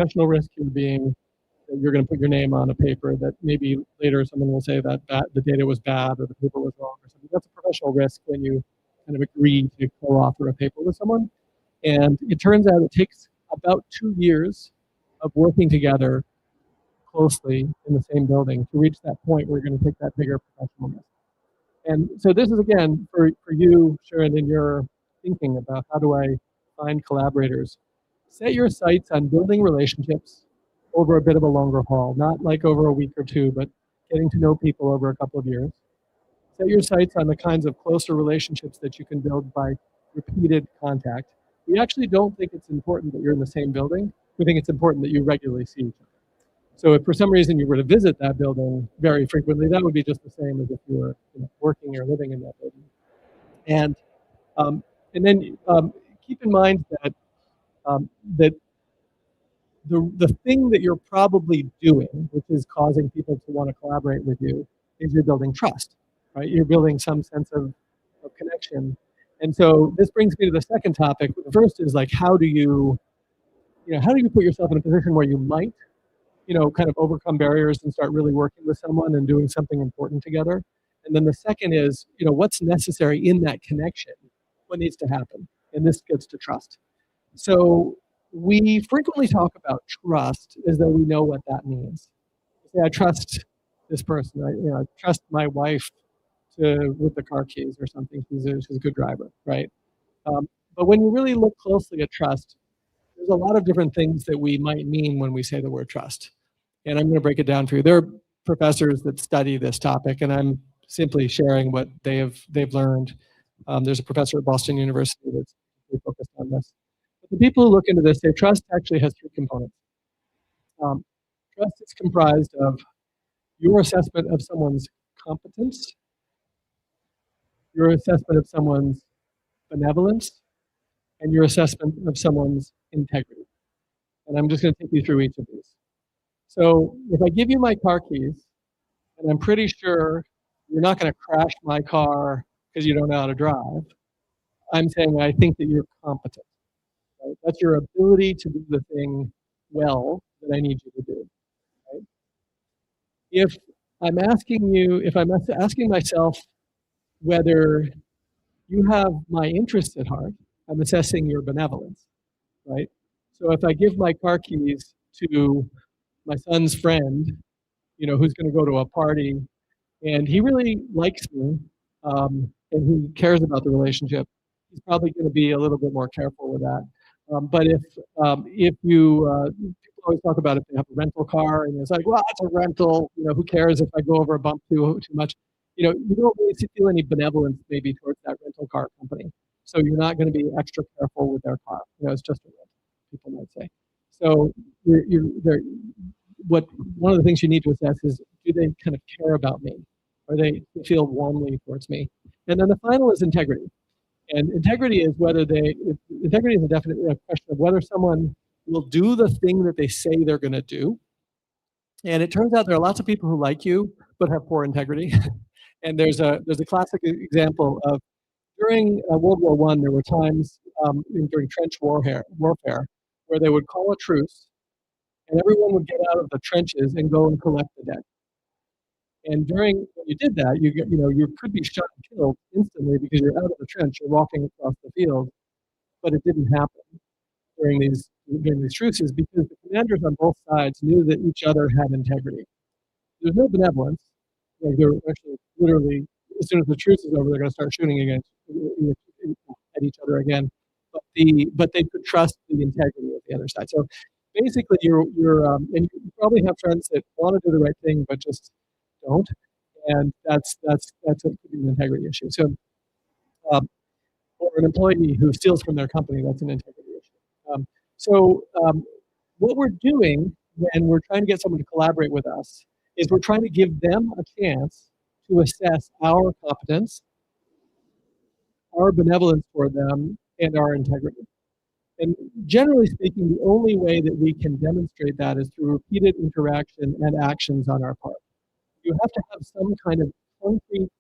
professional risk here being that you're going to put your name on a paper that maybe later someone will say that the data was bad or the paper was wrong or something. That's a professional risk when you kind of agree to co-author a paper with someone. And it turns out it takes about 2 years of working together closely in the same building to reach that point where you're going to take that bigger professional risk. And so this is, again, for you, Sharon, in your thinking about how do I find collaborators. Set your sights on building relationships over a bit of a longer haul, not like over a week or two, but getting to know people over a couple of years. Set your sights on the kinds of closer relationships that you can build by repeated contact. We actually don't think it's important that you're in the same building. We think it's important that you regularly see each other. So if for some reason you were to visit that building very frequently, that would be just the same as if you were working or living in that building. And then keep in mind that that the thing that you're probably doing, which is causing people to want to collaborate with you, is you're building trust, right? You're building some sense of connection. And so this brings me to the second topic. The first is like, how do you put yourself in a position where you might, kind of overcome barriers and start really working with someone and doing something important together. And then the second is, what's necessary in that connection, what needs to happen. And this gets to trust. So we frequently talk about trust as though we know what that means. Say, I trust this person. I trust my wife with the car keys or something. She's a good driver, right? But when you really look closely at trust, there's a lot of different things that we might mean when we say the word trust. And I'm going to break it down for you. There are professors that study this topic, and I'm simply sharing what they've learned. There's a professor at Boston University that's focused on this. But the people who look into this say trust actually has 3 components. Trust is comprised of your assessment of someone's competence, your assessment of someone's benevolence, and your assessment of someone's integrity. And I'm just going to take you through each of these. So if I give you my car keys, and I'm pretty sure you're not going to crash my car because you don't know how to drive, I'm saying I think that you're competent. Right? That's your ability to do the thing well that I need you to do. Right? If I'm asking myself whether you have my interests at heart, I'm assessing your benevolence, right? So if I give my car keys to my son's friend, who's going to go to a party, and he really likes me, and he cares about the relationship, he's probably going to be a little bit more careful with that. But if people always talk about if they have a rental car, and it's like, well, it's a rental, who cares if I go over a bump too much? You don't really feel any benevolence maybe towards that rental car company. So you're not going to be extra careful with their car. It's just a rental, people might say. So one of the things you need to assess is, do they kind of care about me? Or they feel warmly towards me? And then the final is integrity. And integrity is integrity is a question of whether someone will do the thing that they say they're going to do. And it turns out there are lots of people who like you but have poor integrity. And there's a classic example of during World War I, there were times during trench warfare where they would call a truce, and everyone would get out of the trenches and go and collect the dead. And when you did that, you could be shot and killed instantly because you're out of the trench, you're walking across the field. But it didn't happen during these truces because the commanders on both sides knew that each other had integrity. There's no benevolence. They're actually literally, as soon as the truce is over, they're going to start shooting at each other again. But they could trust the integrity of the other side. So basically, and you probably have friends that want to do the right thing but just don't, and that's an integrity issue. So, or an employee who steals from their company, that's an integrity issue. What we're doing when we're trying to get someone to collaborate with us is we're trying to give them a chance to assess our competence, our benevolence for them, and our integrity. And generally speaking, the only way that we can demonstrate that is through repeated interaction and actions on our part. You have to have some kind of concrete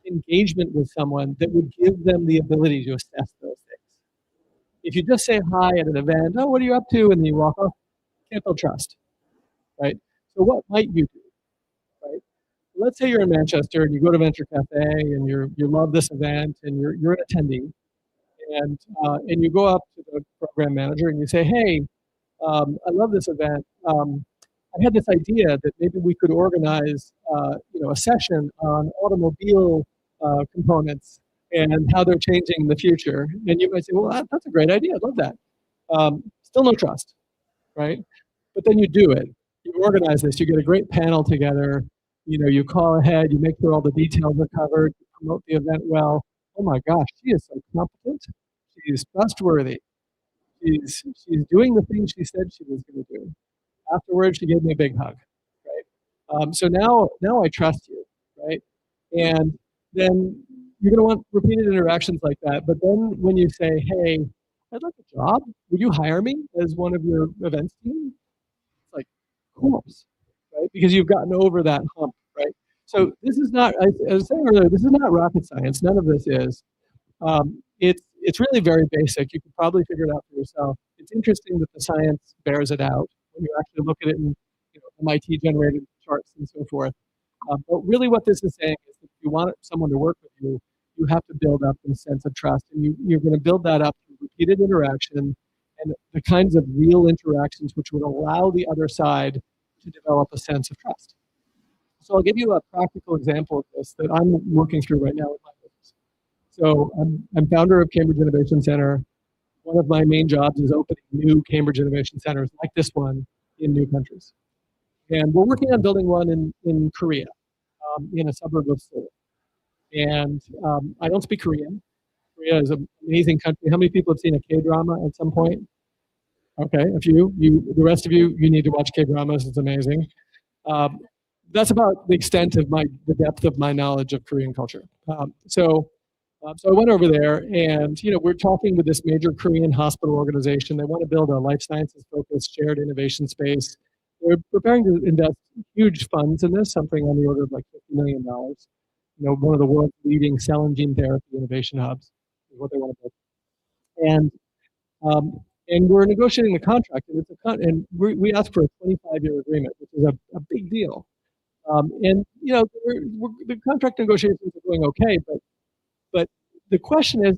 engagement with someone that would give them the ability to assess those things. If you just say hi at an event, oh, what are you up to? And then you walk off, can't build trust, right? So what might you do, right? Let's say you're in Manchester and you go to Venture Cafe and you love this event and you're an attendee and you go up to the program manager and you say, hey, I love this event. I had this idea that maybe we could organize, a session on automobile components and how they're changing in the future. And you might say, well, that's a great idea. I love that. Still no trust, right? But then you do it. You organize this. You get a great panel together. You call ahead. You make sure all the details are covered. You promote the event well. Oh my gosh, she is so competent. She's trustworthy. She's doing the things she said she was going to do. Afterwards, she gave me a big hug, right? So now I trust you, right? And then you're going to want repeated interactions like that. But then when you say, hey, I'd like a job, would you hire me as one of your events team? It's like, of course, right? Because you've gotten over that hump, right? So this is not, I was saying earlier, this is not rocket science. None of this is. It's really very basic. You could probably figure it out for yourself. It's interesting that the science bears it out when you actually look at it in MIT generated charts and so forth. But really, what this is saying is that if you want someone to work with you, you have to build up a sense of trust, and you're going to build that up through repeated interaction and the kinds of real interactions which would allow the other side to develop a sense of trust. So I'll give you a practical example of this that I'm working through right now with my business. So I'm founder of Cambridge Innovation Center. One of my main jobs is opening new Cambridge Innovation Centers like this one in new countries. And we're working on building one in Korea, in a suburb of Seoul. And I don't speak Korean. Korea is an amazing country. How many people have seen a K-drama at some point? Okay, a few. The rest of you, you need to watch K-dramas. It's amazing. Um, that's about the extent of the depth of my knowledge of Korean culture. So I went over there, and we're talking with this major Korean hospital organization. They want to build a life sciences focused shared innovation space. They're preparing to invest huge funds in this, something on the order of like $50 million. One of the world's leading cell and gene therapy innovation hubs is what they want to build. And we're negotiating the contract, and we asked for a 25-year agreement, which is a big deal. The contract negotiations are going okay, but the question is,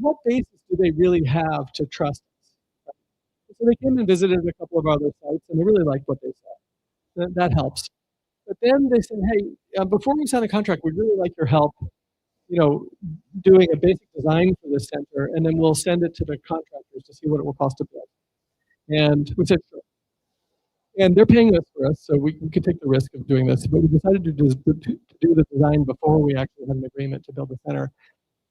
what basis do they really have to trust us? So they came and visited a couple of our other sites, and they really liked what they saw. That helps. But then they said, hey, before we sign a contract, we'd really like your help, doing a basic design for this center, and then we'll send it to the contractors to see what it will cost to build. And we said, sure. And they're paying us for us, so we could take the risk of doing this. But we decided to do the design before we actually had an agreement to build the center.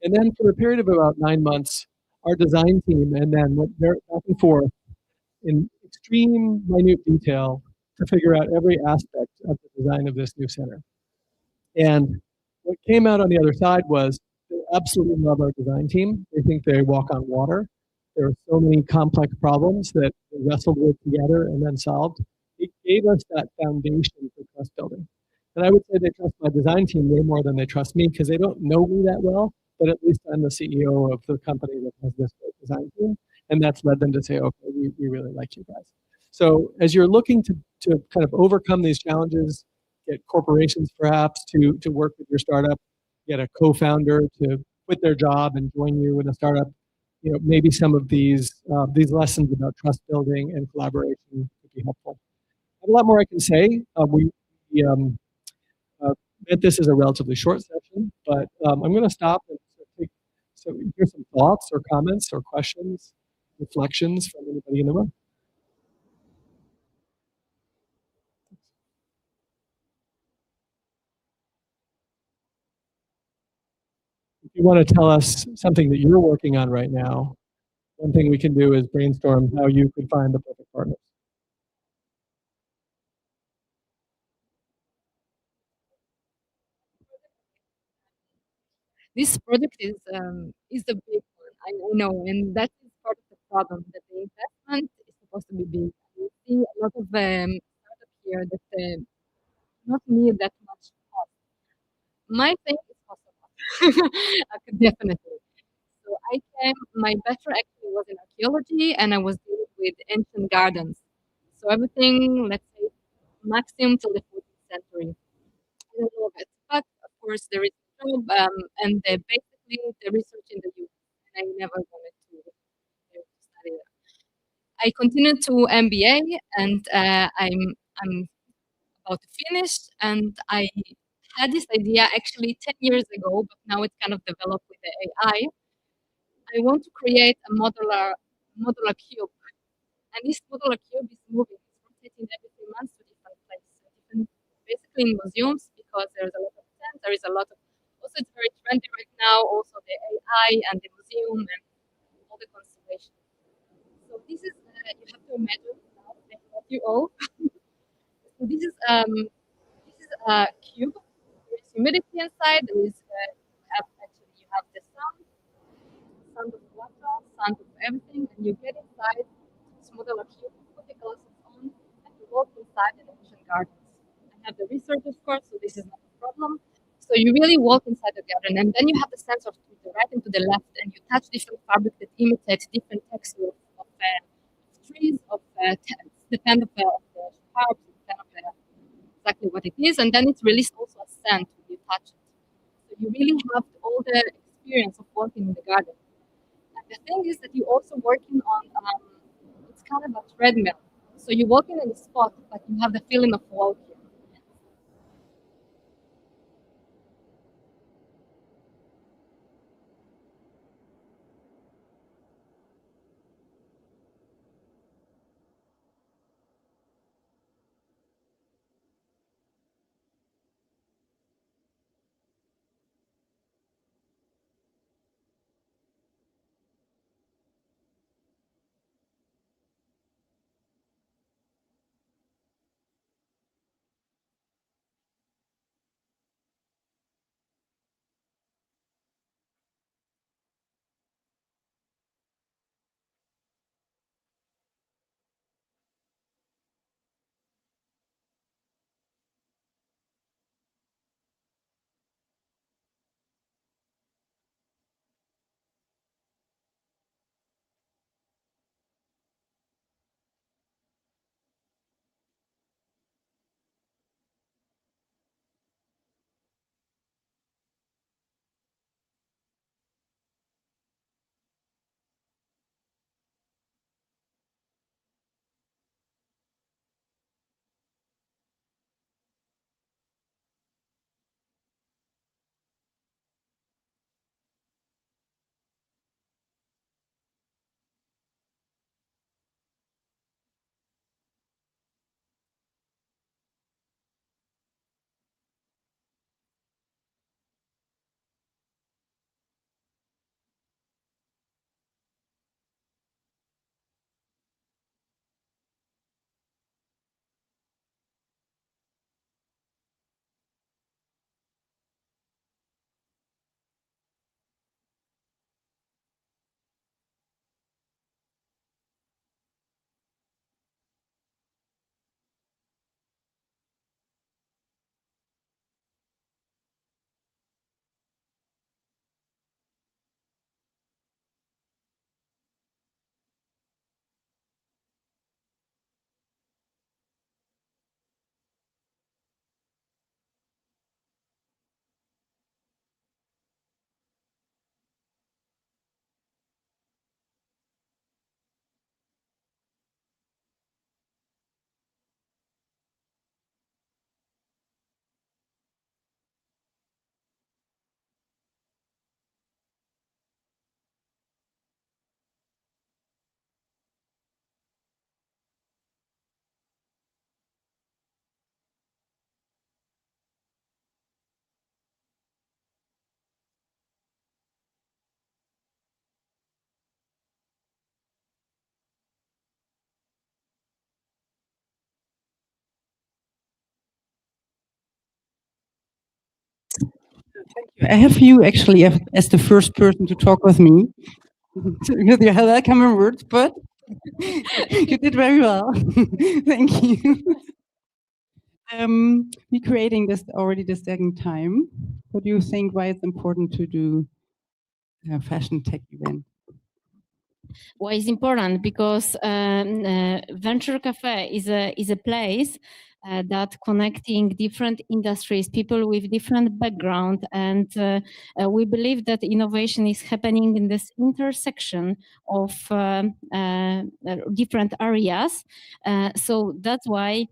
And then for a period of about 9 months, our design team and then went back and forth in extreme minute detail to figure out every aspect of the design of this new center. And what came out on the other side was they absolutely love our design team. They think they walk on water. There are so many complex problems that they wrestled with together and then solved. It gave us that foundation for trust building. And I would say they trust my design team way more than they trust me because they don't know me that well, but at least I'm the CEO of the company that has this great design team. And that's led them to say, okay, we really like you guys. So as you're looking to kind of overcome these challenges, get corporations perhaps to work with your startup, get a co-founder to quit their job and join you in a startup, maybe some of these lessons about trust building and collaboration could be helpful. I have a lot more I can say. We meant this is a relatively short session, but I'm going to stop and hear some thoughts or comments or questions, reflections from anybody in the room. If you want to tell us something that you're working on right now, one thing we can do is brainstorm how you could find the perfect partners. This project is the big one. I know, and that is part of the problem that the investment is supposed to be big. We see a lot of startups here that not need that much cost. My thing is possible. I could definitely. So my bachelor actually was in archaeology, and I was dealing with ancient gardens. So everything, let's say, maximum till the 14th century. I don't know of it, but of course there is a job, and basically the research in the US, and I never wanted to study that. I continued to MBA, and I'm about to finish, and I had this idea actually 10 years ago, but now it's kind of developed with the AI. I want to create a modular cube, and this modular cube is moving. It's rotating every 3 months to different places, so different, basically in museums, because there's a lot of sense. There is a lot of, also it's very trendy right now. Also the AI and the museum and all the conservation. So this is you have to imagine now I got you all. So this is a cube. There is humidity inside. There is actually you have the sound of water, sound of everything, and you get inside this modular cube, put the glasses on, and you walk inside the ocean gardens. I have the research, of course, so this is not a problem. So you really walk inside the garden, and then you have the sense of to the right and to the left, and you touch different fabric that imitates different textures of trees, depend of the herbs, depend of exactly what it is, and then it releases also a scent when you touch it. So you really have all the experience of walking in the garden. And the thing is that you're also working on, it's kind of a treadmill. So you're walking in a spot, but you have the feeling of walking. I have you actually as the first person to talk with me with your welcome words, but you did very well. Thank you. We're creating this already this second time. What do you think? Why it's important to do a fashion tech event? Why is important? Because Venture Cafe is a place that connecting different industries, people with different background, and we believe that innovation is happening in this intersection of different areas. So that's why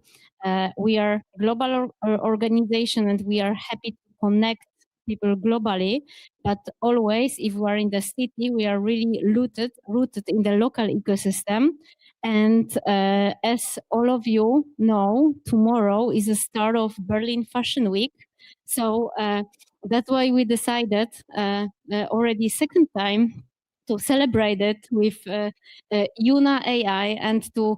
we are global organization, and we are happy to connect people globally, but always if we are in the city, we are really rooted in the local ecosystem. And as all of you know, tomorrow is the start of Berlin Fashion Week. So that's why we decided already second time to celebrate it with Yoona AI, and to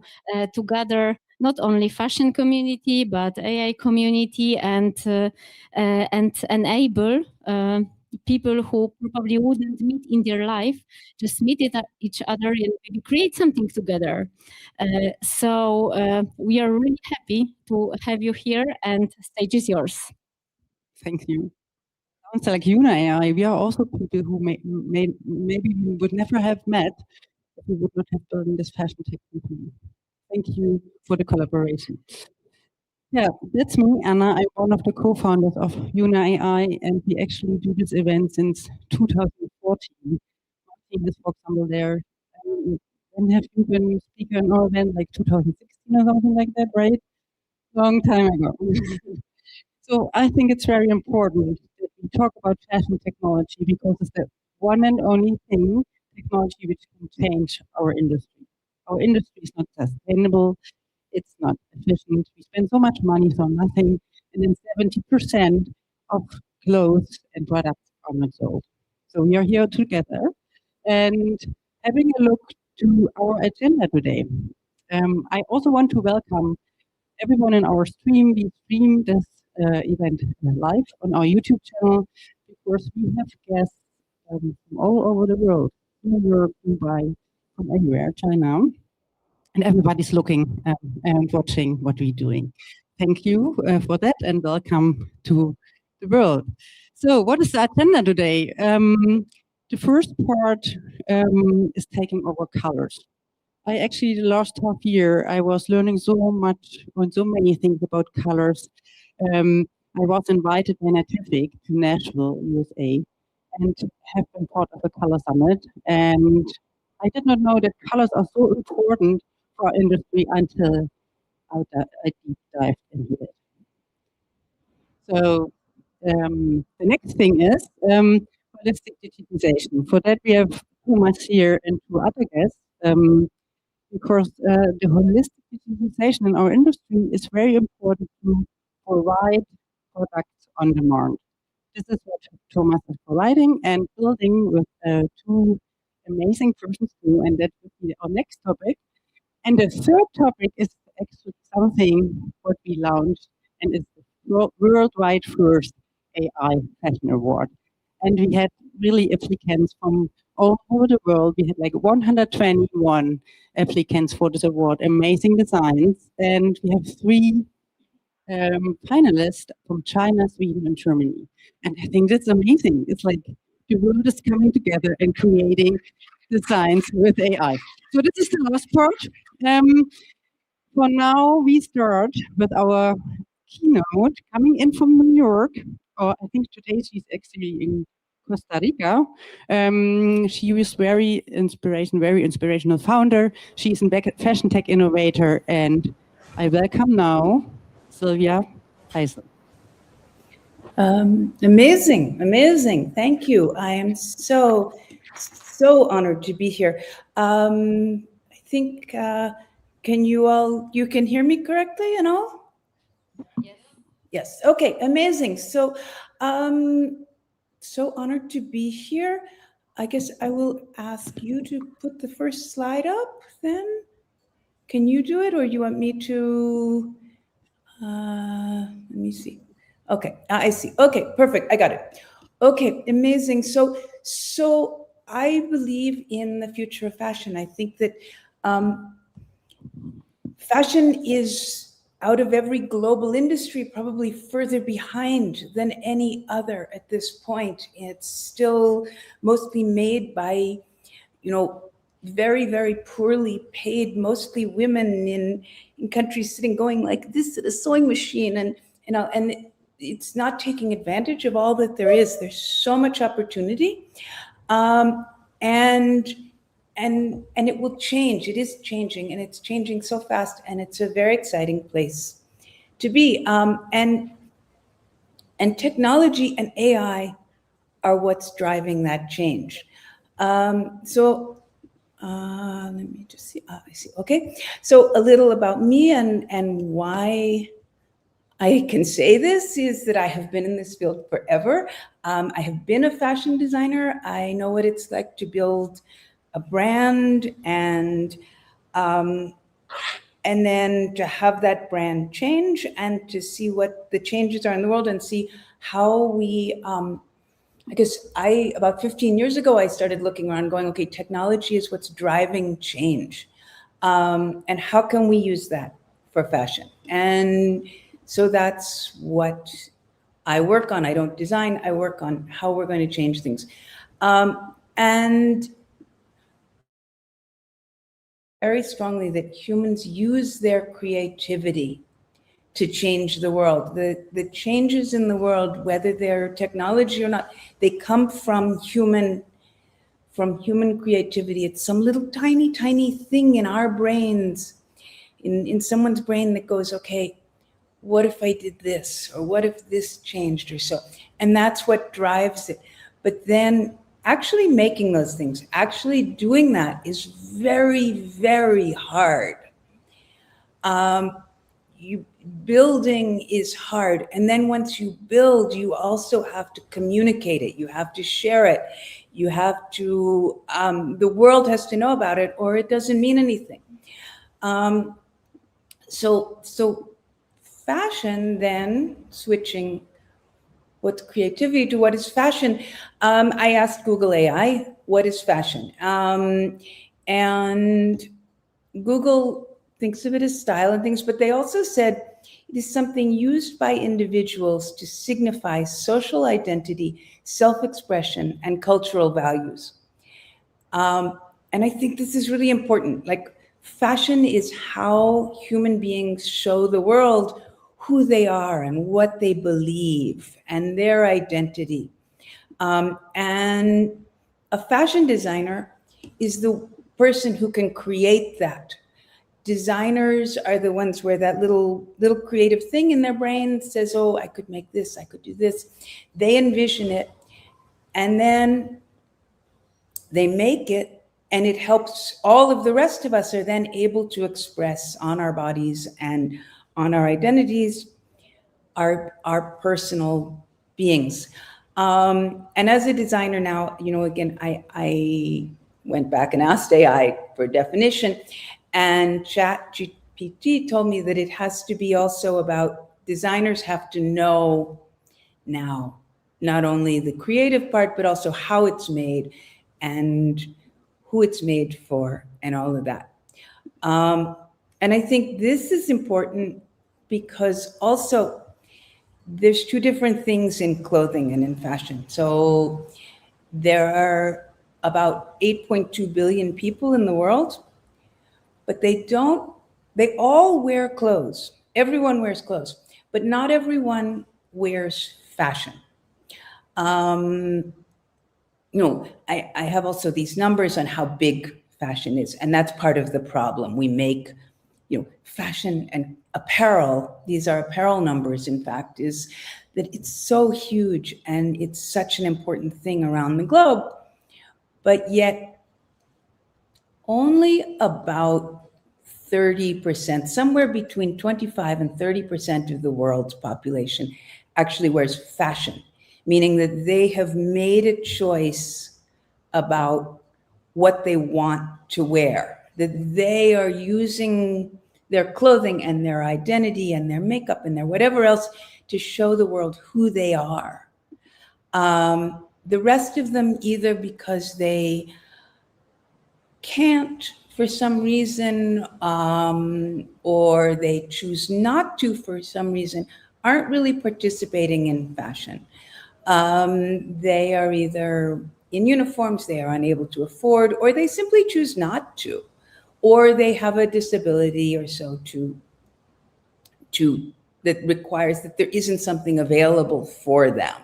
gather not only fashion community but AI community, and enable people who probably wouldn't meet in their life, just meet each other and maybe create something together. So we are really happy to have you here, and stage is yours. Thank you. Sounds like Yoona AI. We are also people who maybe we would never have met if we would not have built this fashion tech company. Thank you for the collaboration. Yeah, that's me, Anna. I'm one of the co-founders of Yoona AI, and we actually do this event since 2014. Martin is, for example, there. When have you been speaker in our event, like 2016 or something like that, right? Long time ago. So I think it's very important that we talk about fashion technology, because it's the one and only thing, technology, which can change our industry. Our industry is not sustainable, it's not efficient. We spend so much money for nothing, and then 70% of clothes and products are not sold. So we are here together and having a look to our agenda today. I also want to welcome everyone in our stream. We stream this event live on our YouTube channel, because we have guests from all over the world, from Europe, Dubai, from everywhere, China, and everybody's looking and watching what we're doing. Thank you for that, and welcome to the world. So, what is the agenda today? The first part is taking over colors. I actually, the last half year, I was learning so much on so many things about colors. I was invited by Nativic to Nashville, USA, and have been part of the Color Summit. And I did not know that colors are so important for our industry until I deep dived into it. So the next thing is holistic digitization. For that, we have Thomas here and two other guests. Because the holistic digitization in our industry is very important to provide products on demand. This is what Thomas is providing and building with two amazing persons too, and that would be our next topic. And the third topic is actually something what we launched, and it's the worldwide first AI Fashion Award. And we had really applicants from all over the world. We had like 121 applicants for this award, amazing designs. And we have three finalists from China, Sweden, and Germany. And I think that's amazing. It's like the world is coming together and creating designs with AI. So this is the last part. For now, we start with our keynote coming in from New York. Or I think today she's actually in Costa Rica. She was very inspirational founder. She's a fashion tech innovator, and I welcome now Sylvia Heisel. Amazing, amazing. Thank you. I am so honored to be here. I think, can you can hear me correctly and all? Yes. Yes. Okay. Amazing. So, so honored to be here. I guess I will ask you to put the first slide up then. Can you do it, or you want me to? Let me see. Okay, I see. Okay, perfect. I got it. Okay, amazing. So I believe in the future of fashion. I think that fashion is, out of every global industry, probably further behind than any other at this point. It's still mostly made by, very, very poorly paid, mostly women in countries sitting going like this at a sewing machine, and it's not taking advantage of all that there is. There's so much opportunity, and it will change. It is changing, and it's changing so fast, and it's a very exciting place to be. And technology and AI are what's driving that change. Let me just see. I see. Okay. So a little about me and why I can say this is that I have been in this field forever. I have been a fashion designer. I know what it's like to build a brand and then to have that brand change and to see what the changes are in the world and see how we, because about 15 years ago, I started looking around going, okay, technology is what's driving change. And how can we use that for fashion? And so that's what I work on. I don't design, I work on how we're going to change things. And very strongly that humans use their creativity to change the world. The changes in the world, whether they're technology or not, they come from human creativity. It's some little tiny, tiny thing in our brains, in someone's brain that goes, okay, what if I did this? Or what if this changed or so? And that's what drives it. But then actually making those things, actually doing that is very, very hard. Building is hard. And then once you build, you also have to communicate it. You have to share it. You have to, the world has to know about it or it doesn't mean anything. So fashion then, switching what's creativity to what is fashion. I asked Google AI, what is fashion? And Google thinks of it as style and things, but they also said it is something used by individuals to signify social identity, self-expression, and cultural values. And I think this is really important. Like, fashion is how human beings show the world who they are and what they believe and their identity. And a fashion designer is the person who can create that. Designers are the ones where that little creative thing in their brain says, oh, I could make this, I could do this. They envision it, and then they make it, and it helps all of the rest of us are then able to express on our bodies and on our identities, our personal beings. And as a designer now, again, I went back and asked AI for a definition, and ChatGPT told me that it has to be also about designers have to know now, not only the creative part, but also how it's made and who it's made for and all of that. And I think this is important because also there's two different things in clothing and in fashion. So there are about 8.2 billion people in the world, but they all wear clothes. Everyone wears clothes, but not everyone wears fashion. I have also these numbers on how big fashion is, and that's part of the problem. We make, fashion and apparel, these are apparel numbers, in fact, is that it's so huge and it's such an important thing around the globe, but yet only about 30%, somewhere between 25 and 30% of the world's population actually wears fashion, meaning that they have made a choice about what they want to wear, that they are using their clothing and their identity and their makeup and their whatever else to show the world who they are. The rest of them, either because they can't for some reason, or they choose not to for some reason, aren't really participating in fashion. They are either in uniforms they are unable to afford, or they simply choose not to, or they have a disability or so that requires that there isn't something available for them.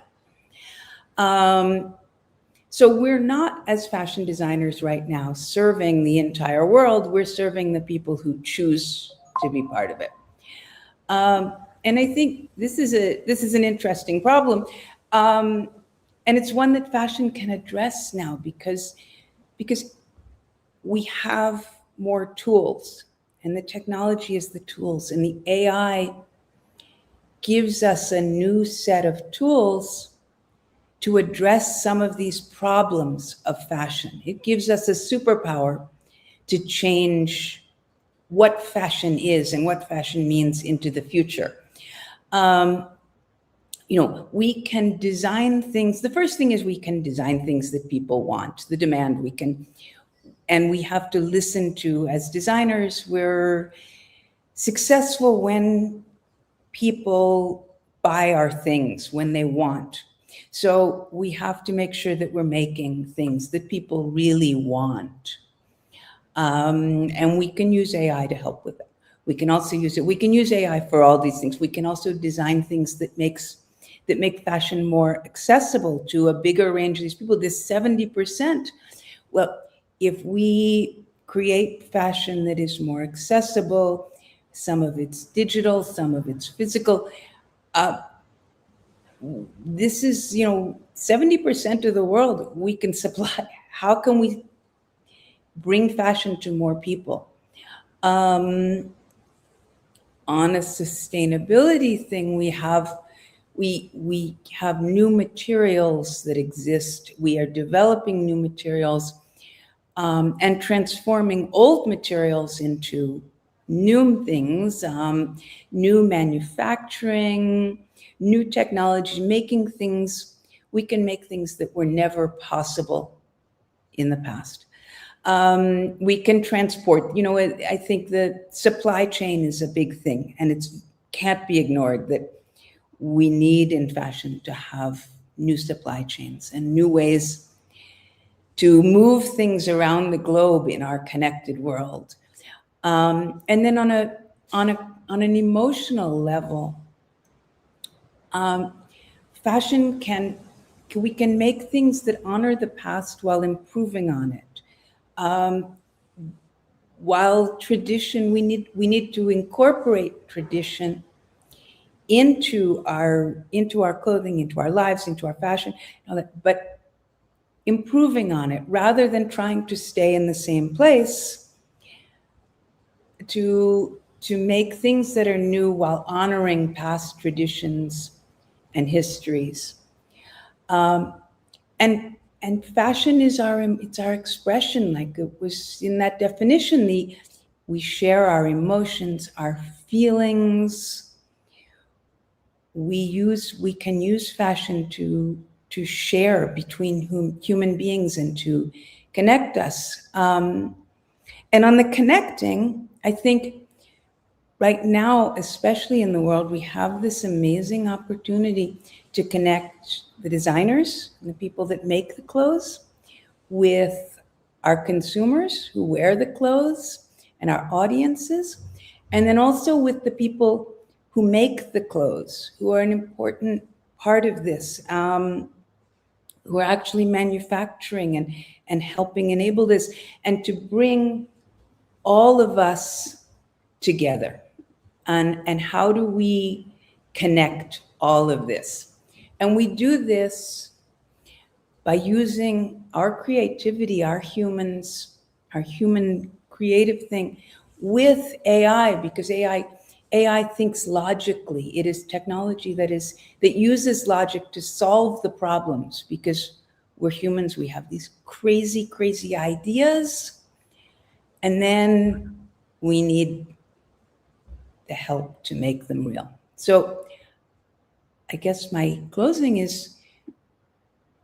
So we're not, as fashion designers right now, serving the entire world. We're serving the people who choose to be part of it. And I think this is an interesting problem. And it's one that fashion can address now because we have more tools, and the technology is the tools, and the AI gives us a new set of tools to address some of these problems of fashion. It gives us a superpower to change what fashion is and what fashion means into the future. We can design things. The first thing is we can design things that people want, the demand we can, and we have to listen to, as designers, we're successful when people buy our things, when they want. So we have to make sure that we're making things that people really want. And we can use AI to help with that. We can also use it. We can use AI for all these things. We can also design things that make fashion more accessible to a bigger range of these people. This 70%. Well, if we create fashion that is more accessible, some of it's digital, some of it's physical, this is, 70% of the world we can supply. How can we bring fashion to more people? On a sustainability thing, we have new materials that exist. We are developing new materials and transforming old materials into new things, new manufacturing, new technology, we can make things that were never possible in the past. We can transport, I think the supply chain is a big thing, and it can't be ignored that we need in fashion to have new supply chains and new ways to move things around the globe in our connected world. And then on an emotional level, fashion we can make things that honor the past while improving on it. While tradition, we need to incorporate tradition into our clothing, into our lives, into our fashion, but improving on it rather than trying to stay in the same place, to make things that are new while honoring past traditions and histories. And fashion is our expression, like it was in that definition. We share our emotions, our feelings. We can use fashion to share between human beings and to connect us. And on the connecting, I think right now, especially in the world, we have this amazing opportunity to connect the designers and the people that make the clothes with our consumers who wear the clothes and our audiences, and then also with the people who make the clothes, who are an important part of this, who are actually manufacturing and helping enable this, and to bring all of us together. And how do we connect all of this? And we do this by using our creativity, our human creative thing with AI, because AI thinks logically. It is technology that uses logic to solve the problems, because we're humans. We have these crazy, crazy ideas, and then we need the help to make them real. So I guess my closing is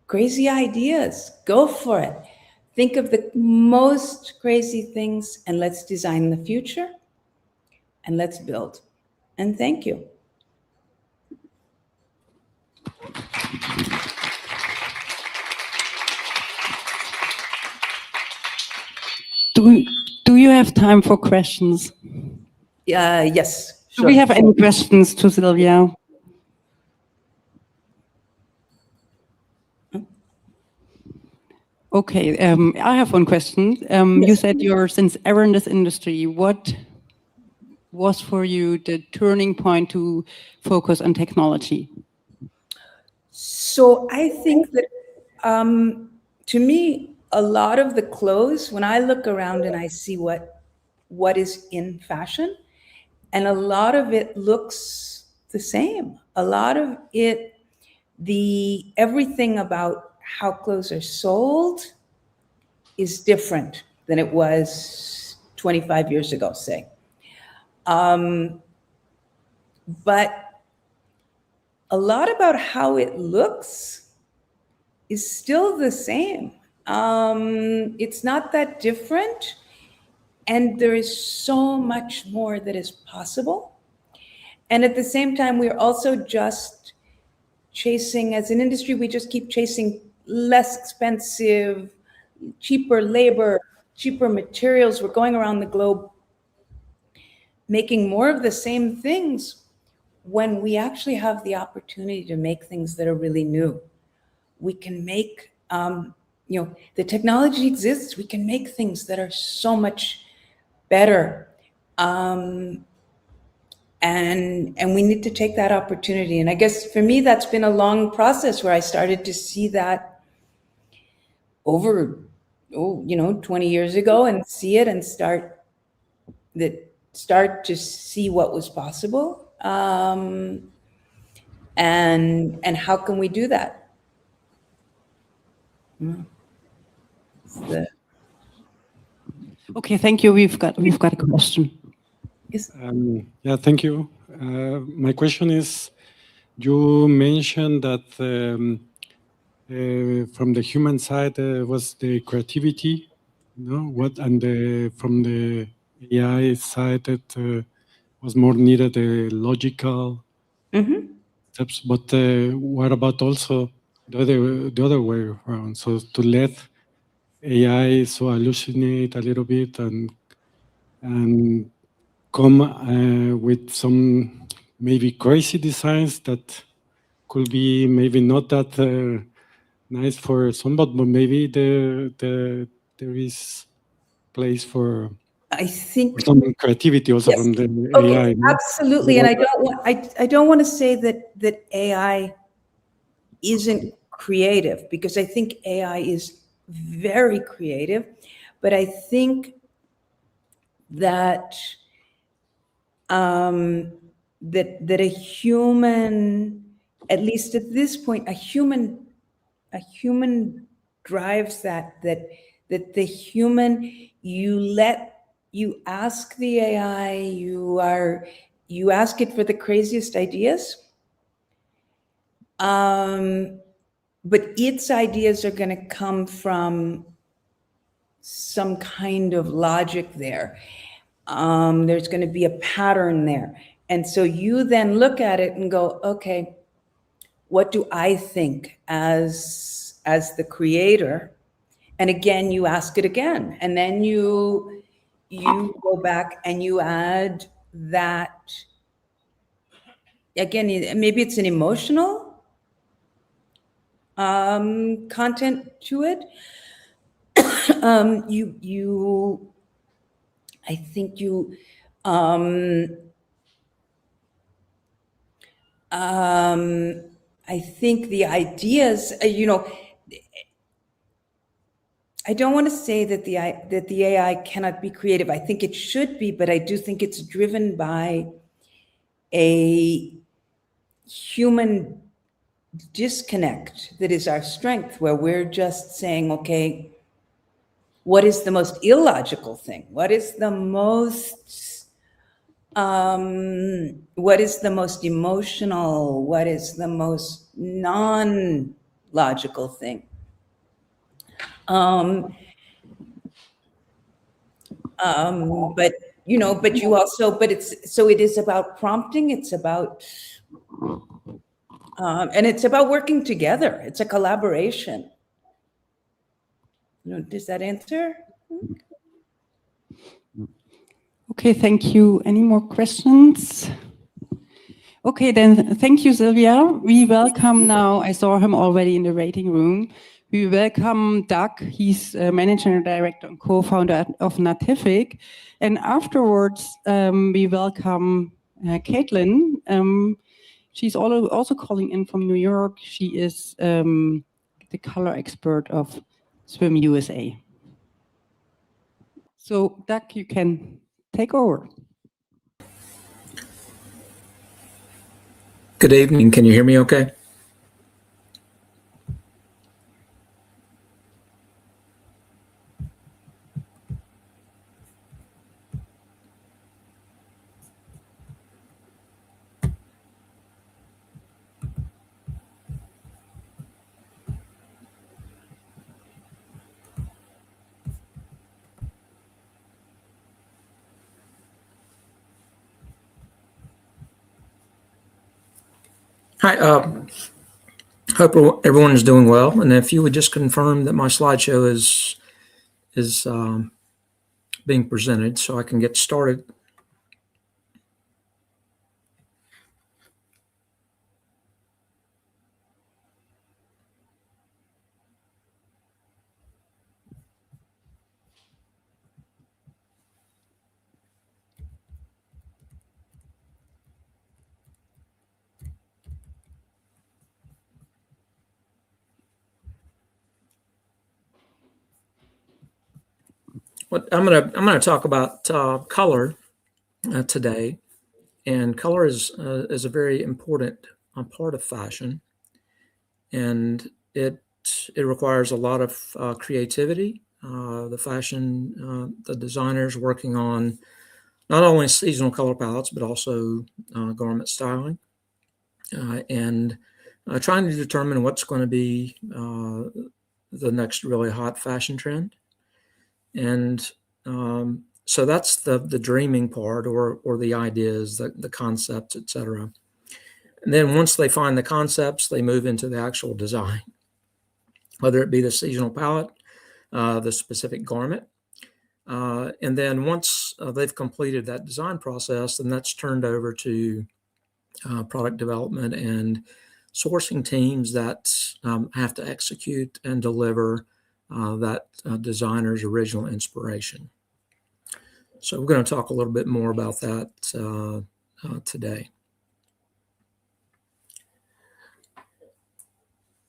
crazy ideas. Go for it. Think of the most crazy things, and let's design the future, and let's build. And thank you. Do you have time for questions? Yes. Do we have any questions to Sylvia? Okay, I have one question. You said you're since ever in this industry. What was for you the turning point to focus on technology? So I think that to me, a lot of the clothes, when I look around and I see what is in fashion, and a lot of it looks the same. A lot of it, everything about how clothes are sold is different than it was 25 years ago, say. But a lot about how it looks is still the same. It's not that different. And there is so much more that is possible. And at the same time, we're also just chasing, as an industry, we just keep chasing less expensive, cheaper labor, cheaper materials. We're going around the globe making more of the same things when we actually have the opportunity to make things that are really new. We can make, the technology exists. We can make things that are so much better. And we need to take that opportunity. And I guess for me, that's been a long process where I started to see that over, 20 years ago, and see it and start to see what was possible. And how can we do that? Okay, thank you. We've got a question. Yes. Yeah, thank you. My question is, you mentioned that from the human side was the creativity, and from the AI side it was more needed the logical steps. But what about also the other way around? So to let AI so hallucinate a little bit and come with some maybe crazy designs that could be maybe not that nice for somebody, but maybe there is place for I think some creativity also yes. from the Okay, AI. No? absolutely. And I don't want to say that AI isn't creative, because I think AI is very creative, but I think that that a human, at least at this point, a human drives that the human, you ask the AI, you ask it for the craziest ideas, but its ideas are going to come from some kind of logic there. There's going to be a pattern there. And so you then look at it and go, okay, what do I think as the creator? And again, you ask it again. And then you go back and you add that, again, maybe it's an emotional content to it. I think I think the ideas, I don't want to say that the AI cannot be creative. I think it should be, but I do think it's driven by a human disconnect that is our strength, where we're just saying, okay, what is the most illogical thing? What is the most emotional? What is the most non-logical thing? But you also, but it is about prompting. It's about, and it's about working together. It's a collaboration. Does that answer? Okay, thank you. Any more questions? Okay, then thank you, Sylvia. We welcome now, I saw him already in the waiting room. We welcome Doug. He's Managing Director and co-founder of Natific. And afterwards, we welcome Caitlin. She's also calling in from New York. She is the color expert of Swim USA. So Doug, you can take over. Good evening. Can you hear me okay? Hi. Hope everyone is doing well. And if you would just confirm that my slideshow is being presented, so I can get started. I'm gonna talk about color today, and color is a very important part of fashion, and it requires a lot of creativity. The designers working on not only seasonal color palettes but also garment styling, and trying to determine what's going to be the next really hot fashion trend. And so that's the dreaming part, or the ideas, the concepts, etc. And then once they find the concepts, they move into the actual design, whether it be the seasonal palette, the specific garment. And then once they've completed that design process, then that's turned over to product development and sourcing teams that have to execute and deliver that designer's original inspiration. So we're going to talk a little bit more about that today.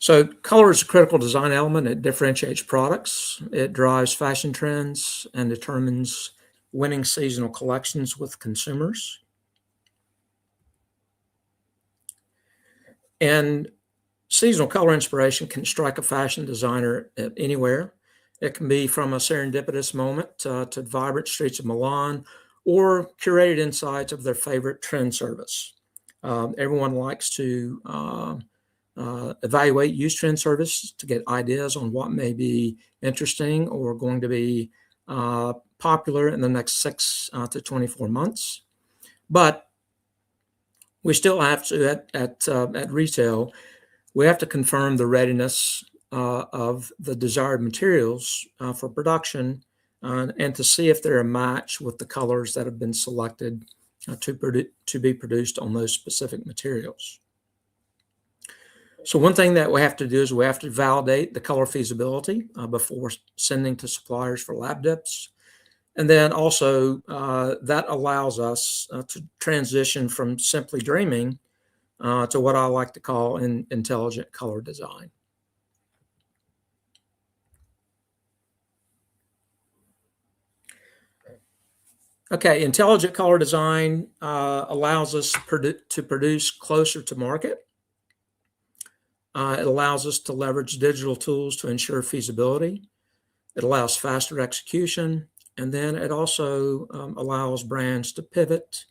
So color is a critical design element. It differentiates products. It drives fashion trends and determines winning seasonal collections with consumers. And seasonal color inspiration can strike a fashion designer anywhere. It can be from a serendipitous moment to vibrant streets of Milan, or curated insights of their favorite trend service. Everyone likes to evaluate used trend service to get ideas on what may be interesting or going to be popular in the next 6 to 24 months. But we still have to, at retail, we have to confirm the readiness of the desired materials for production, and to see if they're a match with the colors that have been selected to be produced on those specific materials. So one thing that we have to do is we have to validate the color feasibility before sending to suppliers for lab dips. And then also that allows us to transition from simply dreaming to what I like to call intelligent color design. Okay, intelligent color design allows us to produce closer to market. It allows us to leverage digital tools to ensure feasibility. It allows faster execution. And then it also allows brands to pivot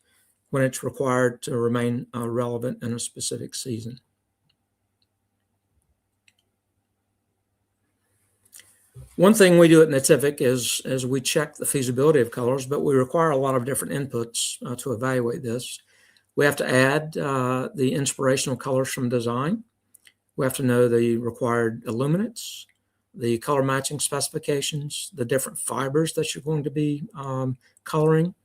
when it's required to remain relevant in a specific season. One thing we do at Natific is we check the feasibility of colors, but we require a lot of different inputs to evaluate this. We have to add the inspirational colors from design. We have to know the required illuminants, the color matching specifications, the different fibers that you're going to be coloring,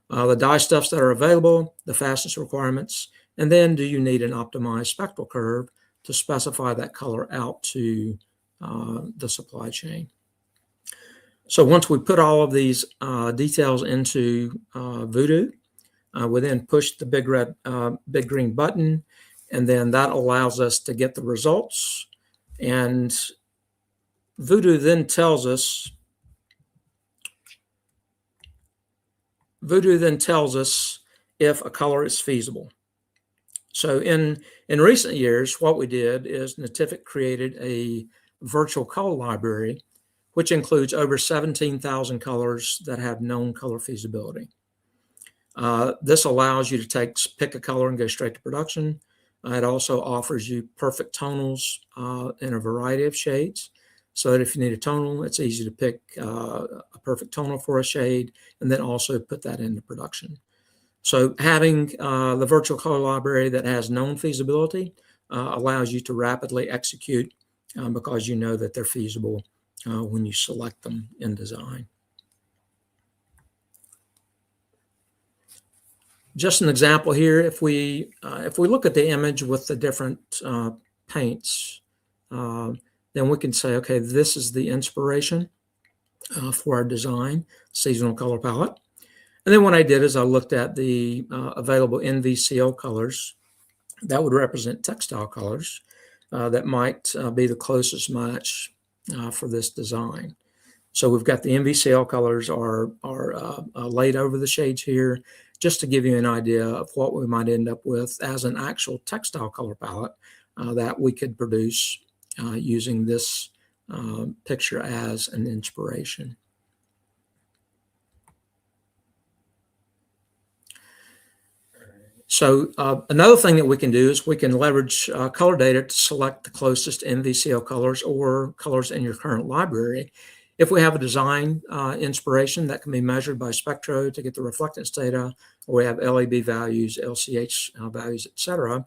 the dye stuffs that are available, the fastness requirements, and then do you need an optimized spectral curve to specify that color out to the supply chain. So once we put all of these details into Voodoo, we then push the big green button, and then that allows us to get the results. And Voodoo then tells us if a color is feasible. So in recent years, what we did is Nativic created a virtual color library, which includes over 17,000 colors that have known color feasibility. This allows you to pick a color and go straight to production. It also offers you perfect tonals in a variety of shades, so that if you need a tonal, it's easy to pick a perfect tonal for a shade and then also put that into production. So having the virtual color library that has known feasibility allows you to rapidly execute because you know that they're feasible when you select them in design. Just an example here, if we look at the image with the different paints, then we can say, okay, this is the inspiration for our design, seasonal color palette. And then what I did is I looked at the available NVCO colors that would represent textile colors that might be the closest match for this design. So we've got the NVCL colors are laid over the shades here, just to give you an idea of what we might end up with as an actual textile color palette that we could produce using this picture as an inspiration. So another thing that we can do is we can leverage color data to select the closest NVCL colors or colors in your current library. If we have a design inspiration that can be measured by spectro to get the reflectance data, or we have LAB values, LCH values, etc.,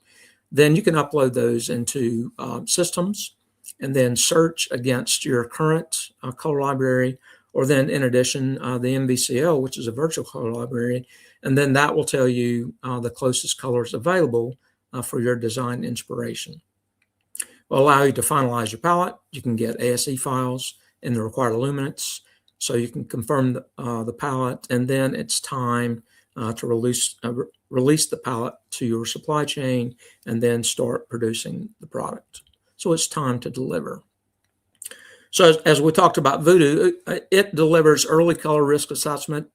then you can upload those into systems and then search against your current color library, or then in addition, the NVCL, which is a virtual color library, and then that will tell you the closest colors available for your design inspiration. It will allow you to finalize your palette. You can get ASE files in the required illuminance, so you can confirm the palette, and then it's time to release the palette to your supply chain and then start producing the product. So it's time to deliver. So as we talked about Voodoo, it delivers early color risk assessment.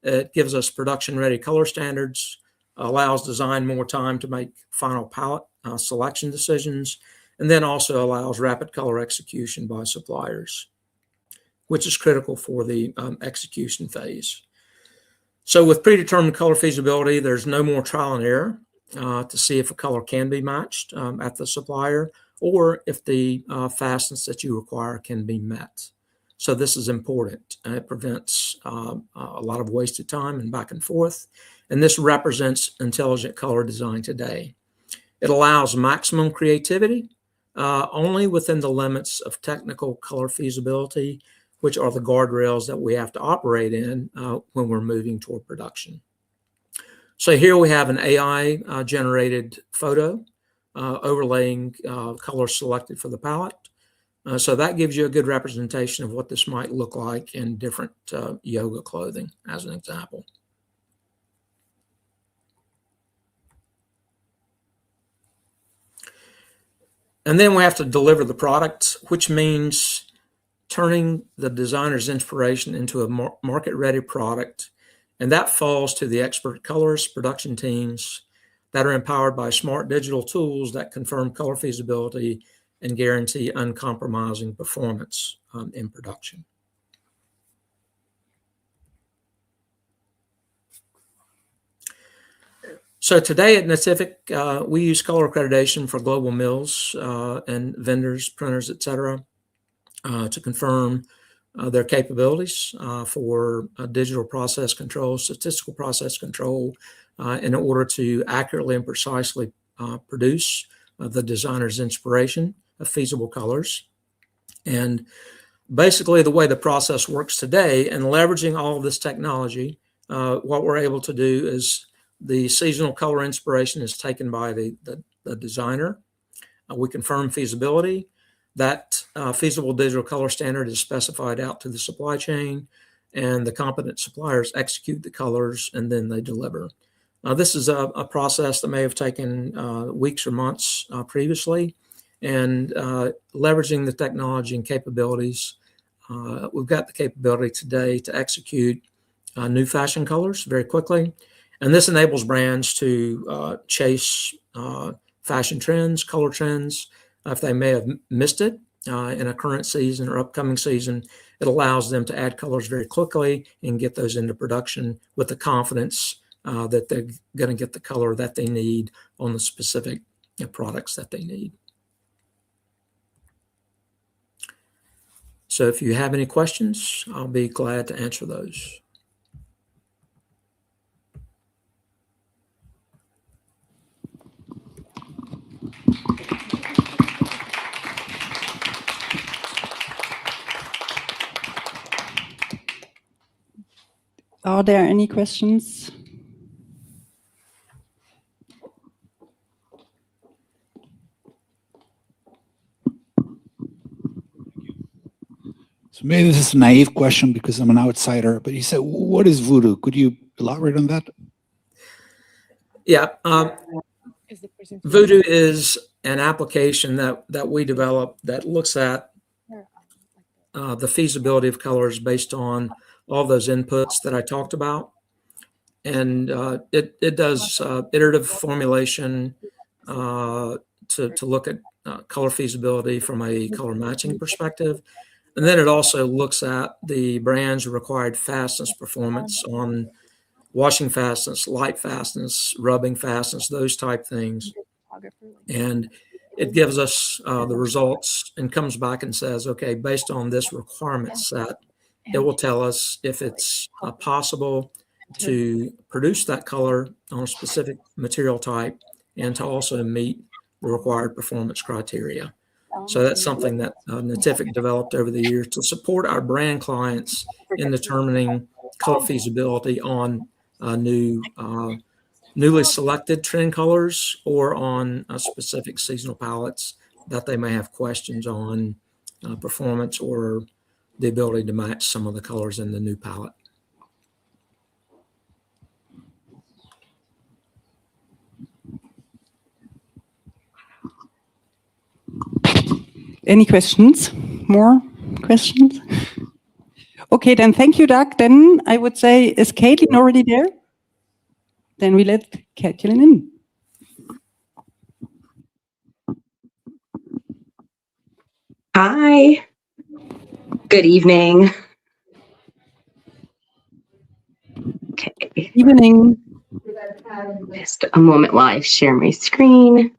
It gives us production-ready color standards, allows design more time to make final palette selection decisions, and then also allows rapid color execution by suppliers, which is critical for the execution phase. So with predetermined color feasibility, there's no more trial and error to see if a color can be matched at the supplier, or if the fastness that you require can be met. So this is important. It prevents a lot of wasted time and back and forth. And this represents intelligent color design today. It allows maximum creativity only within the limits of technical color feasibility, which are the guardrails that we have to operate in when we're moving toward production. So here we have an AI generated photo overlaying colors selected for the palette. So that gives you a good representation of what this might look like in different yoga clothing, as an example. And then we have to deliver the product, which means turning the designer's inspiration into a market-ready product. And that falls to the expert colorist production teams that are empowered by smart digital tools that confirm color feasibility and guarantee uncompromising performance in production. So today at Nativic, we use color accreditation for global mills and vendors, printers, etc., to confirm their capabilities for digital process control, statistical process control, in order to accurately and precisely produce the designer's inspiration of feasible colors. And basically the way the process works today, and leveraging all of this technology, what we're able to do is the seasonal color inspiration is taken by the designer. We confirm feasibility. That feasible digital color standard is specified out to the supply chain, and the competent suppliers execute the colors, and then they deliver. This is a process that may have taken weeks or months previously, and leveraging the technology and capabilities, we've got the capability today to execute new fashion colors very quickly. And this enables brands to chase fashion trends, color trends. If they may have missed it in a current season or upcoming season, it allows them to add colors very quickly and get those into production with the confidence that they're going to get the color that they need on the specific products that they need. So if you have any questions, I'll be glad to answer those. Are there any questions? So maybe this is a naive question because I'm an outsider, but you said, what is voodoo? Could you elaborate on that? Yeah. Voodoo is an application that we developed that looks at the feasibility of colors based on all those inputs that I talked about. And it does iterative formulation to look at color feasibility from a color matching perspective. And then it also looks at the brand's required fastness performance on washing fastness, light fastness, rubbing fastness, those type things. And it gives us the results and comes back and says, okay, based on this requirement set, it will tell us if it's possible to produce that color on a specific material type and to also meet the required performance criteria. So that's something that Natific developed over the years to support our brand clients in determining color feasibility on newly selected trend colors or on specific seasonal palettes that they may have questions on performance or the ability to match some of the colors in the new palette. Any questions? More questions? Okay, then thank you, Doug. Then I would say, is Caitlin already there? Then we let Caitlin in. Hi. Good evening. Okay. Evening. Just a moment while I share my screen.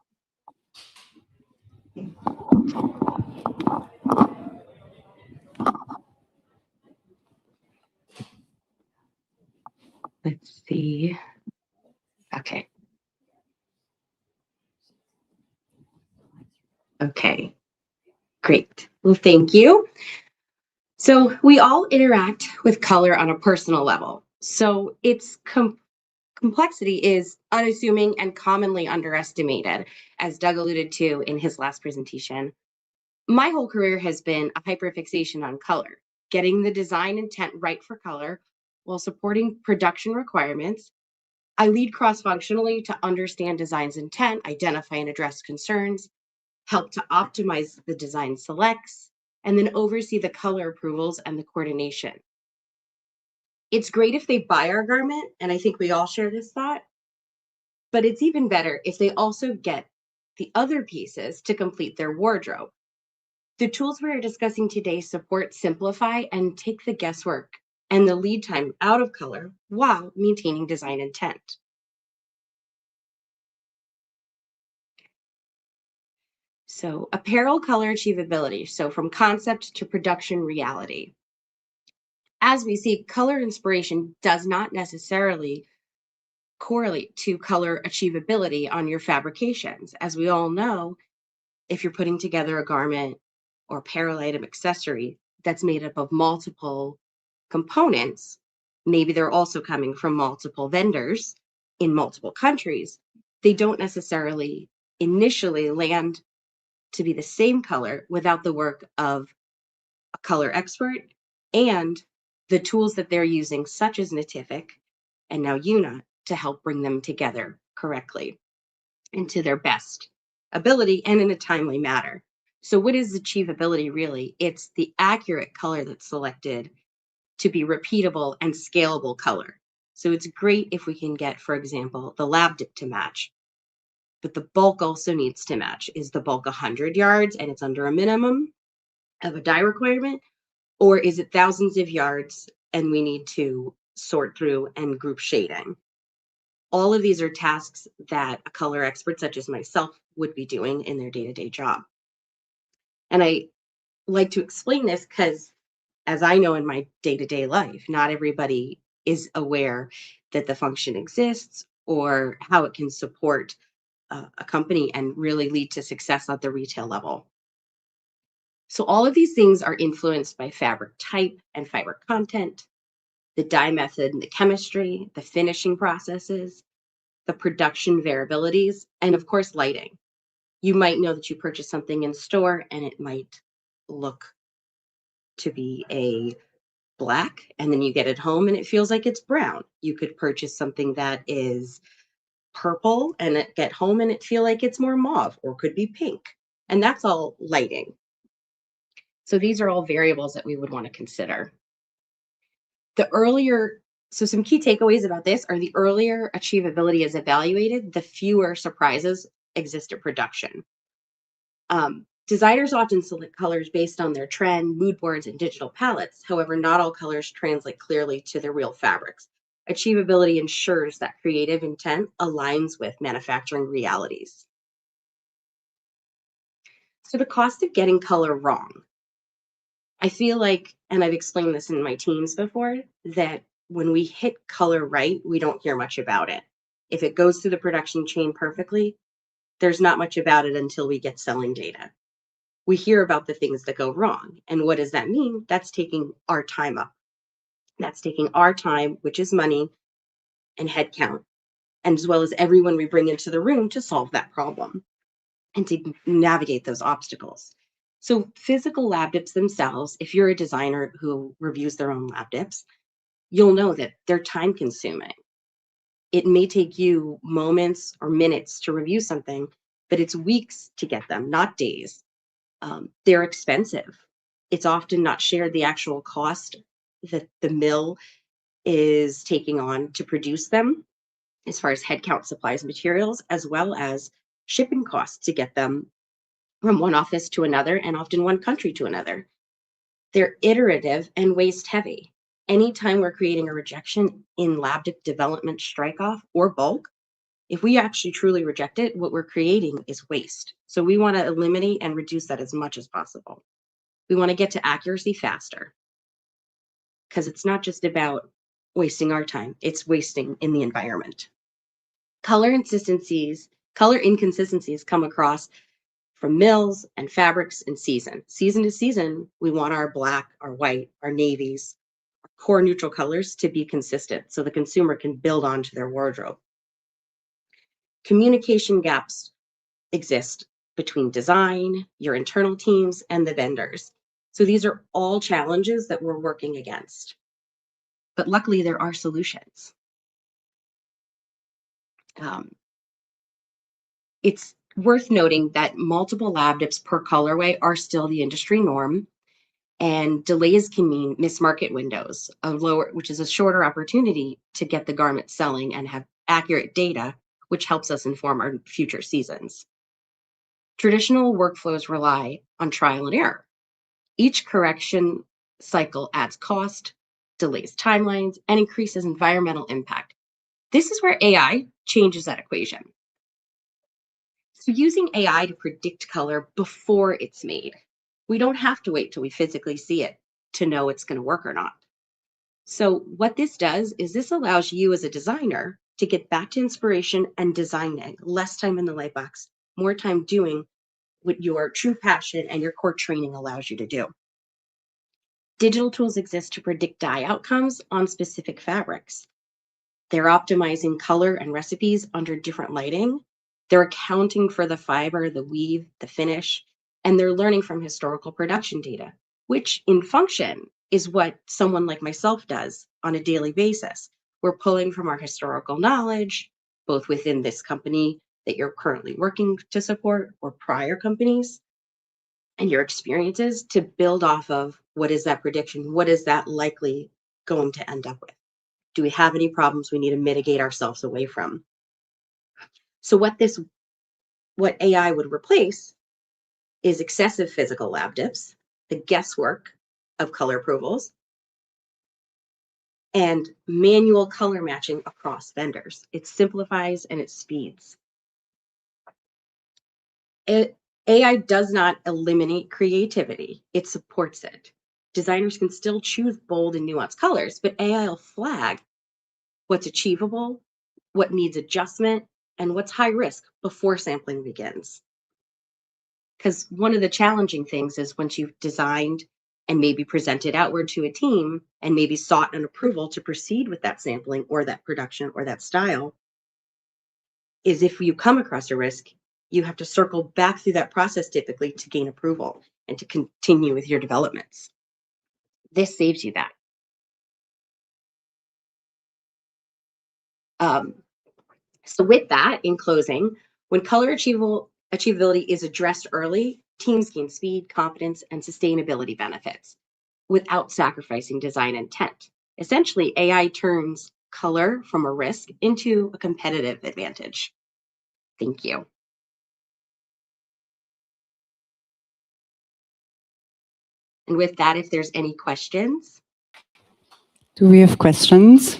Let's see. Okay. Okay. Great. Well, thank you. So we all interact with color on a personal level. So its complexity is unassuming and commonly underestimated, as Doug alluded to in his last presentation. My whole career has been a hyperfixation on color, getting the design intent right for color while supporting production requirements. I lead cross-functionally to understand design's intent, identify and address concerns, help to optimize the design selects, and then oversee the color approvals and the coordination. It's great if they buy our garment, and I think we all share this thought, but it's even better if they also get the other pieces to complete their wardrobe. The tools we are discussing today support, simplify, and take the guesswork and the lead time out of color while maintaining design intent. So apparel color achievability, so from concept to production reality. As we see, color inspiration does not necessarily correlate to color achievability on your fabrications. As we all know, if you're putting together a garment or apparel item accessory that's made up of multiple components, maybe they're also coming from multiple vendors in multiple countries, they don't necessarily initially land to be the same color without the work of a color expert and the tools that they're using, such as Natific and now Yoona, to help bring them together correctly and to their best ability and in a timely manner. So what is achievability really? It's the accurate color that's selected to be repeatable and scalable color. So it's great if we can get, for example, the lab dip to match, but the bulk also needs to match. Is the bulk 100 yards and it's under a minimum of a dye requirement? Or is it thousands of yards and we need to sort through and group shading? All of these are tasks that a color expert such as myself would be doing in their day-to-day job. And I like to explain this because, as I know in my day-to-day life, not everybody is aware that the function exists or how it can support a company and really lead to success at the retail level. So all of these things are influenced by fabric type and fiber content, the dye method and the chemistry, the finishing processes, the production variabilities, and of course, lighting. You might know that you purchased something in store and it might look to be a black, and then you get it home and it feels like it's brown. You could purchase something that is purple and it get home and it feel like it's more mauve or could be pink. And that's all lighting. So these are all variables that we would want to consider. So some key takeaways about this are the earlier achievability is evaluated, the fewer surprises exist at production. Designers often select colors based on their trend, mood boards, and digital palettes. However, not all colors translate clearly to the real fabrics. Achievability ensures that creative intent aligns with manufacturing realities. So the cost of getting color wrong. I feel like, and I've explained this in my teams before, that when we hit color right, we don't hear much about it. If it goes through the production chain perfectly, there's not much about it until we get selling data. We hear about the things that go wrong. And what does that mean? That's taking our time up. That's taking our time, which is money and headcount, and as well as everyone we bring into the room to solve that problem and to navigate those obstacles. So physical lab dips themselves, if you're a designer who reviews their own lab dips, you'll know that they're time consuming. It may take you moments or minutes to review something, but it's weeks to get them, not days. They're expensive. It's often not shared the actual cost that the mill is taking on to produce them, as far as headcount, supplies, materials, as well as shipping costs to get them from one office to another and often one country to another. They're iterative and waste heavy. Anytime we're creating a rejection in lab dip development, strike off, or bulk, if we actually truly reject it, what we're creating is waste. So we want to eliminate and reduce that as much as possible. We want to get to accuracy faster because it's not just about wasting our time, it's wasting in the environment. Color inconsistencies come across from mills and fabrics and season. Season to season, we want our black, our white, our navies, our core neutral colors to be consistent so the consumer can build onto their wardrobe. Communication gaps exist between design, your internal teams, and the vendors. So these are all challenges that we're working against. But luckily, there are solutions. It's worth noting that multiple lab dips per colorway are still the industry norm, and delays can mean missed market windows, which is a shorter opportunity to get the garment selling and have accurate data, which helps us inform our future seasons. Traditional workflows rely on trial and error. Each correction cycle adds cost, delays timelines, and increases environmental impact. This is where AI changes that equation. So using AI to predict color before it's made. We don't have to wait till we physically see it to know it's going to work or not. So what this does is this allows you as a designer to get back to inspiration and designing, less time in the light box, more time doing what your true passion and your core training allows you to do. Digital tools exist to predict dye outcomes on specific fabrics. They're optimizing color and recipes under different lighting. They're accounting for the fiber, the weave, the finish, and they're learning from historical production data, which in function is what someone like myself does on a daily basis. We're pulling from our historical knowledge, both within this company that you're currently working to support or prior companies, and your experiences to build off of what is that prediction? What is that likely going to end up with? Do we have any problems we need to mitigate ourselves away from? So what AI would replace is excessive physical lab dips, the guesswork of color approvals, and manual color matching across vendors. It simplifies and it speeds. AI does not eliminate creativity, it supports it. Designers can still choose bold and nuanced colors, but AI will flag what's achievable, what needs adjustment, and what's high risk before sampling begins. Because one of the challenging things is once you've designed and maybe presented outward to a team and maybe sought an approval to proceed with that sampling or that production or that style, is if you come across a risk, you have to circle back through that process typically to gain approval and to continue with your developments. This saves you that. So with that, in closing, when color achievability is addressed early, teams gain speed, confidence, and sustainability benefits without sacrificing design intent. Essentially, AI turns color from a risk into a competitive advantage. Thank you. And with that, if there's any questions. Do we have questions?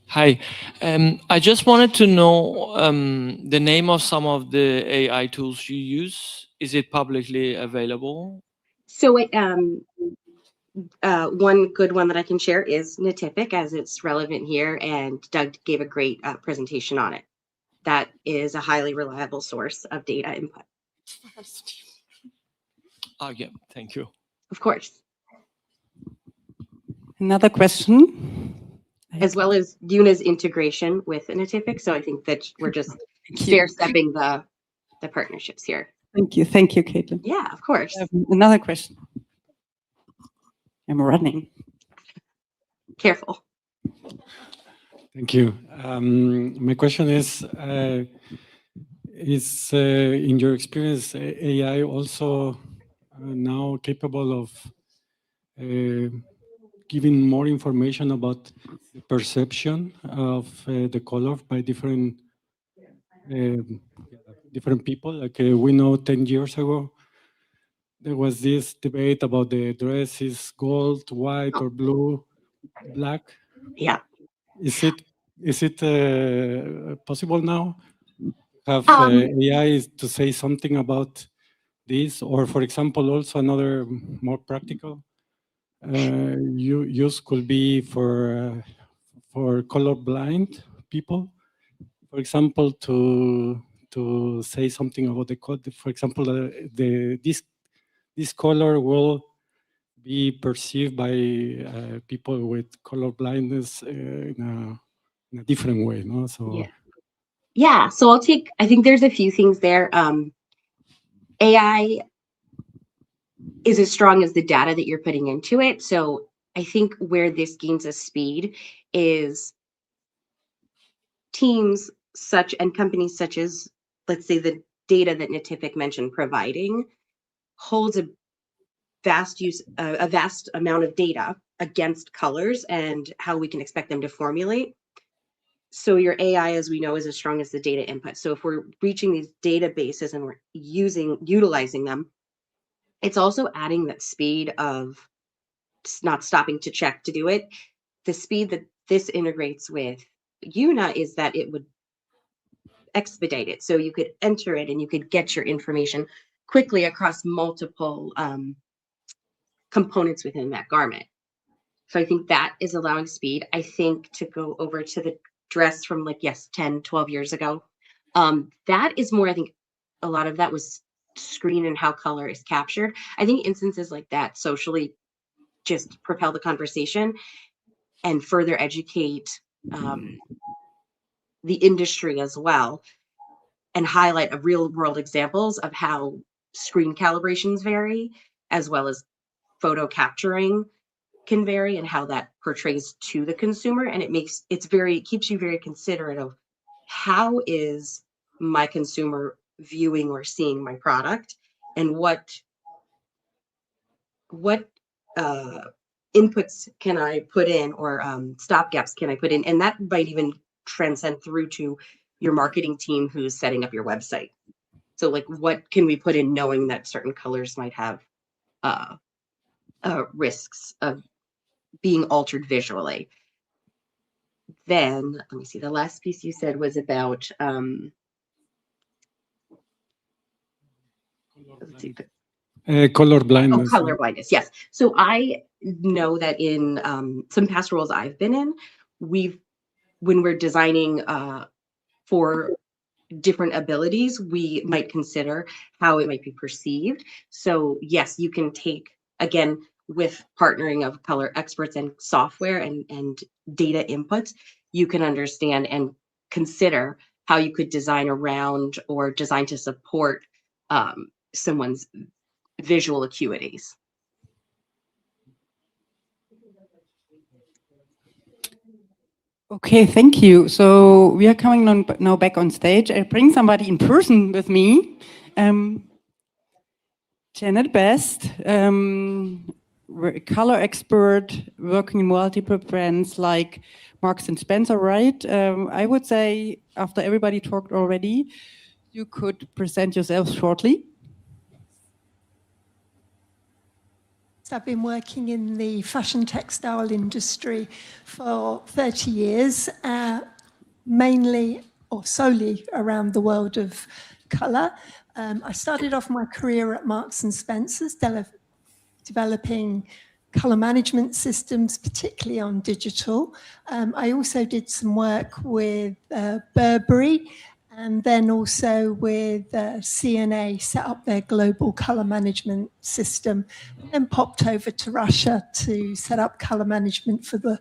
Hi, I just wanted to know the name of some of the AI tools you use. Is it publicly available? So one good one that I can share is Natific, as it's relevant here, and Doug gave a great presentation on it. That is a highly reliable source of data input. Oh, yeah, thank you. Of course. Another question? As well as Yoona's integration with Natific. So I think that we're just stair-stepping the partnerships here. Thank you, Caitlin. Yeah, of course. Another question. I'm running. Careful. Thank you. My question is in your experience, AI also now capable of giving more information about the perception of the color by different people? Like we know 10 years ago, there was this debate about the dress is gold, white, or blue, black. Yeah. Is it possible now to have AI to say something about this? Or, for example, also another more practical use could be for colorblind people. For example, to say something about the code. For example, this color will be perceived by people with color blindness in a different way, no? So yeah. So I think there's a few things there. AI is as strong as the data that you're putting into it. So I think where this gains a speed is teams and companies such as, let's say, the data that Natific mentioned providing holds a vast amount of data against colors and how we can expect them to formulate. So your AI, as we know, is as strong as the data input. So if we're reaching these databases and we're utilizing them, it's also adding that speed of not stopping to check to do it. The speed that this integrates with Yoona is that it would expedite it. So you could enter it and you could get your information quickly across multiple components within that garment. So I think that is allowing speed. I think to go over to the dress from 10, 12 years ago, that is more, I think, a lot of that was screen and how color is captured. I think instances like that socially just propel the conversation and further educate the industry as well, and highlight a real world examples of how screen calibrations vary, as well as photo capturing can vary, and how that portrays to the consumer. And it keeps you very considerate of how is my consumer viewing or seeing my product, and what inputs can I put in, or stopgaps can I put in, and that might even transcend through to your marketing team who's setting up your website. So like, what can we put in knowing that certain colors might have risks of being altered visually? Then let me see, the last piece you said was about color blindness. Color blindness, yes. So I know that in some past roles I've been in, when we're designing for different abilities, we might consider how it might be perceived. So yes, you can take, again, with partnering of color experts and software and data inputs, you can understand and consider how you could design around or design to support someone's visual acuities. Okay, thank you. So we are coming on now back on stage. I bring somebody in person with me. Janet Best, we're a color expert working in multiple brands like Marks and Spencer, right? I would say after everybody talked already, you could present yourself shortly. I've been working in the fashion textile industry for 30 years, mainly or solely around the world of colour. I started off my career at Marks and Spencer's, developing colour management systems, particularly on digital. I also did some work with Burberry, and then also with CNA, set up their global colour management system, and then popped over to Russia to set up colour management for their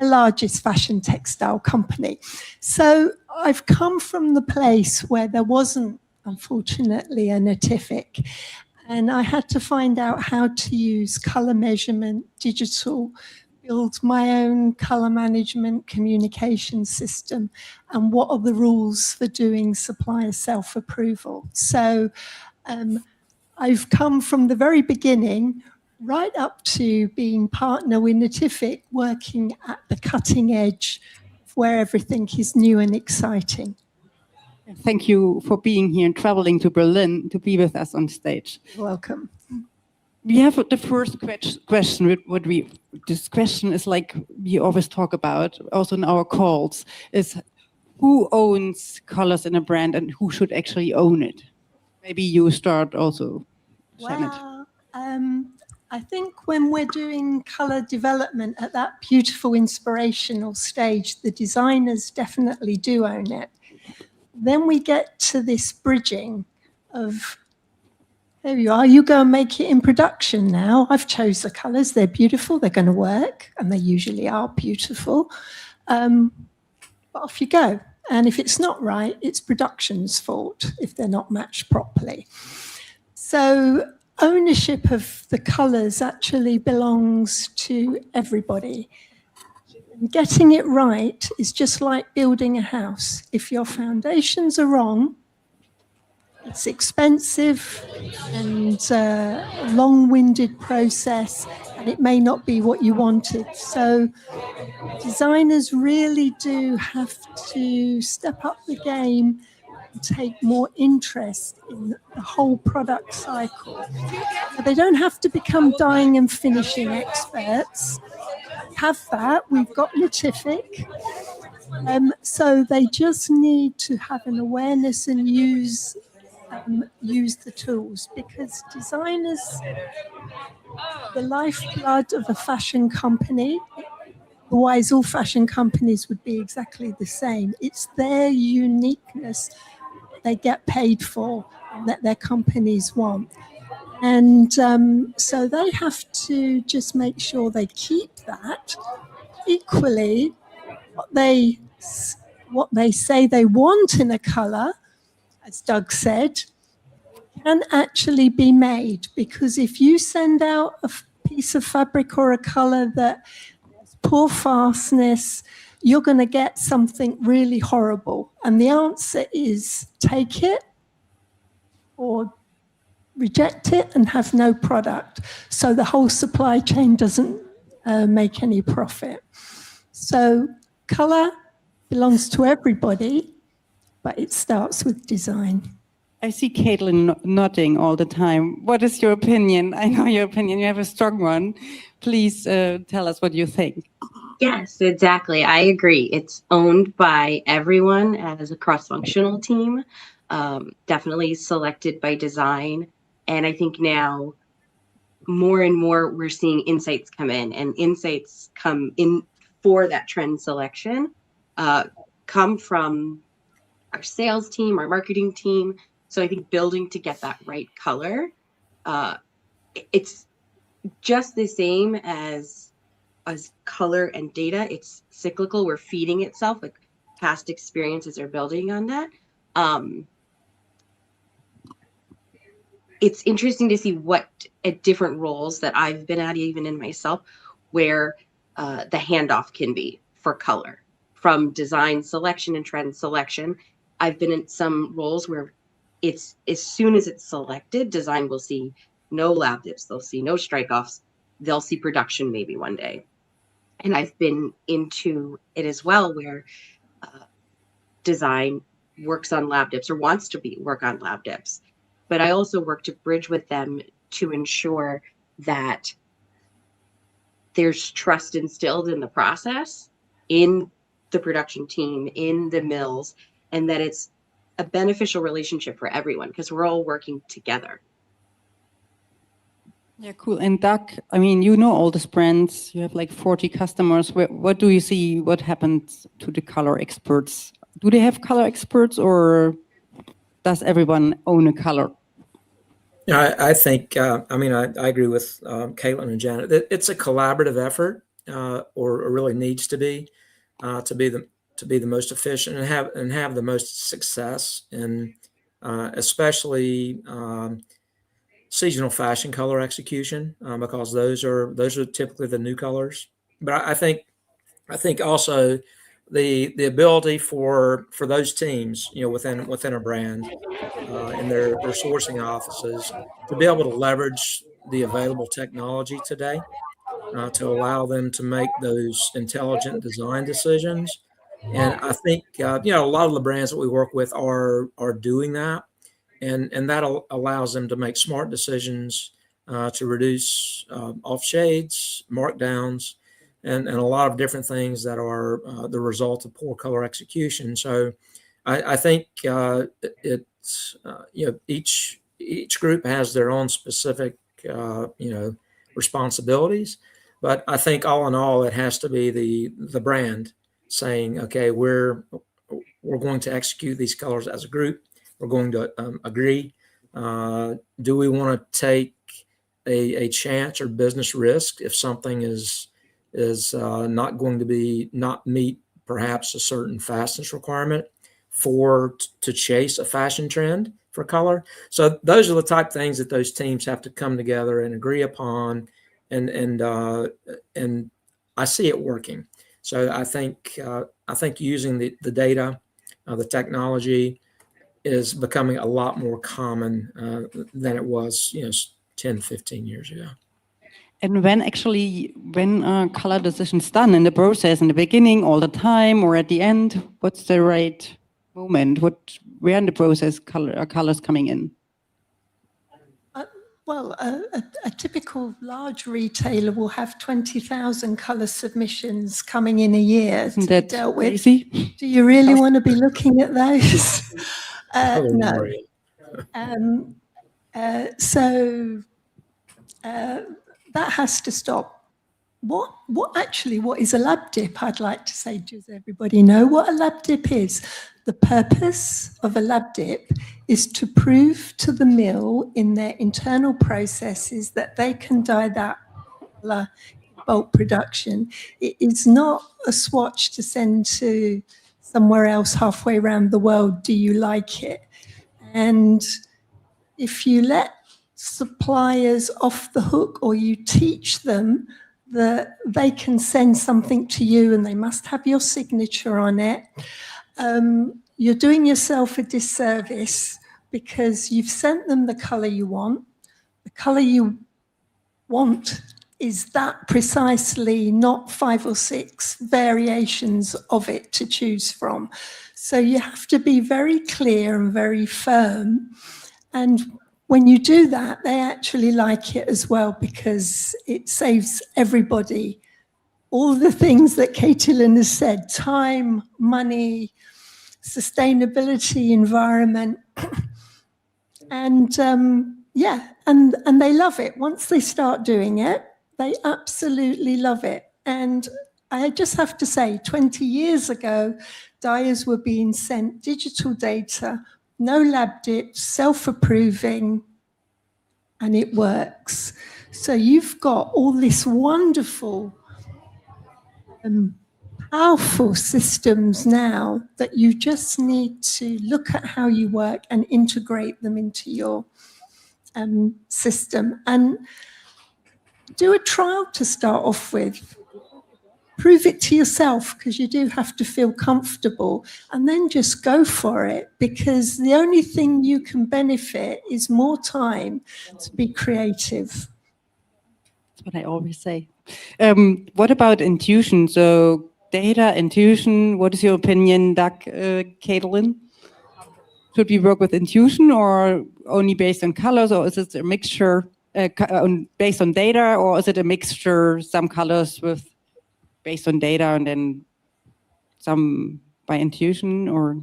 largest fashion textile company. So I've come from the place where there wasn't, unfortunately, a Natific. And I had to find out how to use colour measurement, digital, build my own colour management communication system, and what are the rules for doing supplier self-approval. So I've come from the very beginning right up to being partner with Natific, working at the cutting edge of where everything is new and exciting. Thank you for being here and traveling to Berlin to be with us on stage. You're welcome. We have the first question. This question is like we always talk about, also in our calls, is who owns colors in a brand and who should actually own it? Maybe you start also, Janet. Well, I think when we're doing color development at that beautiful inspirational stage, the designers definitely do own it. Then we get to this bridging of, there you are, you go and make it in production now. I've chose the colors, they're beautiful, they're going to work, and they usually are beautiful. But off you go. And if it's not right, it's production's fault if they're not matched properly. So ownership of the colors actually belongs to everybody. And getting it right is just like building a house. If your foundations are wrong, it's expensive and a long-winded process, and it may not be what you wanted. So designers really do have to step up the game and take more interest in the whole product cycle. Now, they don't have to become dyeing and finishing experts. Have that, we've got Natific. So they just need to have an awareness and use the tools, because designers, the lifeblood of a fashion company, otherwise all fashion companies would be exactly the same. It's their uniqueness they get paid for, that their companies want. And so they have to just make sure they keep that. Equally, what they say they want in a color, as Doug said, can actually be made, because if you send out a piece of fabric or a color that has poor fastness, you're going to get something really horrible. And the answer is take it or reject it and have no product. So the whole supply chain doesn't make any profit. So color belongs to everybody, but it starts with design. I see Caitlin nodding all the time. What is your opinion? I know your opinion. You have a strong one. Please tell us what you think. Yes, exactly. I agree. It's owned by everyone as a cross-functional team, definitely selected by design. And I think now more and more we're seeing insights come in, and insights come in for that trend selection, come from our sales team, our marketing team. So I think building to get that right color, it's just the same as color and data. It's cyclical. We're feeding itself, like past experiences are building on that. It's interesting to see what at different roles that I've been at, even in myself, where the handoff can be for color from design selection and trend selection. I've been in some roles where it's as soon as it's selected, design will see no lab dips, they'll see no strike-offs, they'll see production maybe one day. And I've been into it as well, where design works on lab dips or wants to work on lab dips. But I also work to bridge with them to ensure that there's trust instilled in the process, in the production team, in the mills, and that it's a beneficial relationship for everyone because we're all working together. Yeah, cool. And Doug, I mean, you know all these brands. You have like 40 customers. What do you see? What happened to the color experts? Do they have color experts, or does everyone own a color? Yeah, I think, I agree with Caitlin and Janet. It's a collaborative effort, or really needs to be the most efficient and have the most success in, especially seasonal fashion color execution, because those are typically the new colors. But I think also the ability for those teams, within a brand, in their sourcing offices, to be able to leverage the available technology today, to allow them to make those intelligent design decisions. And I think a lot of the brands that we work with are doing that, and that allows them to make smart decisions, to reduce off shades, markdowns, and a lot of different things that are the result of poor color execution. So I think it's each group has their own specific responsibilities, but I think all in all it has to be the brand saying, okay, we're going to execute these colors as a group. We're going to agree. Do we want to take a chance or business risk if something is not going to not meet perhaps a certain fastness requirement to chase a fashion trend for color? So those are the type of things that those teams have to come together and agree upon, and I see it working. So I think using the data, the technology is becoming a lot more common than it was 10, 15 years ago. And when color decisions done in the process, in the beginning, all the time, or at the end, what's the right moment? Where in the process are colors coming in? Well, a typical large retailer will have 20,000 color submissions coming in a year to be dealt with. Crazy? Do you really want to be looking at those? No. So that has to stop. What is a lab dip? I'd like to say, does everybody know what a lab dip is? The purpose of a lab dip is to prove to the mill in their internal processes that they can dye that colour in bulk production. It is not a swatch to send to somewhere else halfway around the world. Do you like it? And if you let suppliers off the hook, or you teach them that they can send something to you and they must have your signature on it, you're doing yourself a disservice, because you've sent them the colour you want. The colour you want is that precisely, not 5 or 6 variations of it to choose from. So you have to be very clear and very firm. And when you do that, they actually like it as well, because it saves everybody all the things that Caitlin has said: time, money, sustainability, environment. And yeah, and they love it. Once they start doing it, they absolutely love it. And I just have to say, 20 years ago, dyers were being sent digital data, no lab dips, self-approving, and it works. So you've got all this wonderful, powerful systems now that you just need to look at how you work and integrate them into your system. And do a trial to start off with. Prove it to yourself, because you do have to feel comfortable, and then just go for it, because the only thing you can benefit is more time to be creative. That's what I always say. What about intuition? So data, intuition, what is your opinion, Doug, Caitlin? Should we work with intuition, or only based on colors, or is it a mixture based on data, or is it a mixture, some colors with based on data and then some by intuition, or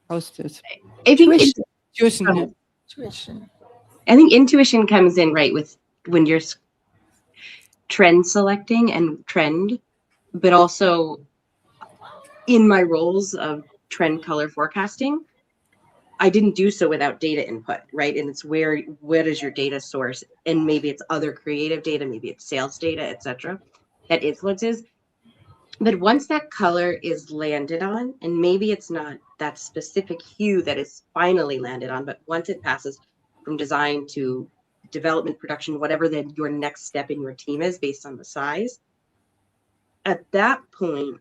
how's this? I think Intuition. I think intuition comes in right with when you're trend selecting and trend, but also in my roles of trend color forecasting, I didn't do so without data input, right? And it's what is your data source? And maybe it's other creative data, maybe it's sales data, etc., that influences. But once that color is landed on, and maybe it's not that specific hue that is finally landed on, but once it passes from design to development, production, whatever then your next step in your team is based on the size, at that point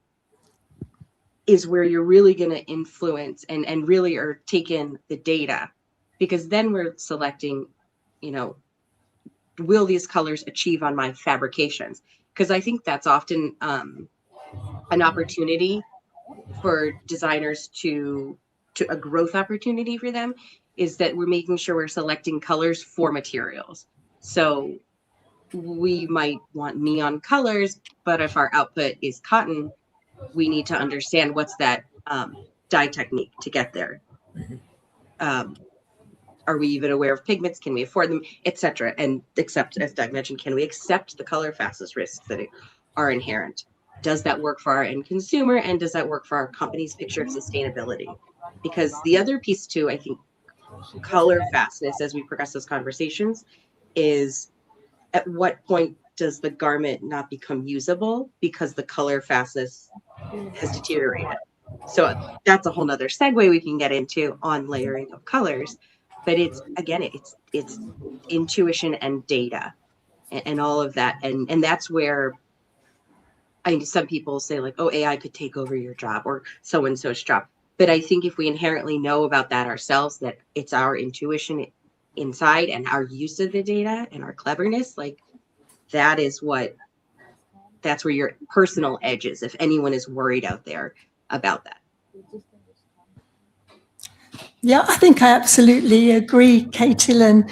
is where you're really going to influence and really are taking the data, because then we're selecting, will these colors achieve on my fabrications? Because I think that's often an opportunity for designers to a growth opportunity for them, is that we're making sure we're selecting colors for materials. So we might want neon colors, but if our output is cotton, we need to understand what's that dye technique to get there. Are we even aware of pigments? Can we afford them, etc.? And accept, as Doug mentioned, can we accept the color fastest risks that are inherent? Does that work for our end consumer? And does that work for our company's picture of sustainability? Because the other piece too, I think, color fastness as we progress those conversations is, at what point does the garment not become usable because the color fastness has deteriorated? So that's a whole nother segue we can get into on layering of colors. But it's, again, it's intuition and data and all of that. And that's where some people say, like, oh, AI could take over your job or so-and-so's job. But I think if we inherently know about that ourselves, that it's our intuition inside and our use of the data and our cleverness, like that's where your personal edge is, if anyone is worried out there about that. Yeah, I think I absolutely agree, Caitlin.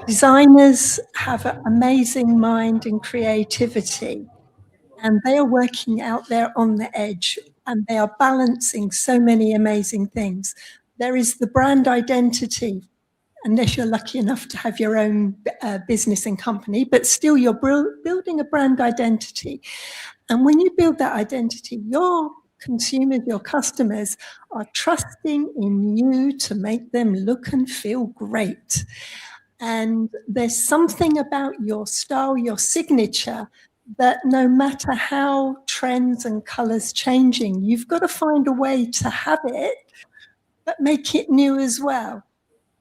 Designers have an amazing mind and creativity, and they are working out there on the edge, and they are balancing so many amazing things. There is the brand identity, unless you're lucky enough to have your own business and company, but still you're building a brand identity. And when you build that identity, you're consumers, your customers, are trusting in you to make them look and feel great. And there's something about your style, your signature, that no matter how trends and colors changing, you've got to find a way to have it, but make it new as well.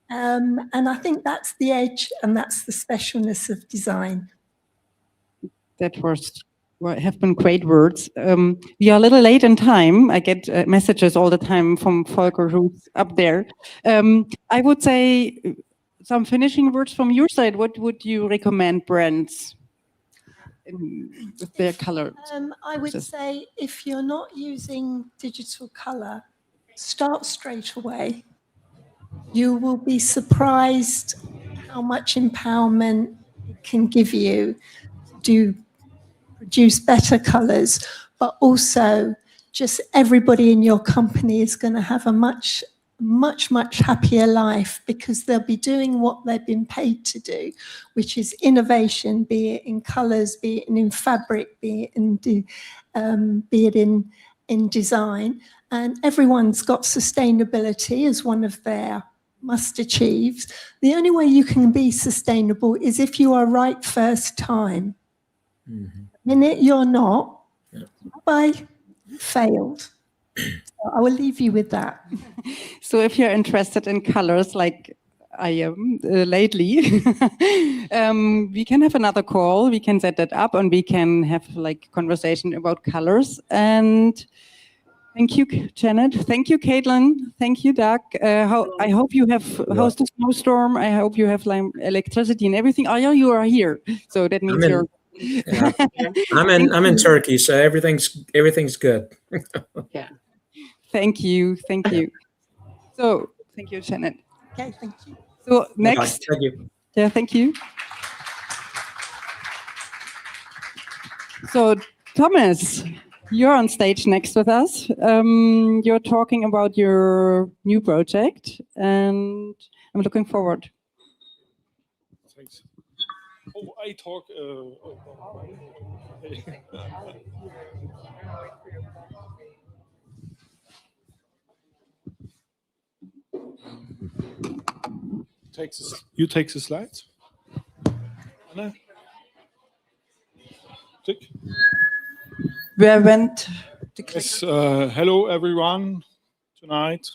And I think that's the edge and that's the specialness of design. That have been great words. We are a little late in time. I get messages all the time from Volker, who's up there. I would say some finishing words from your side. What would you recommend brands with their color? I would say if you're not using digital color, start straight away. You will be surprised how much empowerment it can give you to produce better colors, but also just everybody in your company is going to have a much happier life because they'll be doing what they've been paid to do, which is innovation, be it in colors, be it in fabric, be it in design. And everyone's got sustainability as one of their must achieves. The only way you can be sustainable is if you are right first time. Mm-hmm. The minute you're not, bye, failed. So I will leave you with that. So if you're interested in colors like I am lately, we can have another call, we can set that up and we can have like conversation about colors. And thank you, Janet. Thank you, Caitlin. Thank you, Doug. I hope you have how's the snowstorm. I hope you have like electricity and everything. Oh, yeah, you are here. So that means you're. Yeah. I'm in Turkey, so everything's good. Yeah. Thank you. So thank you, Janet. Okay, thank you. So next. Thank you. Yeah, thank you. So Thomas, you're on stage next with us. You're talking about your new project, and I'm looking forward. Thanks. Oh, I talk. You take the slides. Anna? Click. Where went the click? Yes, hello everyone tonight.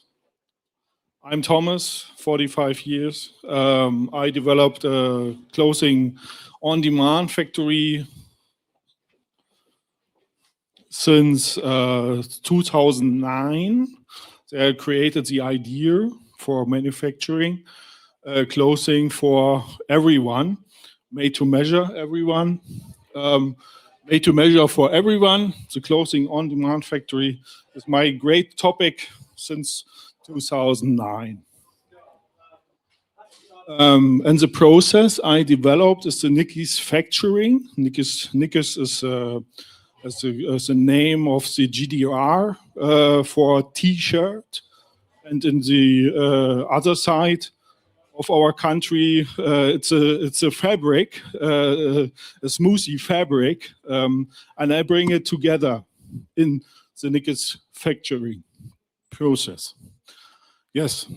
I'm Thomas, 45 years. I developed a clothing on-demand factory since 2009. They created the idea for manufacturing clothing for everyone, made to measure everyone. Made to measure for everyone. The clothing on-demand factory is my great topic since 2009. And the process I developed is the Nikki's factoring. Nikki's is the name of the GDR for T-shirt. And in the other side of our country, it's a fabric, a smoothie fabric, and I bring it together in the Nikki's factory process. Yes,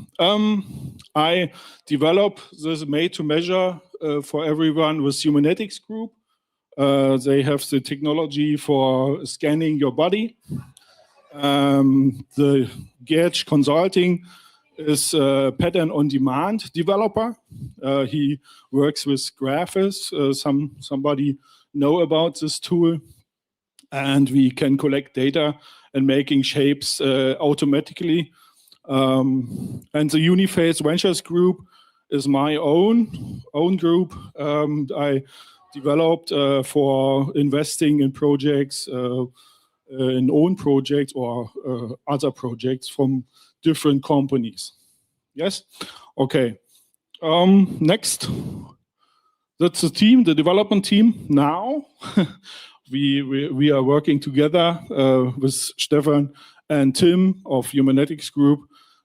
I develop this made-to-measure for everyone with Humanetics Group. They have the technology for scanning your body. The Gage Consulting is a pattern-on-demand developer. He works with Graphis. Somebody know about this tool, and we can collect data and making shapes automatically. And the Uniface Ventures Group is my own group. I developed for investing in projects, in own projects or other projects from different companies. Yes? Okay. Next. That's the team, the development team now. we are working together with Stefan and Tim of Humanetics Group.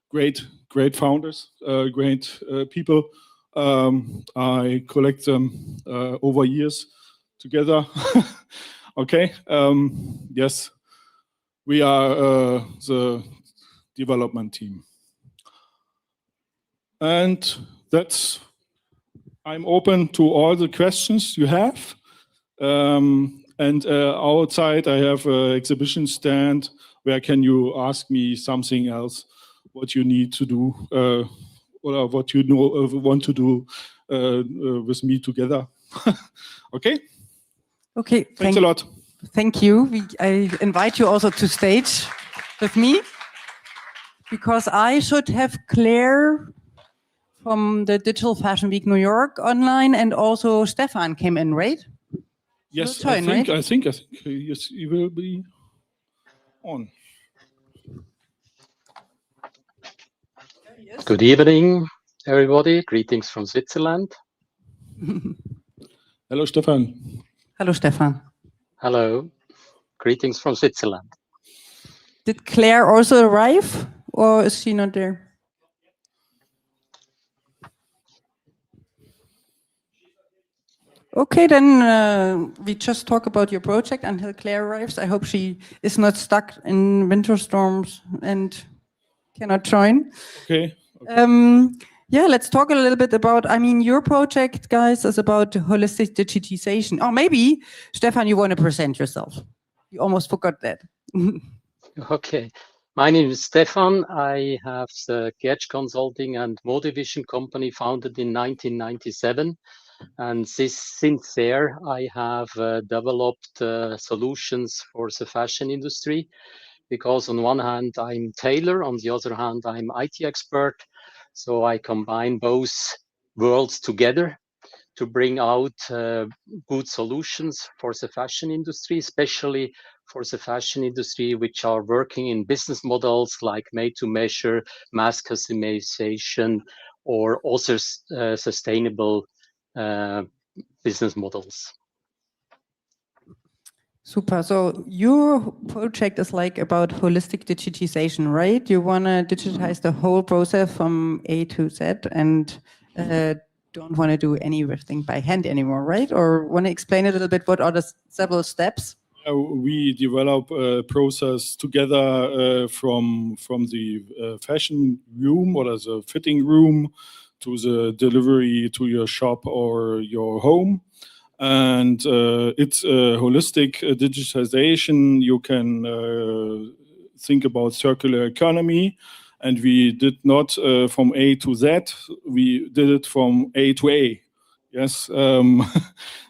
Great founders, great people. I collect them over years together. Okay. Yes. We are the development team. And I'm open to all the questions you have. And outside I have an exhibition stand where can you ask me something else, what you need to do, or what you want to do with me together. Okay? Okay. Thanks a lot. Thank you. I invite you also to stage with me, because I should have Claire from the Digital Fashion Week New York online, and also Stefan came in, right? Yes, join, I right? think yes, you will be on. Good evening, everybody. Greetings from Switzerland. Hello, Stefan. Hello, Stefan. Hello. Greetings from Switzerland. Did Claire also arrive, or is she not there? Okay, then we just talk about your project until Claire arrives. I hope she is not stuck in winter storms and cannot join. Okay. Yeah, let's talk a little bit about, I mean, your project, guys, is about holistic digitization. Oh, maybe, Stefan, you want to present yourself. You almost forgot that. Okay. My name is Stefan. I have the Gertsch Consulting and Modevision company founded in 1997. And since there, I have developed solutions for the fashion industry. Because on one hand, I'm tailor, on the other hand, I'm IT expert. So I combine both worlds together to bring out good solutions for the fashion industry, especially for the fashion industry, which are working in business models like made to measure, mass customization, or also sustainable business models. Super. So your project is like about holistic digitization, right? You want to digitize the whole process from A to Z and don't want to do anything by hand anymore, right? Or want to explain a little bit what are the several steps? We develop a process together from the fashion room or as a fitting room to the delivery to your shop or your home. And it's a holistic digitization. You can think about circular economy. And we did not from A to Z, we did it from A to A. Yes,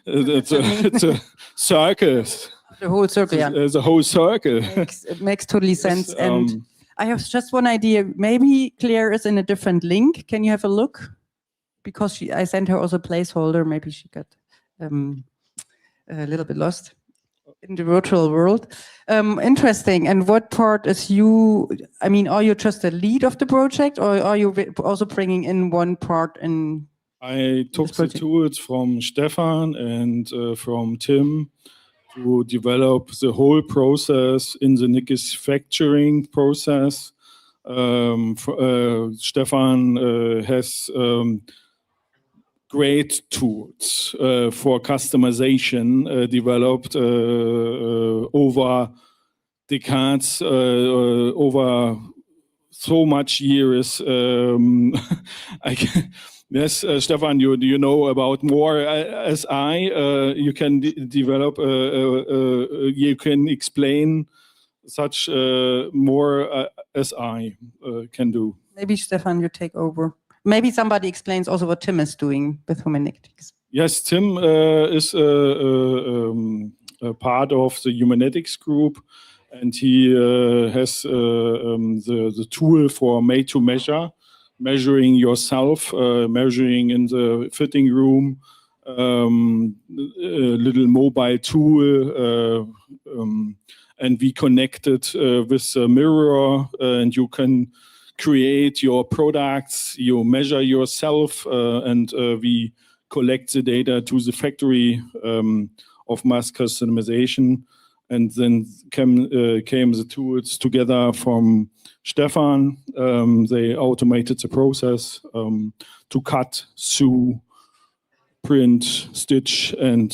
it's a circus. The whole circle, yeah. The whole circle. It makes totally sense. Yes, and I have just one idea. Maybe Claire is in a different link. Can you have a look? Because I sent her also a placeholder. Maybe she got a little bit lost in the virtual world. Interesting. And what part is you? I mean, are you just the lead of the project, or are you also bringing in one part in? I took the tools from Stefan and from Tim to develop the whole process in the Nikkis factoring process. Stefan has great tools for customization developed over decades, over so much years. Yes, Stefan, you know about more as I. You can develop, you can explain such more as I can do. Maybe Stefan, you take over. Maybe somebody explains also what Tim is doing with Humanetics. Yes, Tim is a part of the Humanetics group, and he has the tool for made to measure, measuring yourself, measuring in the fitting room, a little mobile tool, and we connected with a mirror, and you can create your products, you measure yourself, and we collect the data to the factory of mass customization. And then came the tools together from Stefan. They automated the process to cut, sew, print, stitch, and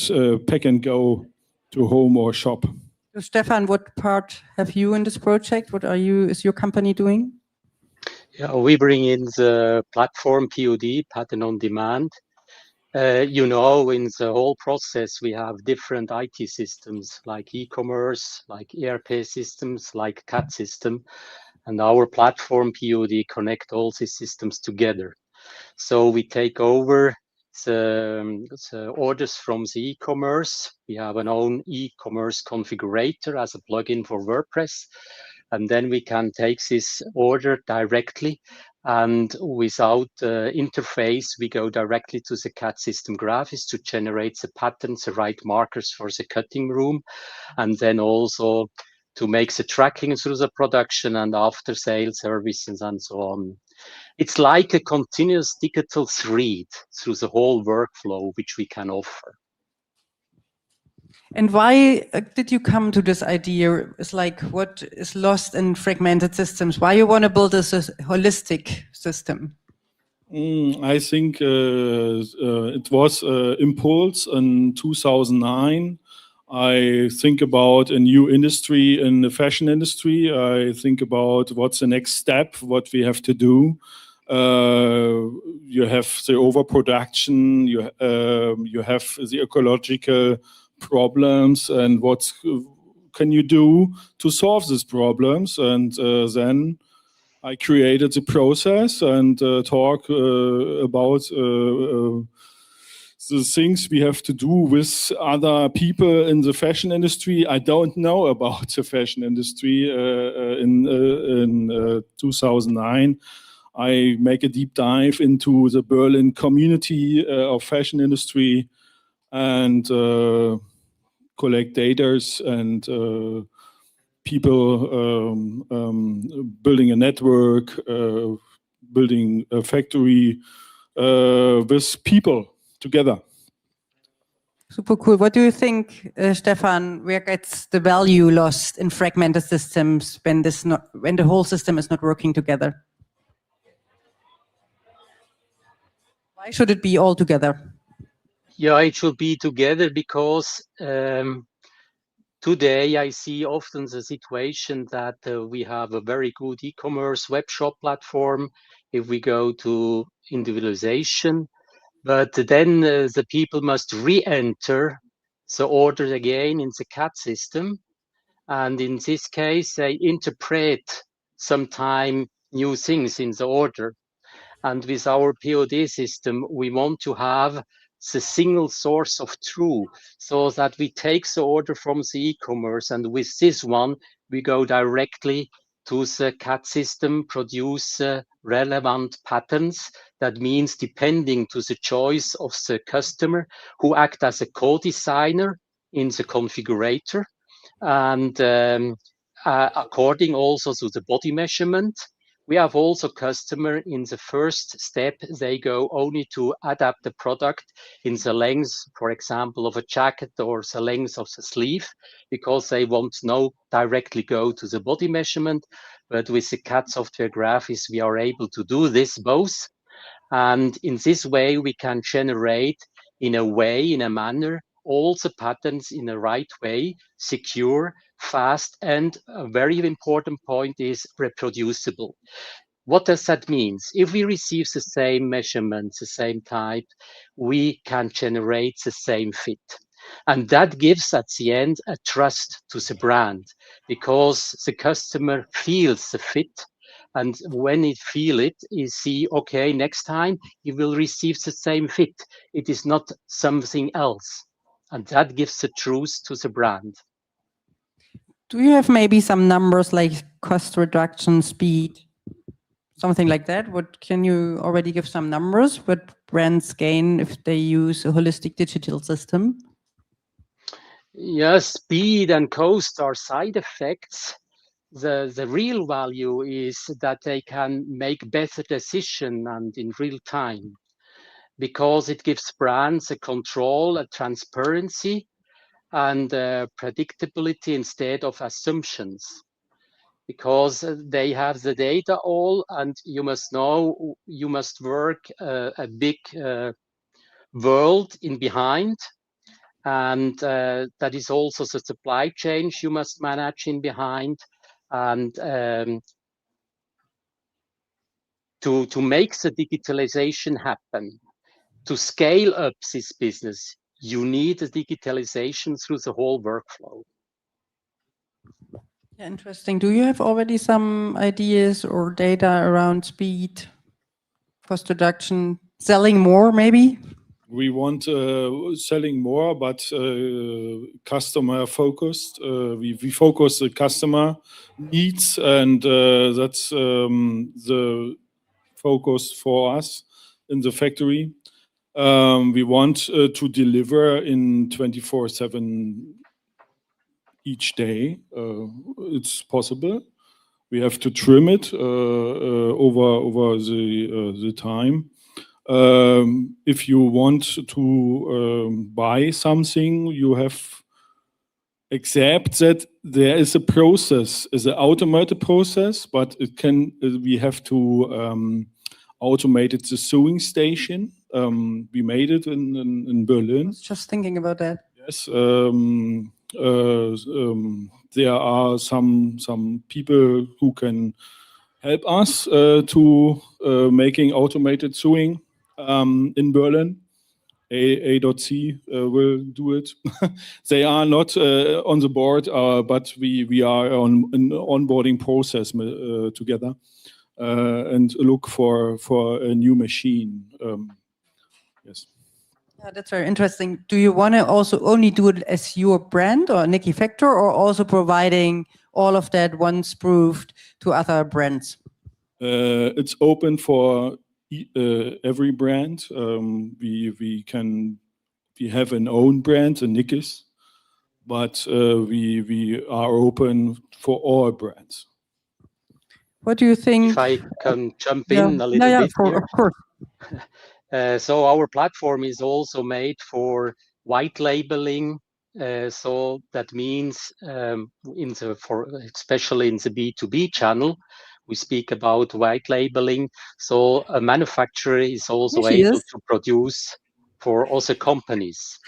pack and go to home or shop. So Stefan, what part have you in this project? What is your company doing? Yeah, we bring in the platform POD, pattern on demand. You know, in the whole process, we have different IT systems like e-commerce, like ERP systems, like CAD system, and our platform POD connect all these systems together. So we take over the orders from the e-commerce. We have an own e-commerce configurator as a plugin for WordPress. And then we can take this order directly, and without interface, we go directly to the CAD system graphics to generate the patterns, the right markers for the cutting room, and then also to make the tracking through the production and after sales services and so on. It's like a continuous digital thread through the whole workflow, which we can offer. And why did you come to this idea? It's like, what is lost in fragmented systems? Why you want to build this holistic system? I think it was impulse in 2009. I think about a new industry in the fashion industry. I think about what's the next step, what we have to do. You have the overproduction, you have the ecological problems, and what can you do to solve these problems? And then I created the process and talk about the things we have to do with other people in the fashion industry. I don't know about the fashion industry in 2009. I make a deep dive into the Berlin community of fashion industry and collect data and people building a network, building a factory with people together. Super cool. What do you think, Stefan? Where gets the value lost in fragmented systems when the whole system is not working together? Why should it be all together? Yeah, it should be together because today I see often the situation that we have a very good e-commerce web shop platform if we go to individualization, but then the people must re-enter the order again in the CAD system. And in this case, they interpret sometime new things in the order. And with our POD system, we want to have the single source of truth so that we take the order from the e-commerce, and with this one, we go directly to the CAD system, produce relevant patterns. That means depending to the choice of the customer who act as a co-designer in the configurator, and according also to the body measurement. We have also customer in the first step, they go only to adapt the product in the length, for example, of a jacket or the length of the sleeve, because they want no directly go to the body measurement. But with the CAD software graphics, we are able to do this both. And in this way, we can generate in a manner, all the patterns in the right way, secure, fast, and a very important point is reproducible. What does that mean? If we receive the same measurements, the same type, we can generate the same fit. And that gives at the end a trust to the brand because the customer feels the fit. And when he feel it, he see, okay, next time he will receive the same fit. It is not something else. And that gives the truth to the brand. Do you have maybe some numbers like cost reduction, speed, something like that? What can you already give some numbers? What brands gain if they use a holistic digital system? Yes, speed and cost are side effects. The real value is that they can make better decision and in real time, because it gives brands a control, a transparency, and predictability instead of assumptions. Because they have the data all, and you must know, you must work a big world in behind. and that is also the supply chain you must manage in behind. And to make the digitalization happen, to scale up this business, you need a digitalization through the whole workflow. Yeah, interesting. Do you have already some ideas or data around speed, cost reduction, selling more maybe? We want selling more, but customer focused. We focus the customer needs, and that's the focus for us in the factory. We want to deliver in 24/7 each day. It's possible. We have to trim it over the time. If you want to buy something, you have accept that there is a process, is an automated process, but it can. We have to automate it. The sewing station. We made it in Berlin. I was just thinking about that. Yes. There are some people who can help us to making automated sewing in Berlin. A.C will do it. They are not on the board, but we are on an onboarding process together and look for a new machine. Yes. Yeah, that's very interesting. Do you want to also only do it as your brand or Nikki Factor, or also providing all of that once proved to other brands? It's open for every brand. We have an own brand, a Nikis, but we are open for all brands. What do you think? If I can jump in a little bit here. Of course. So our platform is also made for white labeling. So that means especially in the B2B channel, we speak about white labeling. So a manufacturer is also able to produce for other companies.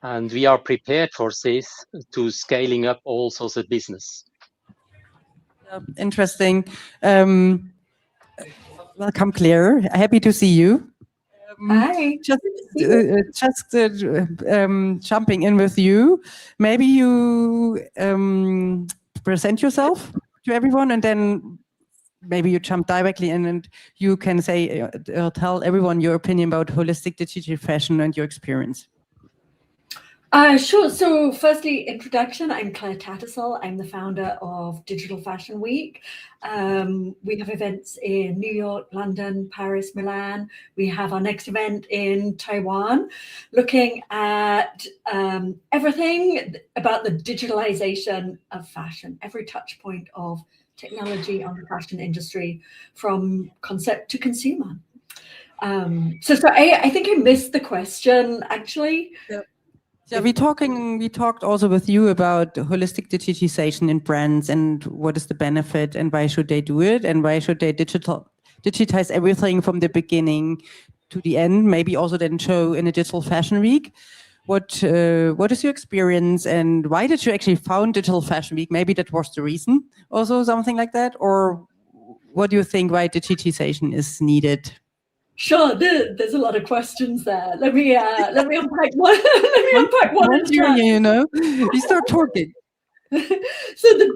And we are prepared for this to scaling up also the business. Interesting. Welcome, Claire. Happy to see you. Hi. Just jumping in with you. Maybe you present yourself to everyone, and then maybe you jump directly in, and you can say, tell everyone your opinion about holistic digital fashion and your experience. Sure. So firstly, introduction. I'm Claire Tattersall. I'm the founder of Digital Fashion Week. We have events in New York, London, Paris, Milan. We have our next event in Taiwan, looking at everything about the digitalization of fashion, every touch point of technology on the fashion industry, from concept to consumer. So I think I missed the question, actually. Yep. Yeah, we talked also with you about holistic digitization in brands and what is the benefit and why should they do it and why should they digitize everything from the beginning to the end, maybe also then show in a digital fashion week. What is your experience and why did you actually found Digital Fashion Week? Maybe that was the reason, also something like that, or what do you think why digitization is needed? Sure, there's a lot of questions there. Let me unpack one. Let me unpack one at a time. You know, you start talking. So the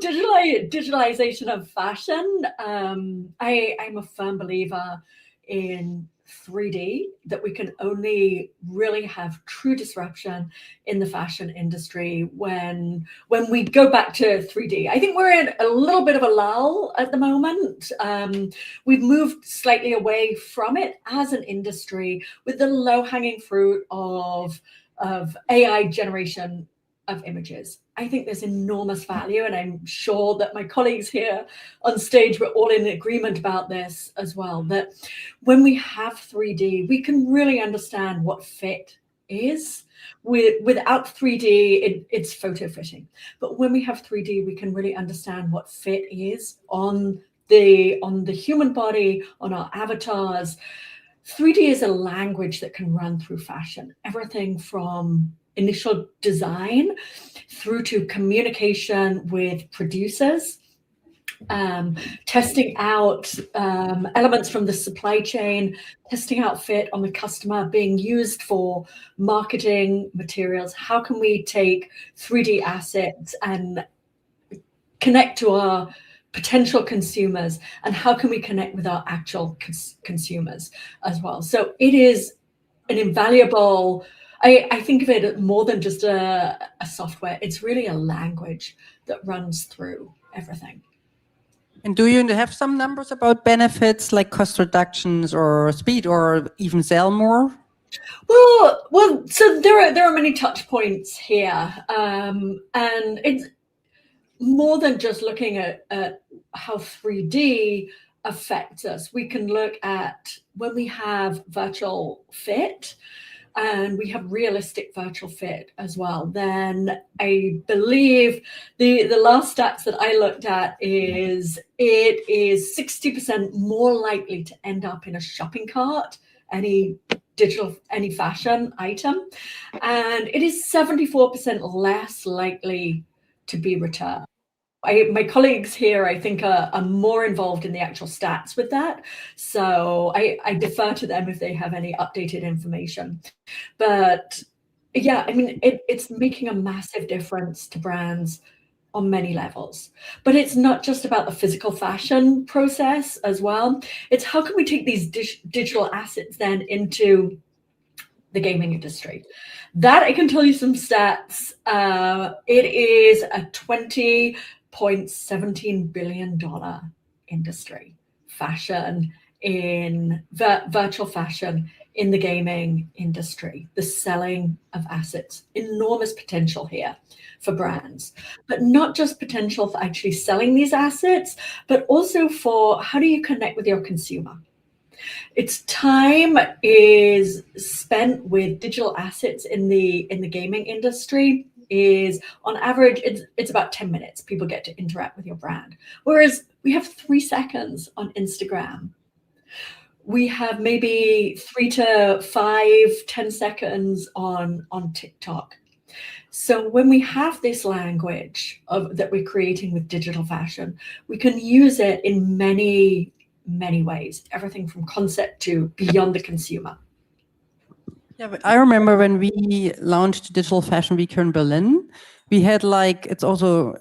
digitalization of fashion. I'm a firm believer in 3D, that we can only really have true disruption in the fashion industry when we go back to 3D. I think we're in a little bit of a lull at the moment. We've moved slightly away from it as an industry with the low-hanging fruit of AI generation of images. I think there's enormous value, and I'm sure that my colleagues here on stage were all in agreement about this as well, that when we have 3D, we can really understand what fit is. Without 3D, it's photo fitting. But when we have 3D, we can really understand what fit is on the human body, on our avatars. 3D is a language that can run through fashion. Everything from initial design through to communication with producers, testing out elements from the supply chain, testing out fit on the customer, being used for marketing materials. How can we take 3D assets and connect to our potential consumers, and how can we connect with our actual consumers as well? So it is an invaluable, I think of it more than just a software. It's really a language that runs through everything. And do you have some numbers about benefits like cost reductions or speed or even sell more? Well, so there are many touch points here, and it's more than just looking at how 3D affects us. We can look at when we have virtual fit and we have realistic virtual fit as well. Then I believe the last stats that I looked at is it is 60% more likely to end up in a shopping cart, any fashion item, and it is 74% less likely to be returned. My colleagues here, I think, are more involved in the actual stats with that. So I defer to them if they have any updated information. But yeah, I mean, it's making a massive difference to brands on many levels. But it's not just about the physical fashion process as well. It's how can we take these digital assets then into the gaming industry. That I can tell you some stats. It is a $20.17 billion industry, fashion in virtual fashion in the gaming industry, the selling of assets, enormous potential here for brands, but not just potential for actually selling these assets, but also for how do you connect with your consumer? Its time is spent with digital assets in the gaming industry is on average it's about 10 minutes people get to interact with your brand, whereas we have 3 seconds on Instagram. We have maybe 3 to 5, 10 seconds on TikTok. So when we have this language that we're creating with digital fashion, we can use it in many ways, everything from concept to beyond the consumer. Yeah, but I remember when we launched Digital Fashion Week here in Berlin, we had it's also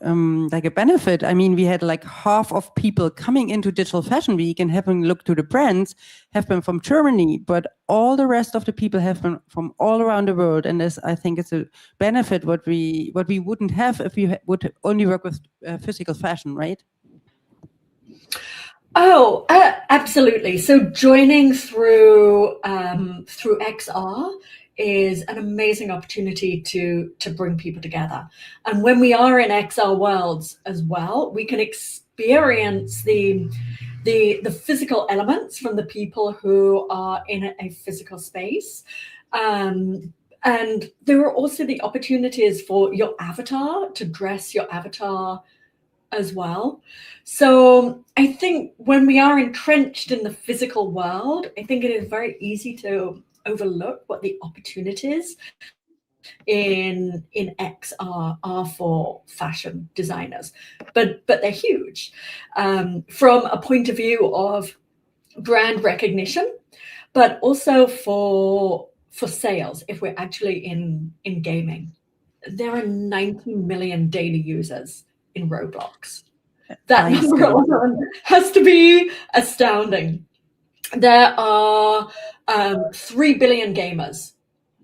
like a benefit. I mean, we had like half of people coming into Digital Fashion Week and having looked to the brands have been from Germany, but all the rest of the people have been from all around the world. And I think it's a benefit what we wouldn't have if we would only work with physical fashion, right? Oh, absolutely. So joining through XR is an amazing opportunity to bring people together. And when we are in XR worlds as well, we can experience the physical elements from the people who are in a physical space. And there are also the opportunities for your avatar to dress your avatar as well. So I think when we are entrenched in the physical world, I think it is very easy to overlook what the opportunities in XR are for fashion designers, but they're huge from a point of view of brand recognition, but also for sales. If we're actually in gaming, there are 90 million daily users in Roblox. That number alone has to be astounding. There are 3 billion gamers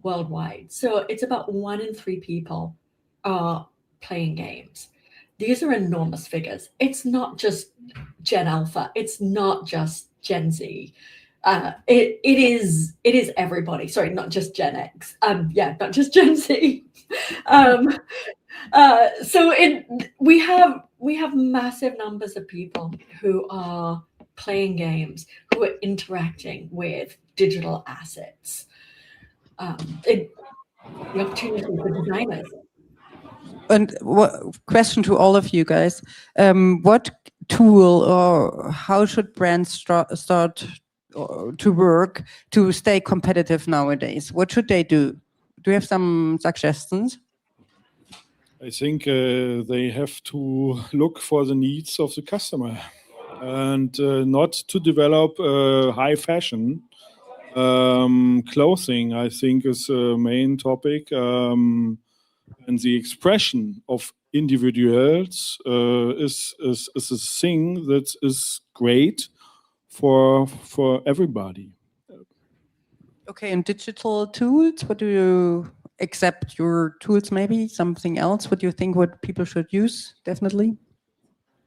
worldwide. So it's about 1 in 3 people are playing games. These are enormous figures. It's not just Gen Alpha. It's not just Gen Z. It is everybody. Sorry, not just Gen X. Yeah, not just Gen Z. So we have massive numbers of people who are playing games, who are interacting with digital assets. The opportunity for designers. And question to all of you guys: what tool or how should brands start to work to stay competitive nowadays? What should they do Do you have some suggestions? I think they have to look for the needs of the customer and not to develop high fashion. Clothing, I think, is a main topic. And the expression of individuals is a thing that is great for everybody. Okay, and digital tools, what do you accept your tools maybe? Something else? What do you think what people should use? Definitely.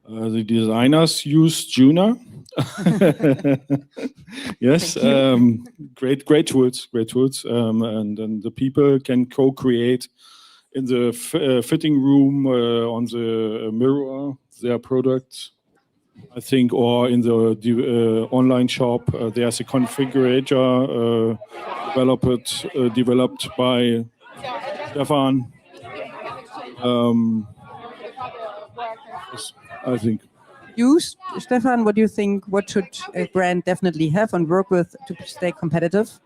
The designers use Yoona. Yes, great tools, and then the people can co-create in the fitting room on the mirror their products. I think, or in the online shop, there's a configurator developed by Stefan. Yes, I think. Use, Stefan, what do you think? What should a brand definitely have and work with to stay competitive?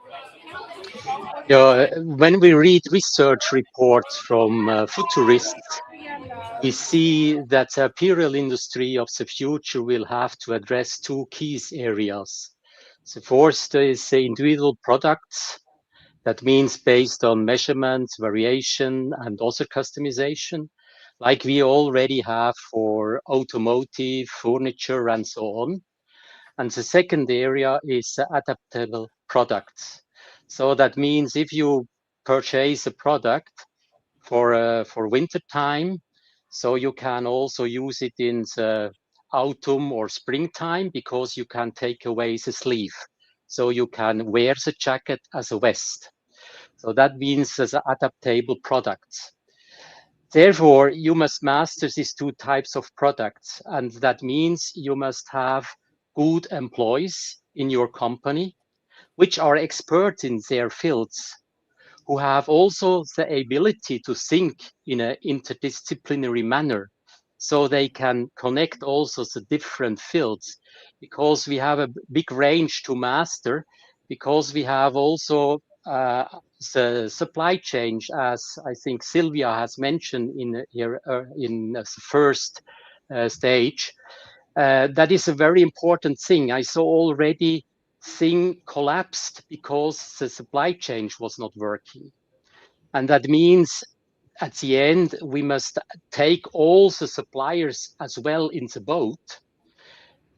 Yeah, when we read research reports from futurists, we see that the apparel industry of the future will have to address two key areas. The first is the individual products. That means based on measurements, variation, and also customization, like we already have for automotive, furniture, and so on. And the second area is adaptable products. So that means if you purchase a product for winter time, so you can also use it in the autumn or springtime because you can take away the sleeve. So you can wear the jacket as a vest. So that means as adaptable products. Therefore, you must master these two types of products. And that means you must have good employees in your company, which are experts in their fields, who have also the ability to think in an interdisciplinary manner. So they can connect also the different fields, because we have a big range to master, because we have also the supply chain, as I think Sylvia has mentioned in here in the first stage. That is a very important thing. I saw already thing collapsed because the supply chain was not working. And that means at the end, we must take all the suppliers as well in the boat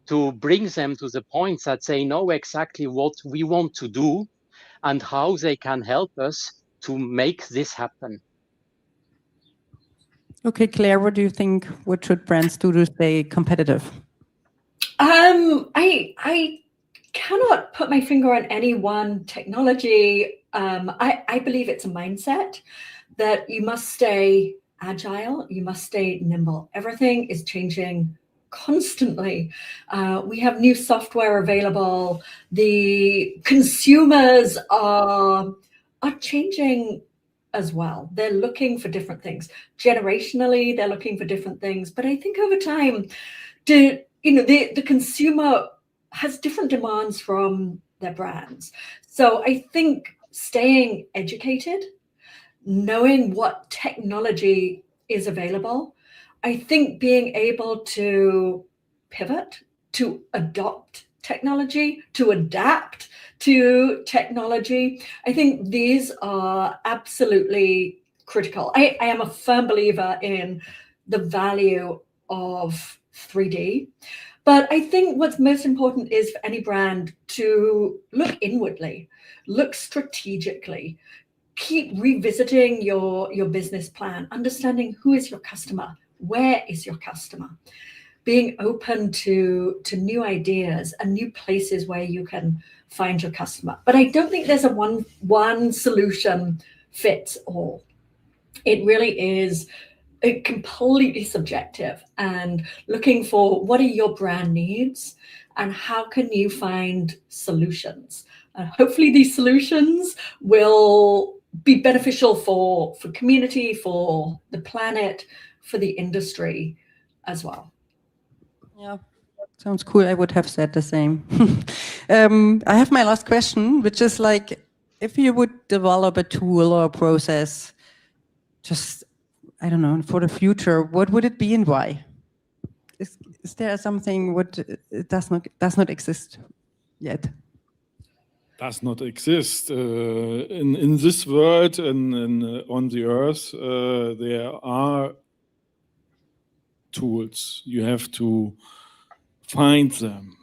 to bring them to the point that they know exactly what we want to do and how they can help us to make this happen. Okay, Claire, what do you think? What should brands do to stay competitive? I cannot put my finger on any one technology. I believe it's a mindset that you must stay agile, you must stay nimble. Everything is changing constantly. We have new software available. The consumers are changing as well. They're looking for different things. Generationally, they're looking for different things. But I think over time, the consumer has different demands from their brands. So I think staying educated, knowing what technology is available, I think being able to pivot, to adopt technology, to adapt to technology, I think these are absolutely critical. I am a firm believer in the value of 3D. But I think what's most important is for any brand to look inwardly, look strategically, keep revisiting your business plan, understanding who is your customer, where is your customer, being open to new ideas and new places where you can find your customer. But I don't think there's a one solution fits all. It really is completely subjective, and looking for what are your brand needs and how can you find solutions. Hopefully these solutions will be beneficial for community, for the planet, for the industry as well. Yeah, sounds cool. I would have said the same. I have my last question, which is like, if you would develop a tool or a process, just, I don't know, for the future, what would it be and why? Is there something what does not exist yet? Does not exist in this world and on the earth. There are tools. You have to find them.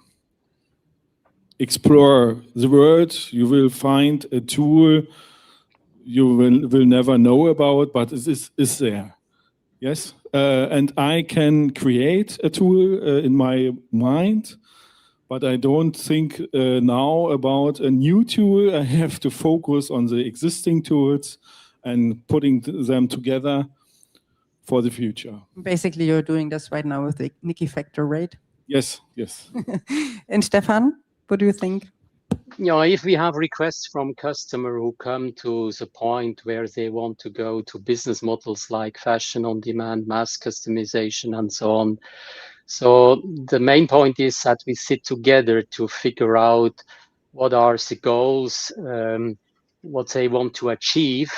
Explore the world. You will find a tool you will never know about, but it is there. Yes, and I can create a tool in my mind, but I don't think now about a new tool. I have to focus on the existing tools and putting them together for the future. Basically, you're doing this right now with the Nikki Factor, right? Yes, yes. And Stefan, what do you think? Yeah, if we have requests from customer who come to the point where they want to go to business models like fashion on demand, mass customization, and so on. So the main point is that we sit together to figure out what are the goals, what they want to achieve.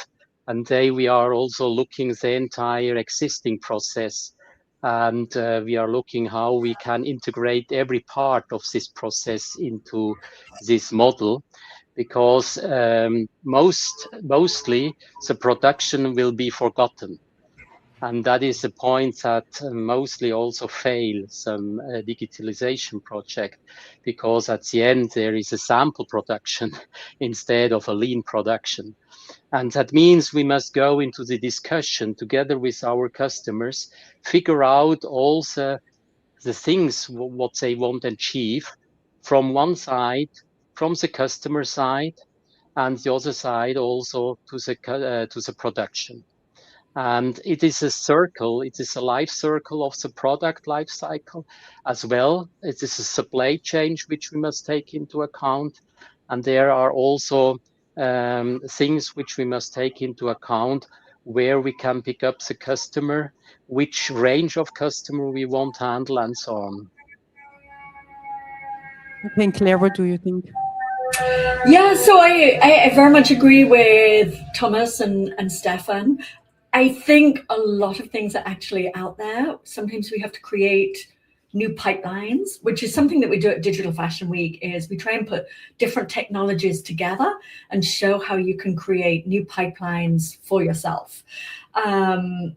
And we are also looking the entire existing process. And we are looking how we can integrate every part of this process into this model, because mostly the production will be forgotten. And that is the point that mostly also fail some digitalization project, because at the end there is a sample production instead of a lean production. And that means we must go into the discussion together with our customers, figure out all the things what they want to achieve from one side, from the customer side, and the other side also to the production. And it is a circle, it is a life circle of the product life cycle as well. It is a supply chain which we must take into account. And there are also things which we must take into account, where we can pick up the customer, which range of customer we want to handle, and so on. Okay, Claire, what do you think? Yeah, so I very much agree with Thomas and Stefan. I think a lot of things are actually out there. Sometimes we have to create new pipelines, which is something that we do at Digital Fashion Week, is we try and put different technologies together and show how you can create new pipelines for yourself. I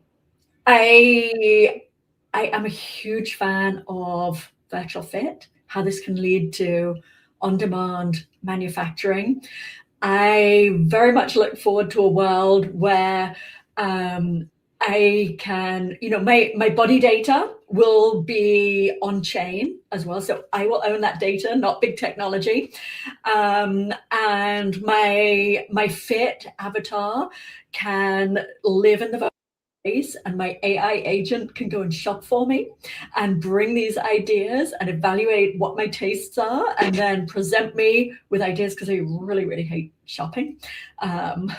am a huge fan of virtual fit, how this can lead to on-demand manufacturing. I very much look forward to a world where I can, my body data will be on chain as well. So I will own that data, not big technology. And my fit avatar can live in the and my AI agent can go and shop for me and bring these ideas and evaluate what my tastes are, and then present me with ideas, because I really, really hate shopping.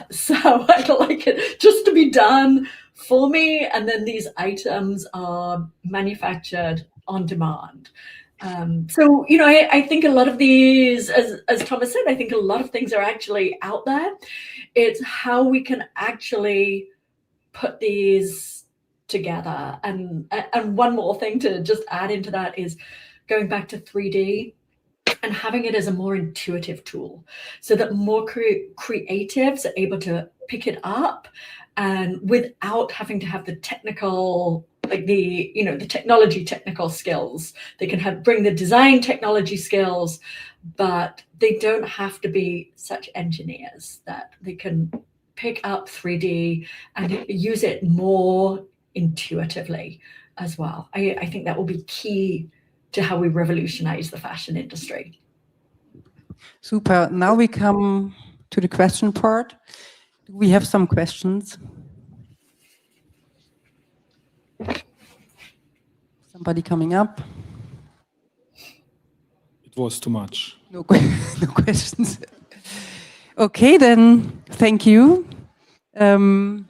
So I'd like it just to be done for me, and then these items are manufactured on demand. So, I think a lot of these, as Thomas said, I think a lot of things are actually out there. It's how we can actually put these together. And one more thing to just add into that is going back to 3D and having it as a more intuitive tool, so that more creatives are able to pick it up, and without having to have the technical, like the technical skills. They can bring the design technology skills, but they don't have to be such engineers, that they can pick up 3D and use it more intuitively as well. I think that will be key to how we revolutionize the fashion industry. Super. Now we come to the question part. We have some questions. Somebody coming up? It was too much. No, no questions. Okay, then thank you. And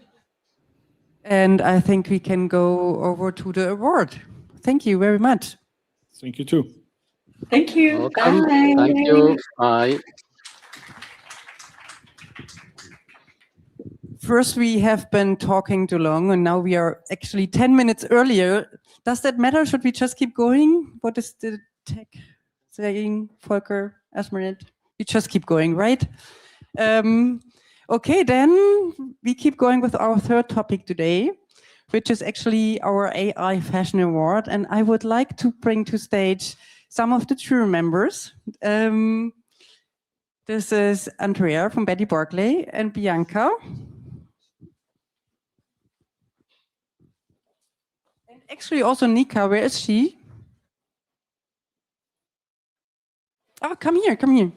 I think we can go over to the award. Thank you very much. Thank you too. Thank you. Welcome. Bye. Thank you. Bye. first we have been talking too long, and now we are actually 10 minutes earlier. Does that matter? Should we just keep going? What is the tech saying, Volker, Esmeralda? We just keep going, right? Okay, then we keep going with our third topic today, which is actually our AI Fashion Award. And I would like to bring to stage some of the true members. This is Andrea from Betty Barclay and Bianca. And actually also Nika, where is she? Oh, come here, come here.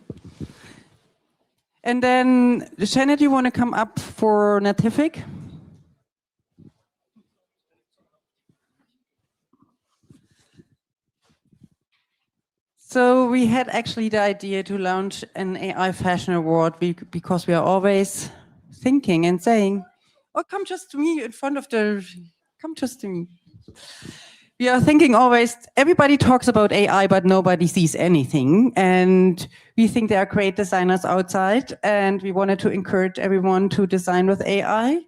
And then, Janet, you want to come up for Nativic? So we had actually the idea to launch an AI Fashion Award because we are always thinking and saying, oh, come just to me in front of the, come just to me. We are thinking always, everybody talks about AI, but nobody sees anything. And we think there are great designers outside, and we wanted to encourage everyone to design with AI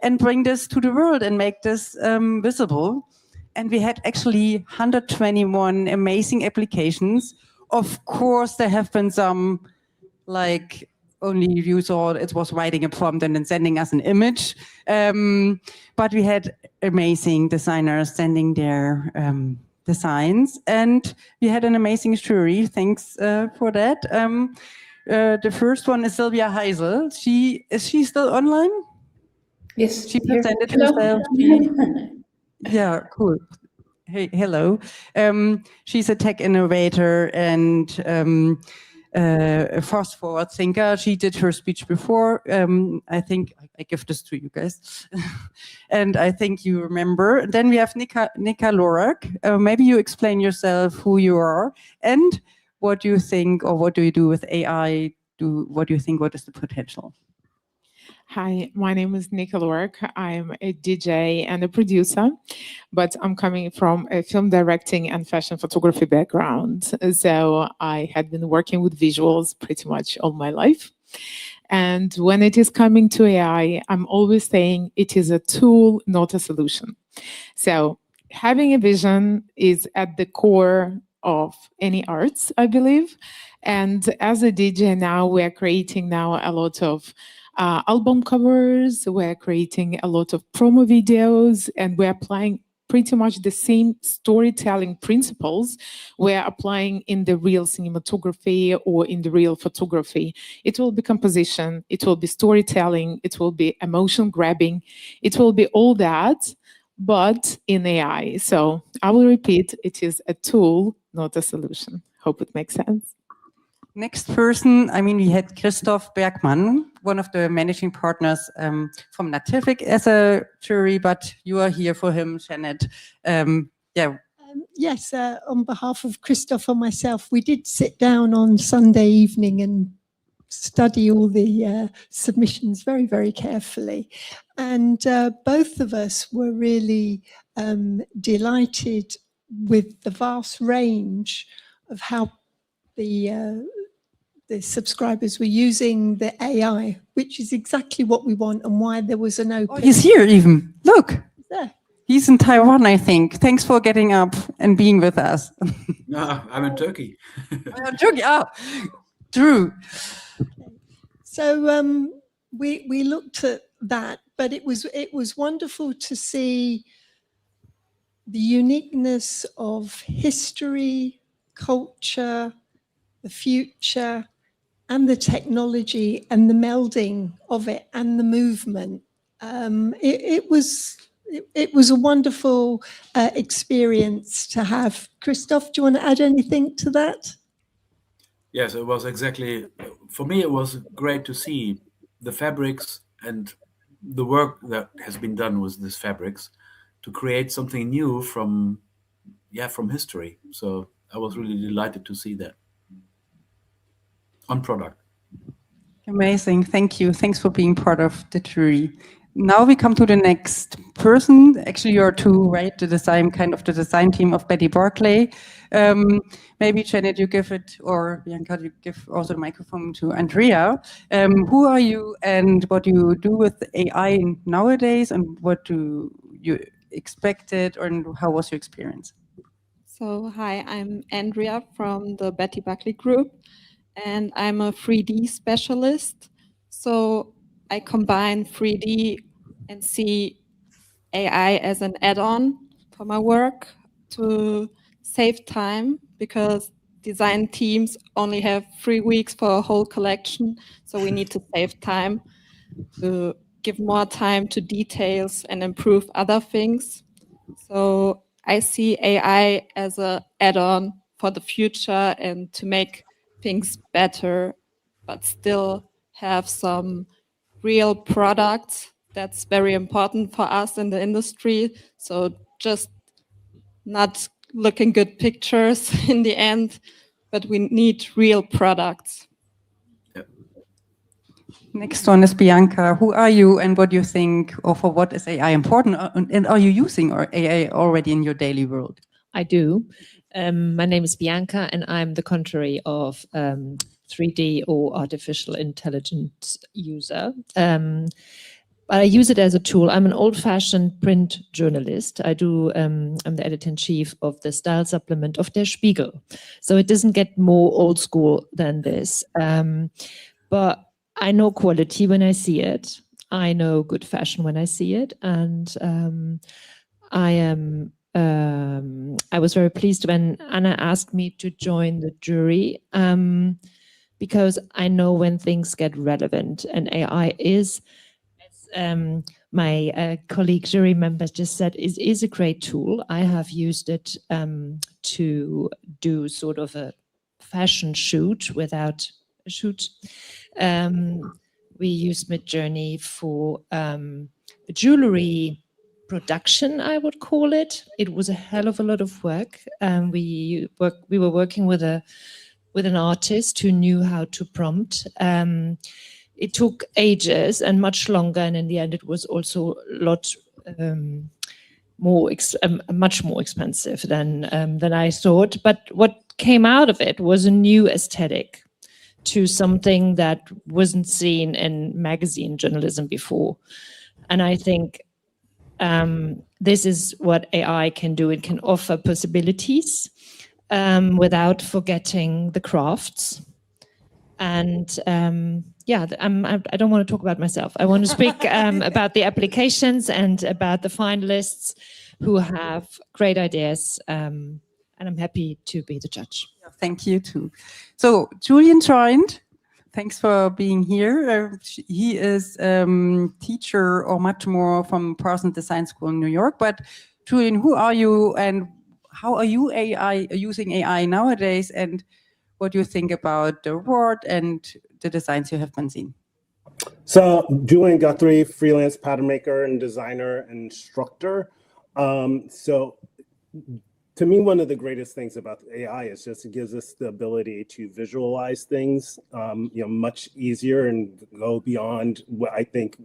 and bring this to the world and make this visible. And we had actually 121 amazing applications. Of course, there have been some, like, only you saw it was writing a prompt and then sending us an image. But we had amazing designers sending their designs, and we had an amazing jury. Thanks for that. The first one is Sylvia Heisel. Is she still online? Yes. She presented Hello. herself. Yeah, cool. Hey, hello. She's a tech innovator and a fast-forward thinker. She did her speech before. I think I give this to you guys. And I think you remember. Then we have Nika Lorak. Maybe you explain yourself, who you are, and what you think, or what do you do with AI? What do you think, what is the potential? Hi, my name is Nika Lorak. I'm a DJ and a producer, but I'm coming from a film directing and fashion photography background. So I had been working with visuals pretty much all my life. And when it is coming to AI, I'm always saying it is a tool, not a solution. So having a vision is at the core of any arts, I believe. And as a DJ now, we're creating now a lot of album covers, we're creating a lot of promo videos, and we're applying pretty much the same storytelling principles we're applying in the real cinematography or in the real photography. It will be composition, it will be storytelling, it will be emotion grabbing, it will be all that, but in AI. So I will repeat, it is a tool, not a solution. Hope it makes sense. Next person, I mean, we had Christoph Bergmann, one of the managing partners from Nativic as a jury, but you are here for him, Janet. Yes, on behalf of Christoph and myself, we did sit down on Sunday evening and study all the submissions very, very carefully. And both of us were really delighted with the vast range of how the subscribers were using the AI, which is exactly what we want and why there was an open... Oh, he's here even. Look. There. He's in Taiwan, I think. Thanks for getting up and being with us. No, I'm in Turkey. Turkey, oh, true. Okay. So we looked at that, but it was wonderful to see the uniqueness of history, culture, the future, and the technology and the melding of it and the movement. It was a wonderful experience to have. Christoph, do you want to add anything to that? Yes, it was exactly, for me, it was great to see the fabrics and the work that has been done with these fabrics to create something new from history. So I was really delighted to see that on product. Amazing. Thank you. Thanks for being part of the jury. now we come to the next person. Actually, you're two, right? The design team of Betty Barclay. Maybe Janet, you give it, or Bianca, you give also the microphone to Andrea. Who are you and what do you do with AI nowadays, and what do you expected, and how was your experience? So, hi, I'm Andrea from the Betty Buckley Group, and I'm a 3D specialist. So, I combine 3D and see AI as an add-on for my work to save time, because design teams only have 3 weeks for a whole collection. So, we need to save time to give more time to details and improve other things. So I see AI as an add-on for the future and to make things better, but still have some real products. That's very important for us in the industry. So just not looking good pictures in the end, but we need real products. Next one is Bianca. Who are you and what do you think, or for what is AI important? And are you using AI already in your daily world? I do. My name is Bianca, and I'm the contrary of 3D or artificial intelligence user. But I use it as a tool. I'm an old-fashioned print journalist. I'm the editor-in-chief of the style supplement of Der Spiegel. So it doesn't get more old school than this. But I know quality when I see it. I know good fashion when I see it. And I was very pleased when Anna asked me to join the jury, because I know when things get relevant, and AI is, as my colleague jury member just said, is a great tool. I have used it to do sort of a fashion shoot without a shoot. We used Midjourney for jewelry production, I would call it. It was a hell of a lot of work. We were working with an artist who knew how to prompt. It took ages and much longer, and in the end, it was also a lot much more expensive than I thought. But what came out of it was a new aesthetic to something that wasn't seen in magazine journalism before, and I think this is what AI can do. It can offer possibilities without forgetting the crafts. And yeah, I don't want to talk about myself. I want to speak about the applications and about the finalists who have great ideas. And I'm happy to be the judge. Thank you too. So Julian joined. Thanks for being here. He is teacher or much more from Parsons Design School in New York. But Julian, who are you and how are you using AI nowadays? And what do you think about the award and the designs you have been seeing? So Julian Guthrie, freelance pattern maker and designer and instructor. So to me, one of the greatest things about AI is just it gives us the ability to visualize things, much easier and go beyond what I think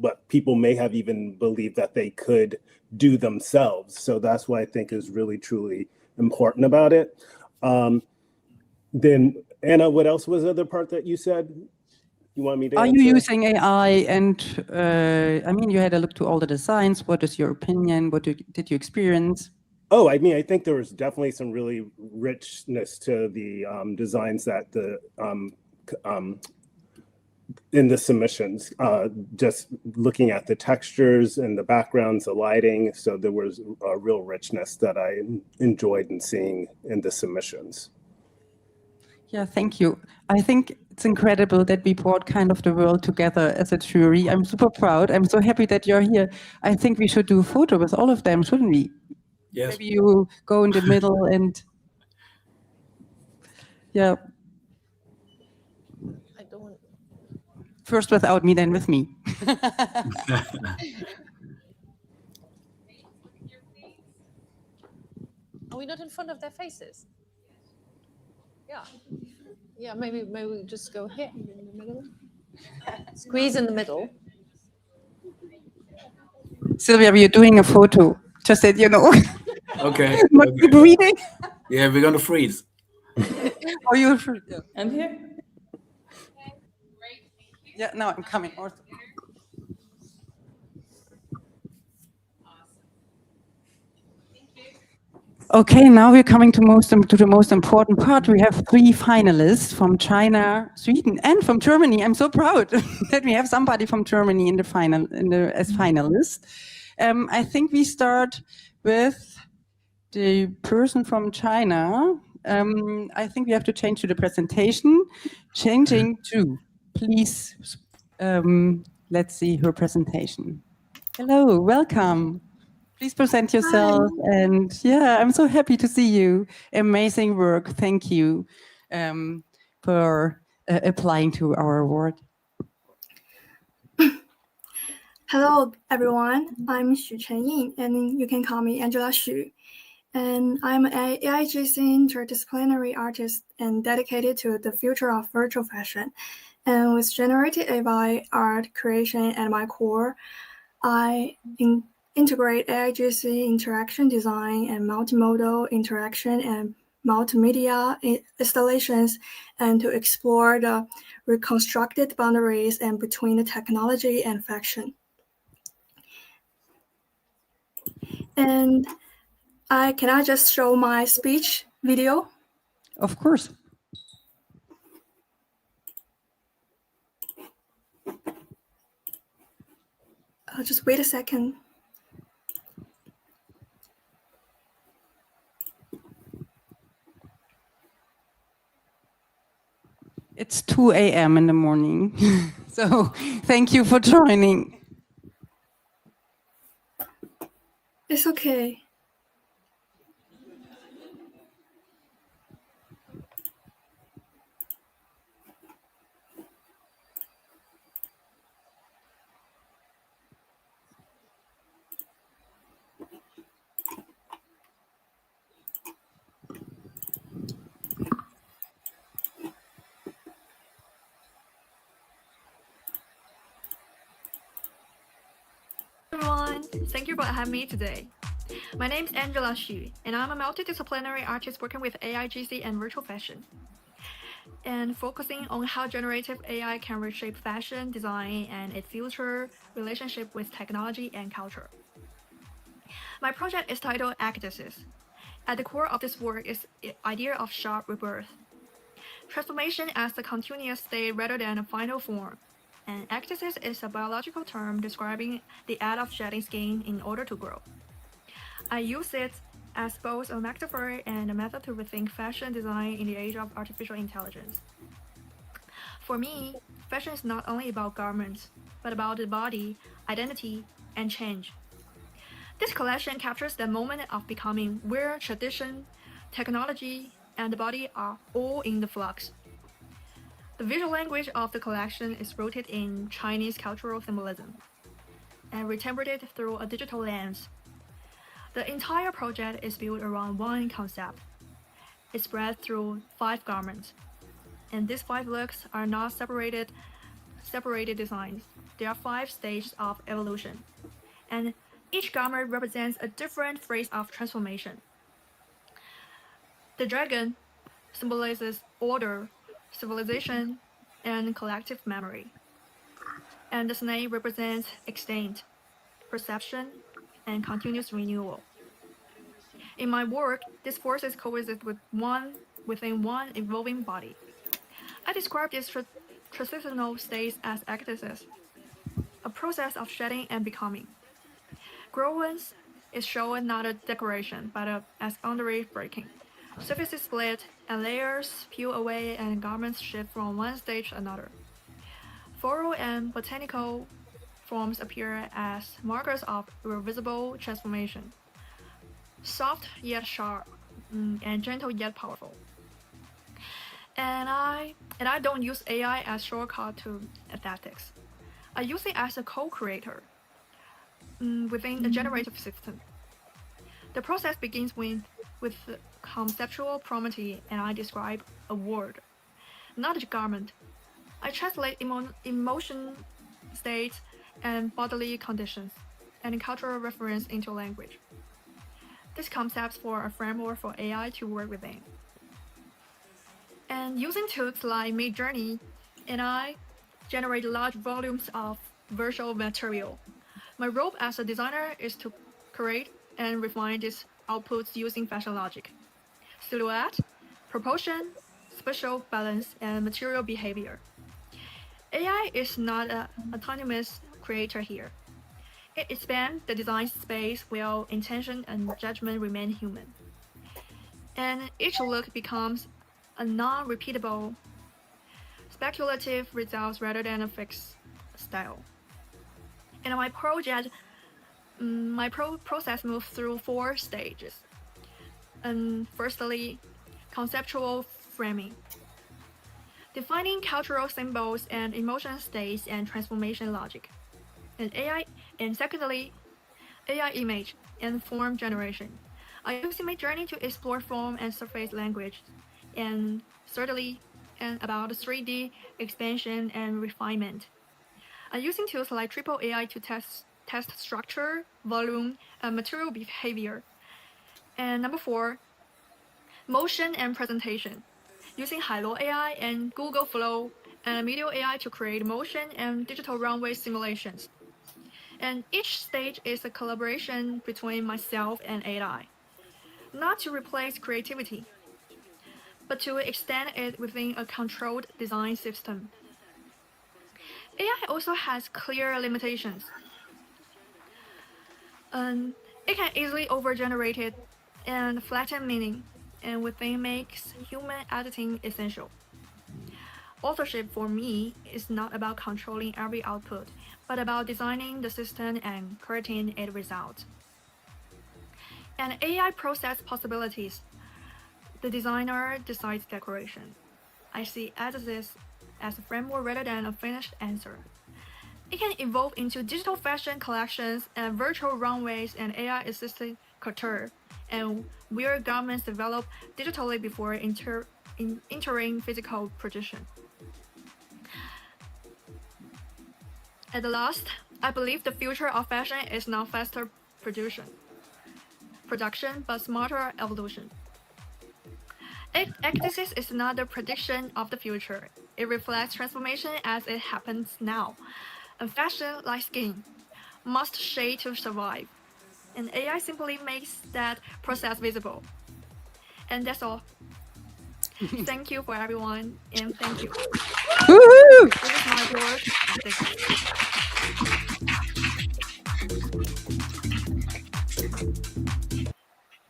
what people may have even believed that they could do themselves. So that's what I think is really, truly important about it. Then Anna, what else was the other part that you said? You want me to Are answer? you using AI? And I mean, you had a look to all the designs. What is your opinion? What did you experience? Oh, I mean, I think there was definitely some really richness to the designs that in the submissions, just looking at the textures and the backgrounds, the lighting. So there was a real richness that I enjoyed in seeing in the submissions. Yeah, thank you. I think it's incredible that we brought kind of the world together as a jury. I'm super proud. I'm so happy that you're here. I think we should do a photo with all of them, shouldn't we? Yes. Maybe you go in the middle and yeah. I don't. First without me, then with me. Are we not in front of their faces? Yeah. Yeah, maybe we just go here in the middle. Squeeze in the middle. Sylvia, we are doing a photo. Just that you know. Okay. Not Okay. keep reading. Yeah, we're gonna freeze. Or you freeze. Yeah. And here? Yeah, no, I'm coming. Also. Okay, now we're coming to the most important part. We have 3 finalists from China, Sweden, and from Germany. I'm so proud that we have somebody from Germany in the final, as finalist. I think we start with the person from China. I think we have to change to the presentation. Changing to, please. Let's see her presentation. Hello, welcome. Please present yourself. Hi. And yeah, I'm so happy to see you. Amazing work. Thank you for applying to our award. Hello, everyone. I'm Xu Chenying, and you can call me Angela Xu. And I'm an AIGC interdisciplinary artist and dedicated to the future of virtual fashion. And with generative AI art creation at my core, I integrate AIGC interaction design and multimodal interaction and multimedia installations, and to explore the reconstructed boundaries and between the technology and fashion. And can I just show my speech video? Of course. Just wait a second. It's 2 a.m. in the morning. So thank you for joining. It's okay. Everyone, thank you for having me today. My name is Angela Xu, and I'm a multidisciplinary artist working with AIGC and virtual fashion, and focusing on how generative AI can reshape fashion design and its future relationship with technology and culture. My project is titled Ectasis. At the core of this work is the idea of sharp rebirth. Transformation as a continuous state rather than a final form. And ectasis is a biological term describing the act of shedding skin in order to grow. I use it as both a metaphor and a method to rethink fashion design in the age of artificial intelligence. For me, fashion is not only about garments, but about the body, identity, and change. This collection captures the moment of becoming where tradition, technology, and the body are all in the flux. The visual language of the collection is rooted in Chinese cultural symbolism and interpreted through a digital lens. The entire project is built around one concept. It's spread through 5 garments, and these 5 looks are not separated designs. There are 5 stages of evolution, and each garment represents a different phase of transformation. The dragon symbolizes order, civilization, and collective memory. And the snake represents extent, perception, and continuous renewal. In my work, these forces coexist within one evolving body. I describe these transitional states as ectasis, a process of shedding and becoming. Growth is shown not a decoration, but as boundary breaking. Surfaces split, and layers peel away, and garments shift from one stage to another. Floral and botanical forms appear as markers of irreversible transformation. Soft yet sharp, and gentle yet powerful. And I don't use AI as shortcut to aesthetics. I use it as a co-creator within a generative system. The process begins with conceptual property, and I describe a word, not a garment. I translate emotion states and bodily conditions, and cultural reference into language. These concepts form a framework for AI to work within. And using tools like Midjourney, AI generate large volumes of virtual material. My role as a designer is to create and refine these outputs using fashion logic, silhouette, proportion, spatial balance, and material behavior. AI is not an autonomous creator here. It expands the design space while intention and judgment remain human. And each look becomes a non-repeatable, speculative result rather than a fixed style. In my project, my process moves through 4 stages. And firstly, conceptual framing, defining cultural symbols and emotion states and transformation logic. And secondly, AI image and form generation. I use Midjourney to explore form and surface language. And thirdly, and about 3D expansion and refinement. I'm using tools like Triple AI to test structure, volume, and material behavior. And number 4, motion and presentation. Using Hello AI and Google Flow and Video AI to create motion and digital runway simulations. And each stage is a collaboration between myself and AI, not to replace creativity, but to extend it within a controlled design system. AI also has clear limitations. It can easily overgenerate it and flatten meaning, and within makes human editing essential. Authorship for me is not about controlling every output, but about designing the system and creating its result. And AI process possibilities. The designer decides decoration. I see edits as a framework rather than a finished answer. It can evolve into digital fashion collections and virtual runways and AI-assisted couture, and wear garments developed digitally before entering physical production. At last, I believe the future of fashion is not faster production, but smarter evolution. Eclecticism is not a prediction of the future. It reflects transformation as it happens now. And fashion, like skin, must shade to survive. And AI simply makes that process visible. And that's all. Thank you for everyone, and thank you. Woohoo! This is my work. Thank you.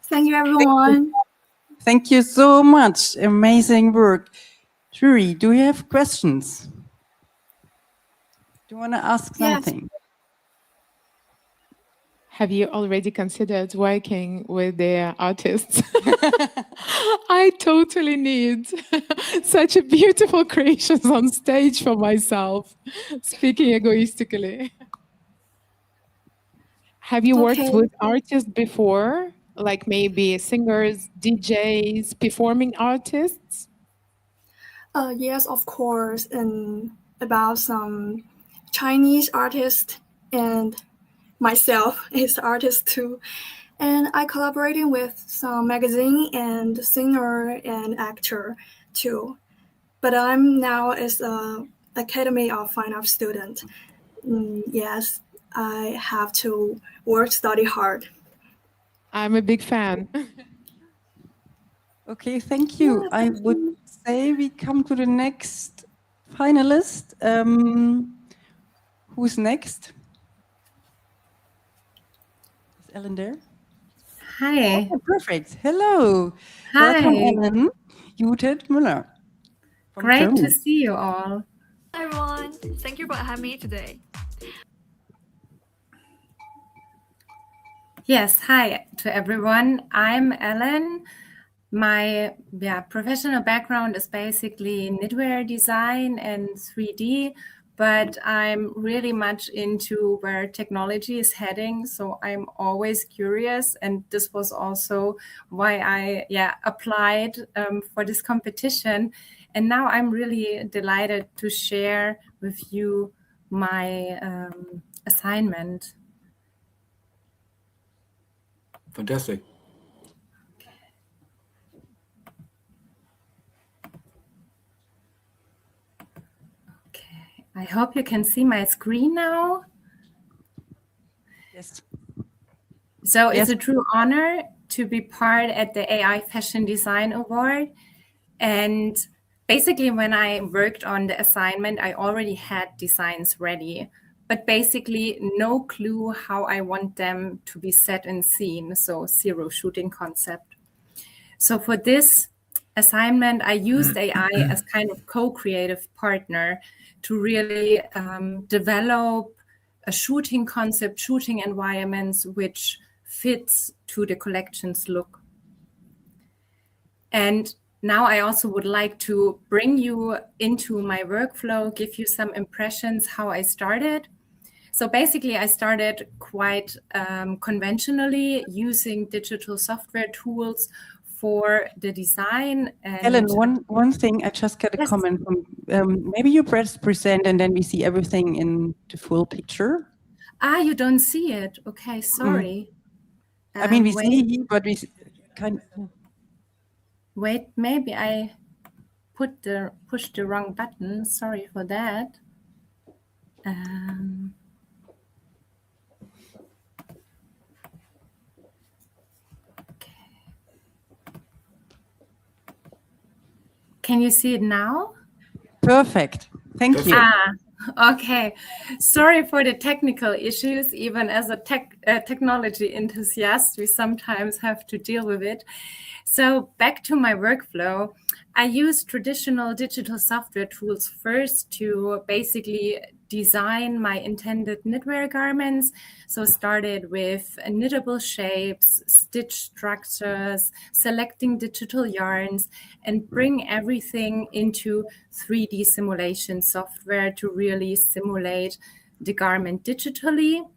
Thank you, everyone. Thank you so much. Amazing work. Jury, do you have questions? Do you want to ask something? Have you already considered working with the artists? I totally need such a beautiful creations on stage for myself, speaking egoistically. Have you worked with artists before? Like maybe singers, DJs, performing artists? Yes, of course, and about some Chinese artists and myself is artist too. And I collaborating with some magazine and singer and actor too. But I'm now as a Academy of Fine Arts student. Yes, I have to study hard. I'm a big fan. Okay, thank you. I would say we come to the next finalist. Who's next? Is Ellen there? Hi. Oh, perfect. Hello. Hi. Welcome, Ellen. Judith Müller from Great Germany. to see you all. Hi everyone, thank you for having me today. Yes, hi to everyone. I'm Ellen. My professional background is basically knitwear design and 3D, but I'm really much into where technology is heading. So I'm always curious, and this was also why I applied for this competition. And now I'm really delighted to share with you my assignment. Fantastic. I hope you can see my screen now. Yes. So it's Yes. a true honor to be part at the AI Fashion Design Award. And basically, when I worked on the assignment, I already had designs ready, but basically no clue how I want them to be set and seen. So zero shooting concept. So for this assignment, I used AI as kind of co-creative partner to really develop a shooting concept, shooting environments, which fits to the collection's look. And now I also would like to bring you into my workflow, give you some impressions how I started. So basically, I started quite conventionally using digital software tools for the design. And Ellen, one thing, I just got a comment from, maybe you press present and then we see everything in the full picture. Ah, you don't see it. Okay, sorry. I mean, we Wait. see, but we kind of... Wait, maybe I pushed the wrong button. Sorry for that. Can you see it now? Perfect. Thank you. Okay. Sorry for the technical issues. Even as a technology enthusiast, we sometimes have to deal with it. So back to my workflow, I use traditional digital software tools first to basically design my intended knitwear garments. So started with knittable shapes, stitch structures, selecting digital yarns, and bring everything into 3D simulation software to really simulate the garment digitally.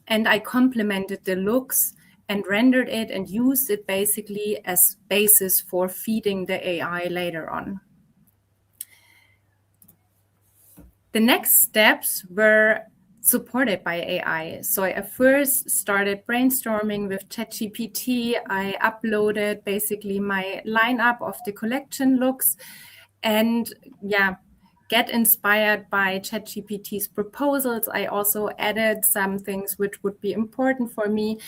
And I complemented the looks and rendered it and used it basically as basis for feeding the AI later on. The next steps were supported by AI. So I first started brainstorming with ChatGPT. I uploaded basically my lineup of the collection looks and get inspired by ChatGPT's proposals. I also added some things which would be important for me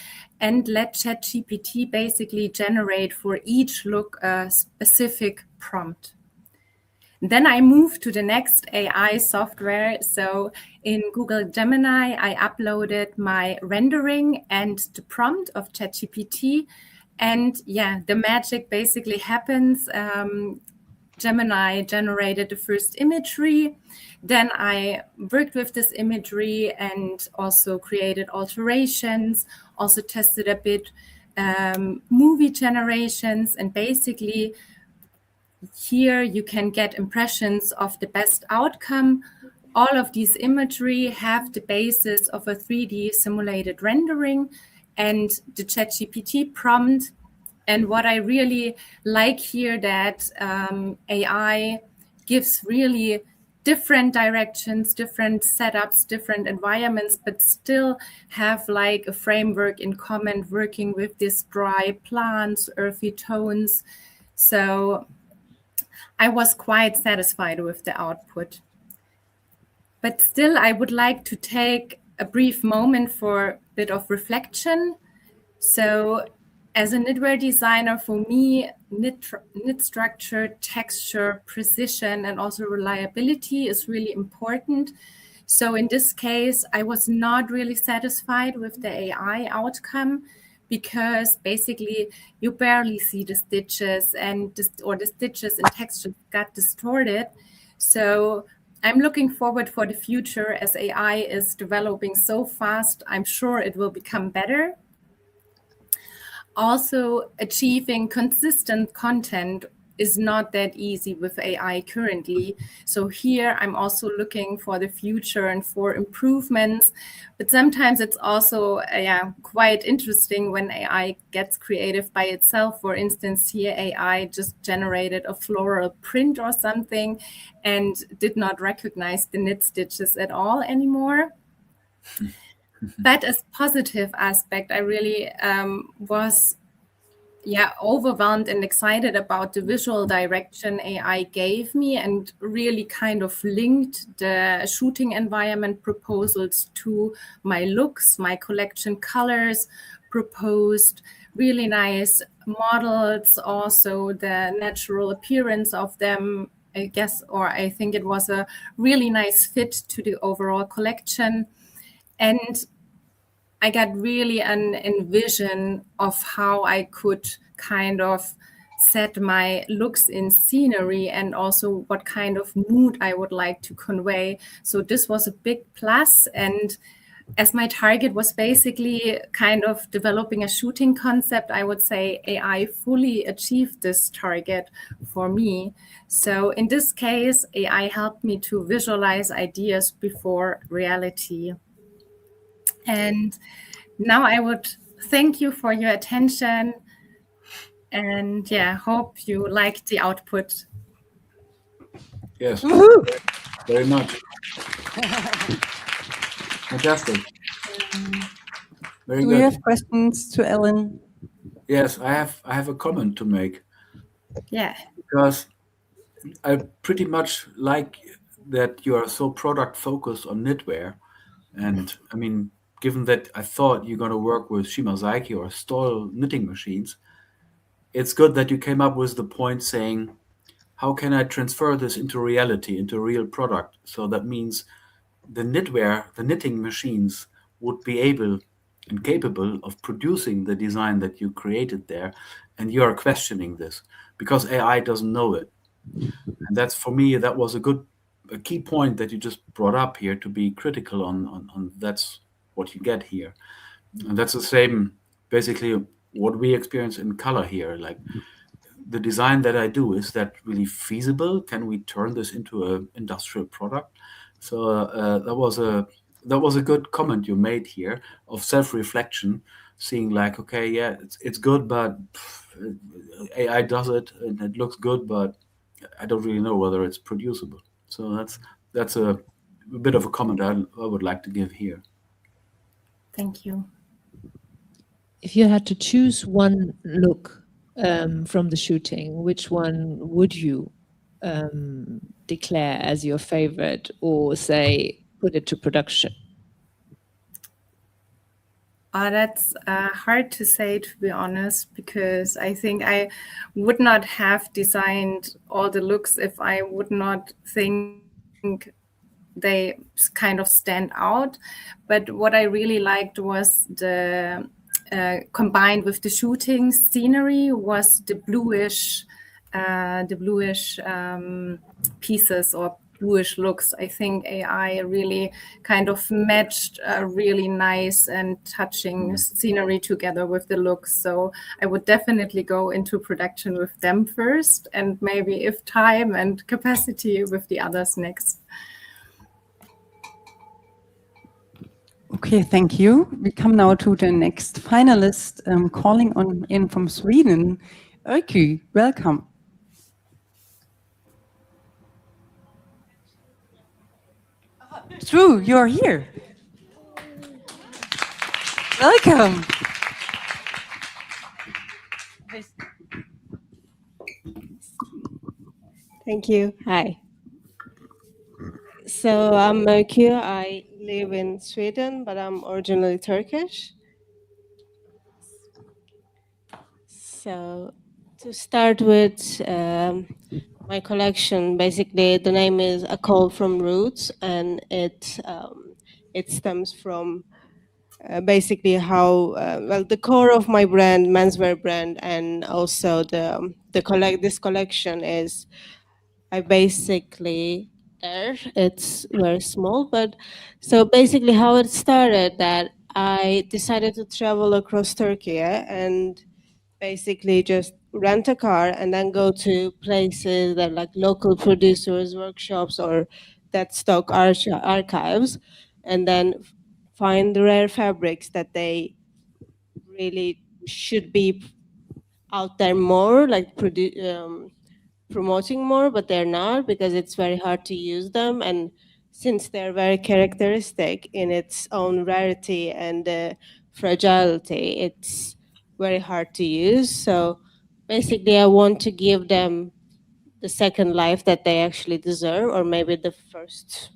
and let ChatGPT basically generate for each look a specific prompt. Then I moved to the next AI software. So in Google Gemini, I uploaded my rendering and the prompt of ChatGPT. And the magic basically happens. Gemini generated the first imagery. Then I worked with this imagery and also created alterations, also tested a bit movie generations. And basically here you can get impressions of the best outcome. All of these imagery have the basis of a 3D simulated rendering and the ChatGPT prompt. And what I really like here that AI gives really different directions, different setups, different environments, but still have like a framework in common, working with these dry plants, earthy tones. So I was quite satisfied with the output. But still, I would like to take a brief moment for a bit of reflection. So as a knitwear designer, for me, knit structure, texture, precision, and also reliability is really important. So in this case, I was not really satisfied with the AI outcome because basically you barely see the stitches or the stitches and textures got distorted. So I'm looking forward for the future as AI is developing so fast. I'm sure it will become better. Also, achieving consistent content is not that easy with AI currently. So here I'm also looking for the future and for improvements. But sometimes it's also quite interesting when AI gets creative by itself. For instance, here AI just generated a floral print or something and did not recognize the knit stitches at all anymore. But as positive aspect, I really was overwhelmed and excited about the visual direction AI gave me, and really kind of linked the shooting environment proposals to my looks, my collection colors, proposed really nice models, also the natural appearance of them, I guess, or I think it was a really nice fit to the overall collection. And I got really an envision of how I could kind of set my looks in scenery, and also what kind of mood I would like to convey. So this was a big plus. And as my target was basically kind of developing a shooting concept, I would say AI fully achieved this target for me. So in this case, AI helped me to visualize ideas before reality. And now I would thank you for your attention, and hope you liked the output. Yes, very much. Fantastic. Very Do good. we have questions to Ellen? Yes, I have a comment to make. Yeah. Because I pretty much like that you are so product focused on knitwear. And I mean, given that I thought you're going to work with Shimazaiki or Stoll knitting machines, it's good that you came up with the point saying, how can I transfer this into reality, into a real product? So that means the knitwear, the knitting machines would be able and capable of producing the design that you created there. And you are questioning this because AI doesn't know it. And that's, for me, that was a key point that you just brought up here, to be critical on that's what you get here. And that's the same, basically, what we experience in color here. Like, the design that I do, is that really feasible? Can we turn this into an industrial product? So that was a good comment you made here of self-reflection, seeing like, okay, yeah, it's good, but AI does it and it looks good, but I don't really know whether it's producible. So that's a bit of a comment I would like to give here. Thank you. If you had to choose one look from the shooting, which one would you declare as your favorite, or say put it to production? That's hard to say, to be honest, because I think I would not have designed all the looks if I would not think they kind of stand out. But what I really liked was the combined with the shooting scenery was the bluish pieces or bluish looks. I think AI really kind of matched a really nice and touching scenery together with the looks. So I would definitely go into production with them first, and maybe, if time and capacity, with the others next. Okay, thank you. We come now to the next finalist, calling in from Sweden. Öykü, welcome. True, you're here. Welcome. Thank you. Hi. So I'm Öykü. I live in Sweden, but I'm originally Turkish. So to start with my collection, basically the name is A Call from Roots, and it stems from basically how well, the core of my brand, menswear brand, and also this collection is, I basically it's very small, but so basically how it started, that I decided to travel across Turkey and basically just rent a car and then go to places that like local producers, workshops, or that stock archives, and then find the rare fabrics that they really should be out there more, like promoting more, but they're not, because it's very hard to use them. And since they're very characteristic in its own rarity and fragility, it's very hard to use. So basically, I want to give them the second life that they actually deserve, or maybe the first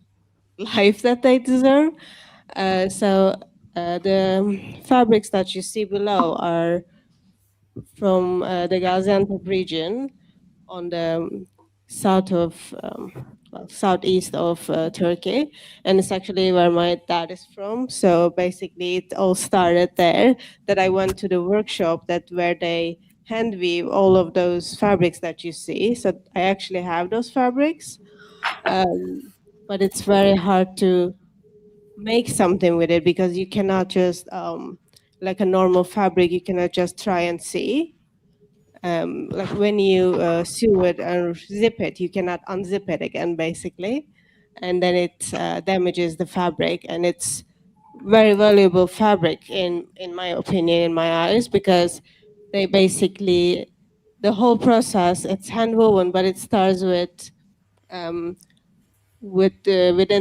life that they deserve. The fabrics that you see below are from the Gaziantep region on the south of, southeast of Turkey, and it's actually where my dad is from. So basically, it all started there. That I went to the workshop where they hand weave all of those fabrics that you see. So I actually have those fabrics, but it's very hard to make something with it because you cannot just like a normal fabric, you cannot just try and see. Like when you sew it and zip it, you cannot unzip it again, basically, and then it damages the fabric. And it's very valuable fabric in my opinion, in my eyes, because they basically, the whole process, it's hand woven, but it starts within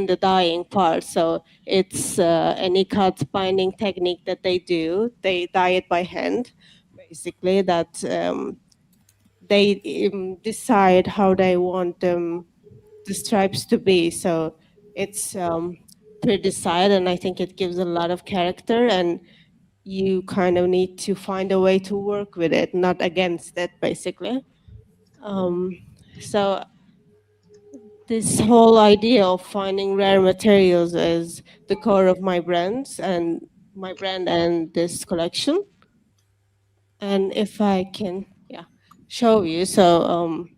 the dyeing part. So it's an ikat binding technique that they do. They dye it by hand, basically. That they decide how they want the stripes to be. So it's pre-decided, and I think it gives a lot of character. And you kind of need to find a way to work with it, not against it, basically. So this whole idea of finding rare materials is the core of my brands and my brand and this collection. And if I can, show you. So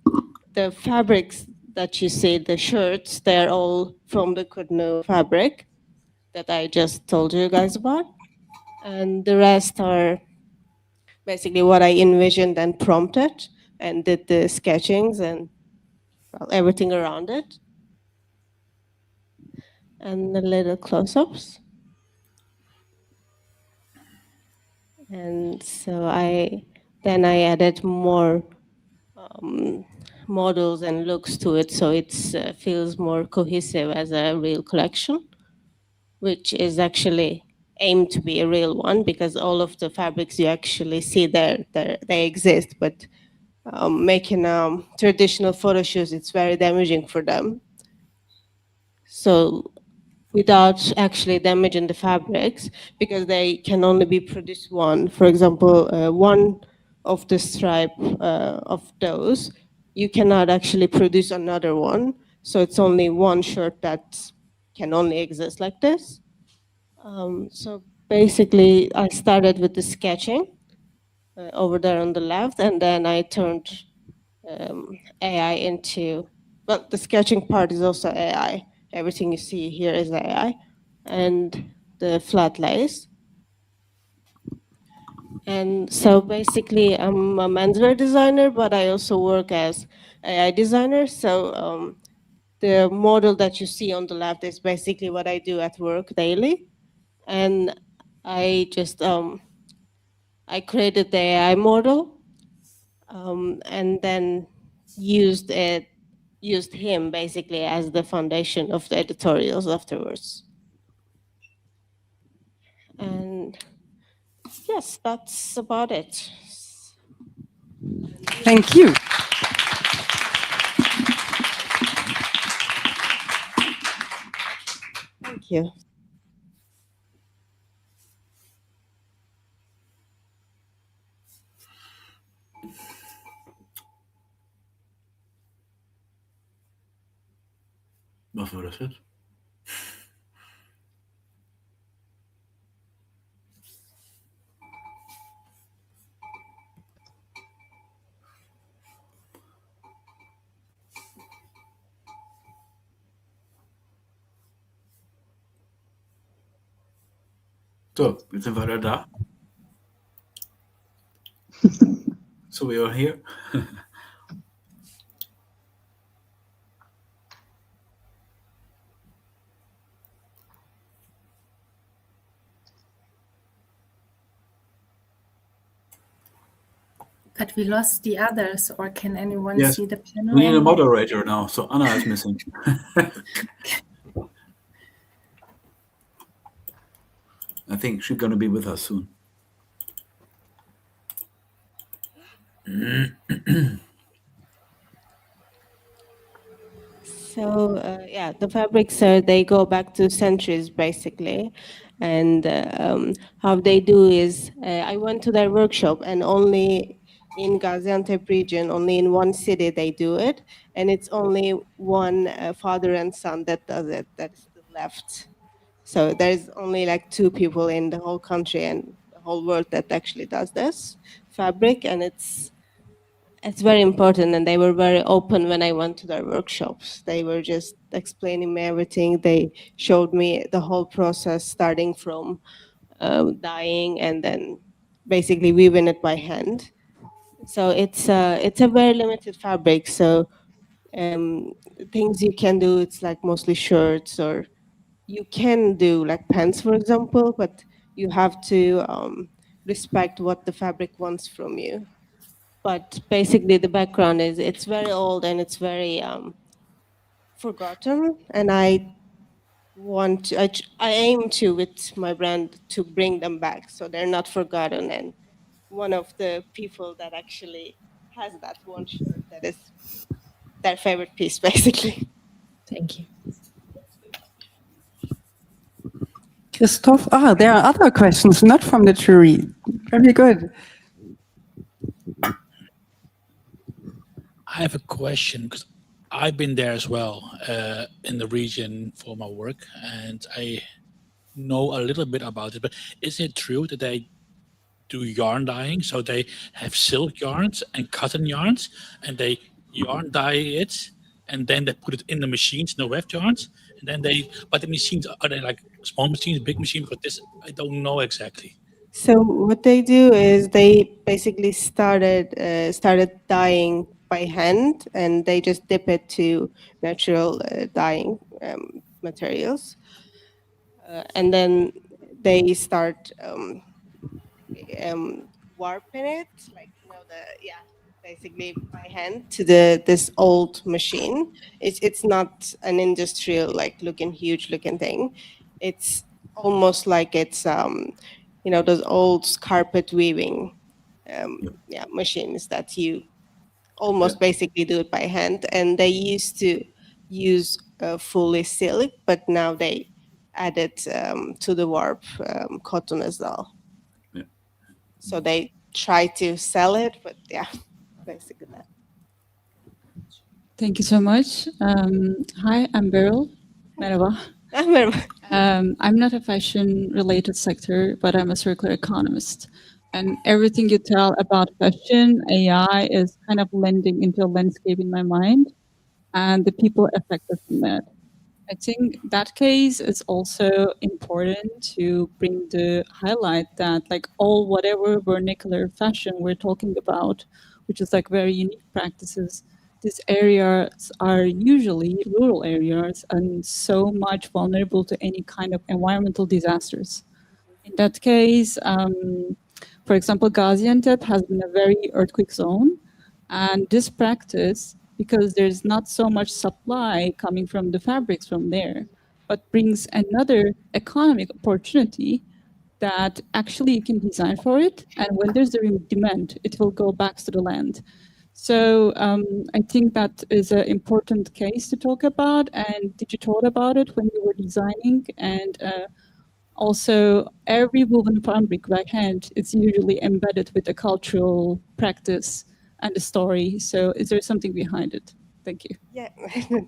the fabrics that you see, the shirts, they're all from the Kudnu fabric that I just told you guys about. And the rest are basically what I envisioned and prompted and did the sketchings and everything around it. And the little close-ups. And so then I added more models and looks to it, so it feels more cohesive as a real collection, which is actually aimed to be a real one, because all of the fabrics you actually see there, they exist, but making traditional photo shoots, it's very damaging for them. So without actually damaging the fabrics, because they can only be produced one. For example, one of the stripe of those, you cannot actually produce another one. So it's only one shirt that can only exist like this. So basically, I started with the sketching over there on the left, and then I turned AI into, well, the sketching part is also AI. Everything you see here is AI. And the flat lace. And so basically, I'm a menswear designer, but I also work as AI designer. So the model that you see on the left is basically what I do at work daily. And I just, I created the AI model and then used him basically as the foundation of the editorials afterwards. And yes, that's about it. Thank you. Thank you. Waarvoor is het? So, zijn we er daar? So we are here. But we lost the others, or can anyone Yes, see the panel? we need a moderator now. So Anna is missing. I think she's going to be with us soon. So yeah, the fabrics they go back to centuries basically, and how they do is I went to their workshop and only in Gaziantep region, only in one city they do it, and it's only one father and son that does it that is still left. So there's only like two people in the whole country and the whole world that actually does this fabric, and it's very important, and they were very open when I went to their workshops. They were just explaining me everything. They showed me the whole process, starting from dyeing and then basically weaving it by hand. So it's a very limited fabric. So things you can do, it's like mostly shirts, or you can do like pants, for example, but you have to respect what the fabric wants from you. But basically the background is it's very old and it's very forgotten, and I want to, I aim to with my brand to bring them back so they're not forgotten, and one of the people that actually has that one shirt that is their favorite piece basically. Thank you. Christophe, there are other questions, not from the jury. Very good. I have a question because I've been there as well in the region for my work, and I know a little bit about it. But is it true that they do yarn dyeing? So they have silk yarns and cotton yarns, and they yarn dye it, and then they put it in the machines, in the weft yarns, and then but the machines, are they like small machines, big machines? But this, I don't know exactly. So what they do is they basically started dyeing by hand, and they just dip it to natural dyeing materials, and then they start warping it, like basically by hand to this old machine. It's not an industrial like looking huge looking thing. It's almost like it's those old carpet weaving machines that you almost basically do it by hand, and they used to use fully silk, but now they added to the warp cotton as well. Yeah. So they try to sell it, but yeah, basically that. Thank you so much. Hi, I'm Beryl. Merhaba. Merhaba. I'm not a fashion-related sector, but I'm a circular economist. And everything you tell about fashion, AI is kind of blending into a landscape in my mind, and the people affected from that. I think that case is also important to bring the highlight that like all whatever vernacular fashion we're talking about, which is like very unique practices, these areas are usually rural areas and so much vulnerable to any kind of environmental disasters. In that case, for example, Gaziantep has been a very earthquake zone, and this practice, because there's not so much supply coming from the fabrics from there, but brings another economic opportunity that actually you can design for it, and when there's a demand, it will go back to the land. So I think that is an important case to talk about. And did you thought about it when you were designing? And also, every woven fabric by hand is usually embedded with a cultural practice and a story. So is there something behind it? Thank you. Yeah,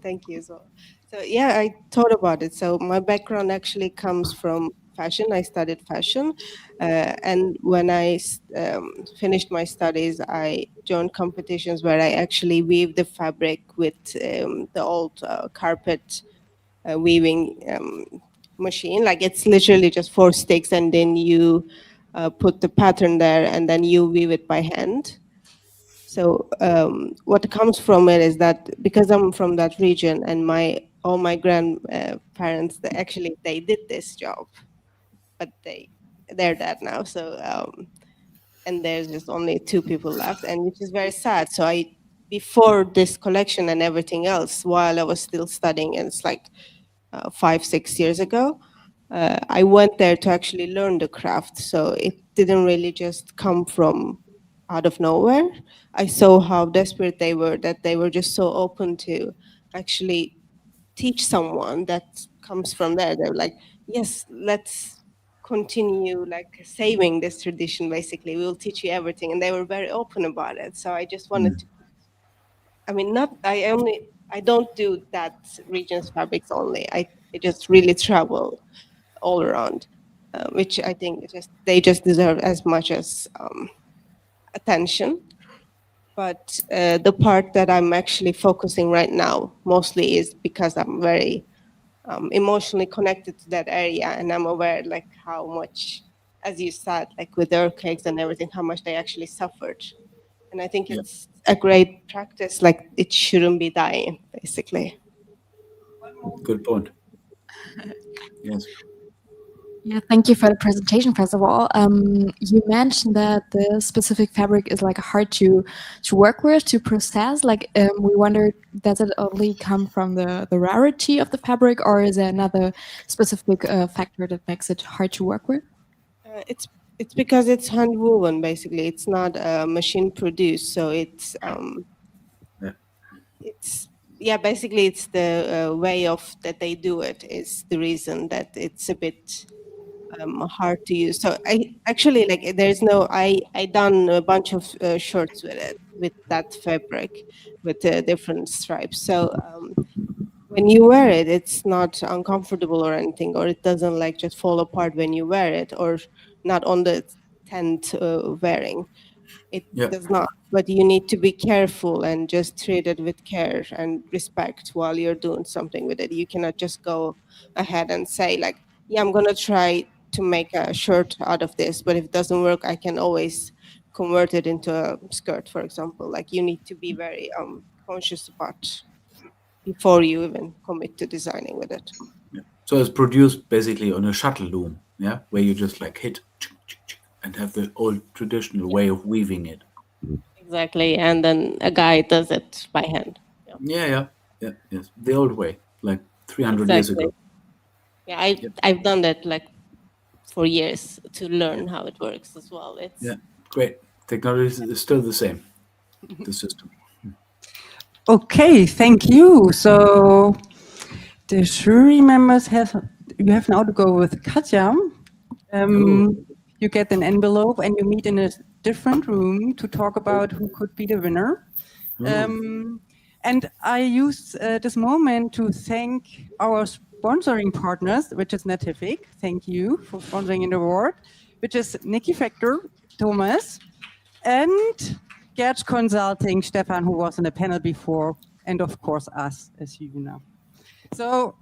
thank you as well. So yeah, I thought about it. So my background actually comes from fashion. I studied fashion, and when I finished my studies, I joined competitions where I actually weave the fabric with the old carpet weaving machine. Like it's literally just 4 sticks, and then you put the pattern there, and then you weave it by hand. So what comes from it is that because I'm from that region, and all my grandparents, they did this job, but they're dead now. So and there's just only 2 people left, and which is very sad. So before this collection and everything else, while I was still studying, and it's like 5-6 years ago, I went there to actually learn the craft. So it didn't really just come from out of nowhere. I saw how desperate they were, that they were just so open to actually teach someone that comes from there. They're like, yes, let's continue like saving this tradition. Basically, we'll teach you everything, and they were very open about it. So I just wanted to. I mean, not I don't do that regions fabrics only. I just really travel all around, which I think they just deserve as much as attention. But the part that I'm actually focusing right now mostly is because I'm very emotionally connected to that area, and I'm aware like how much, as you said, like with earthquakes and everything, how much they actually suffered. And I think it's a great practice. Like it shouldn't be dying, basically. Good point. Yes. Yeah, thank you for the presentation, first of all. You mentioned that the specific fabric is like hard to work with, to process. Like we wondered, does it only come from the rarity of the fabric, or is there another specific factor that makes it hard to work with? It's because it's hand woven, basically. It's not machine produced, so it's basically it's the way of that they do it is the reason that it's a bit hard to use. So I actually like there's no I done a bunch of shirts with it, with that fabric, with different stripes. So when you wear it, it's not uncomfortable or anything, or it doesn't like just fall apart when you wear it, or not on the tent wearing. It does not, but you need to be careful and just treat it with care and respect while you're doing something with it. You cannot just go ahead and say like, yeah, I'm gonna try to make a shirt out of this, but if it doesn't work, I can always convert it into a skirt, for example. Like you need to be very conscious about before you even commit to designing with it. So it's produced basically on a shuttle loom, yeah, where you just like hit and have the old traditional way of weaving it. Exactly, and then a guy does it by hand. Yeah, yes, the old way, like 300 years ago. Yeah, I've done that like for years to learn how it works as well. It's Great. Technology is still the same, the system. Okay, thank you. So the jury members you have now to go with Katja. You get an envelope and you meet in a different room to talk about who could be the winner. And I use this moment to thank our sponsoring partners, which is Nativic. Thank you for sponsoring an award, which is Nikki Factor, Thomas, and Gertz Consulting, Stefan, who was in the panel before, and of course us, as you know. So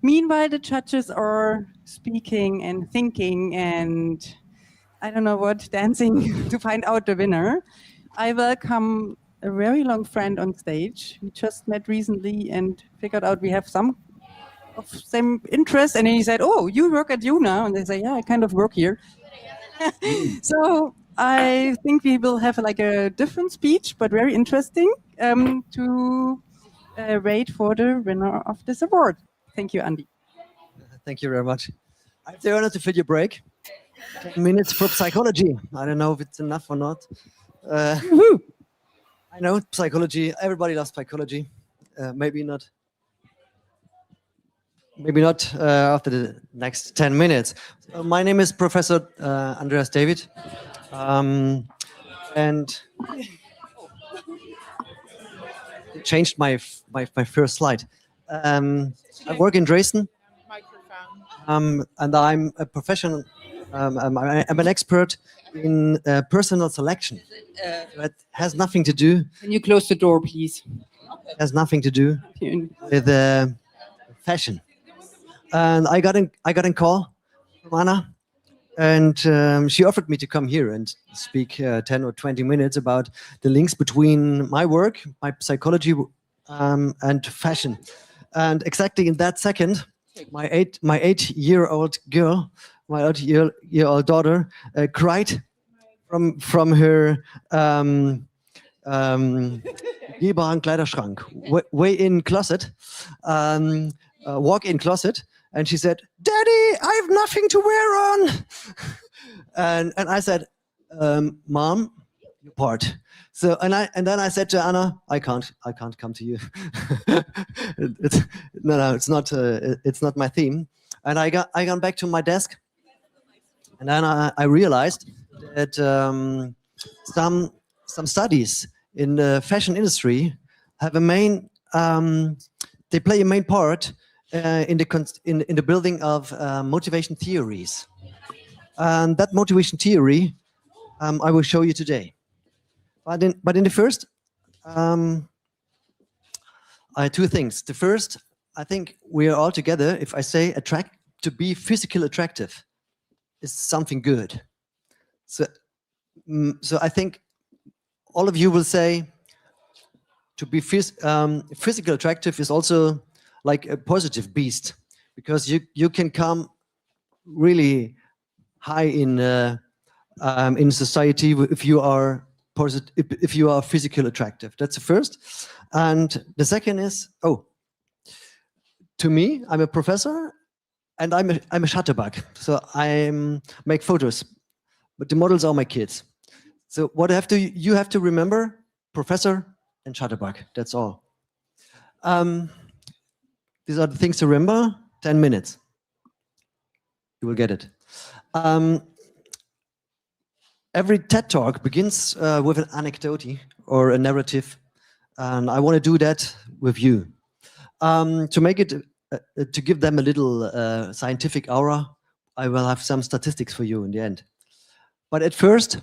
meanwhile, the judges are speaking and thinking and I don't know what, dancing to find out the winner. I welcome a very long friend on stage. We just met recently and figured out we have some of same interest. And then he said, oh, you work at Yoona? And they say, yeah, I kind of work here. So I think we will have like a different speech, but very interesting to wait for the winner of this award. Thank you, Andy. Thank you very much. I have the honor to fill your break. 10 minutes for psychology. I don't know if it's enough or not. I know psychology. Everybody loves psychology. Maybe not. Maybe not after the next 10 minutes. My name is Professor Andreas David. And it changed my first slide. I work in Dresden. And I'm a professional. I'm an expert in personal selection. That has nothing to do. Can you close the door, please? Has nothing to do with fashion. And I got a call from Anna, and she offered me to come here and speak 10 or 20 minutes about the links between my work, my psychology, and fashion. And exactly in that second, my 8-year-old girl, my 8-year-old daughter, cried from her gehbaren Kleiderschrank, way in closet, walk-in closet, and she said, "Daddy, I have nothing to wear on." and I said, "Mom, your part." So and then I said to Anna, I can't come to you. No, it's not my theme. And I got back to my desk, and then I realized that some studies in the fashion industry have a main they play a main part in the building of motivation theories, and that motivation theory I will show you today. But in the first, two things. The first, I think we are all together. If I say to be physically attractive is something good. So I think all of you will say to be physically attractive is also like a positive beast, because you can come really high in society if you are if you are physically attractive. That's the first. And the second is, to me, I'm a professor and I'm a shutterbug. So I make photos, but the models are my kids. So what you have to remember, professor and shutterbug, that's all. These are the things to remember. 10 minutes. You will get it. Every TED Talk begins with an anecdote or a narrative, and I want to do that with you. To make it, to give them a little scientific aura, I will have some statistics for you in the end. But at first,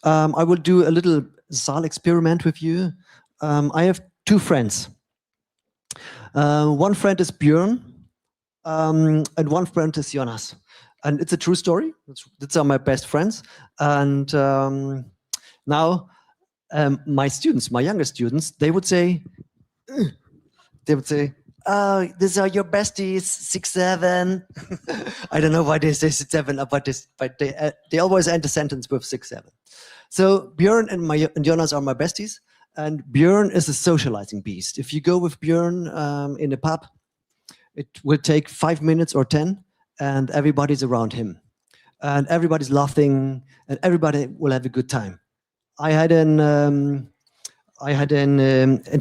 I will do a little Saal experiment with you. I have two friends. One friend is Björn, and one friend is Jonas. And it's a true story. These are my best friends. And now my students, my younger students, they would say, "Oh, these are your besties, 6, 7." I don't know why they say 6, 7, but they always end a sentence with 6, 7. So Björn and Jonas are my besties, and Björn is a socializing beast. If you go with Björn in a pub, it will take 5 minutes or 10, and everybody's around him, and everybody's laughing, and everybody will have a good time. I had a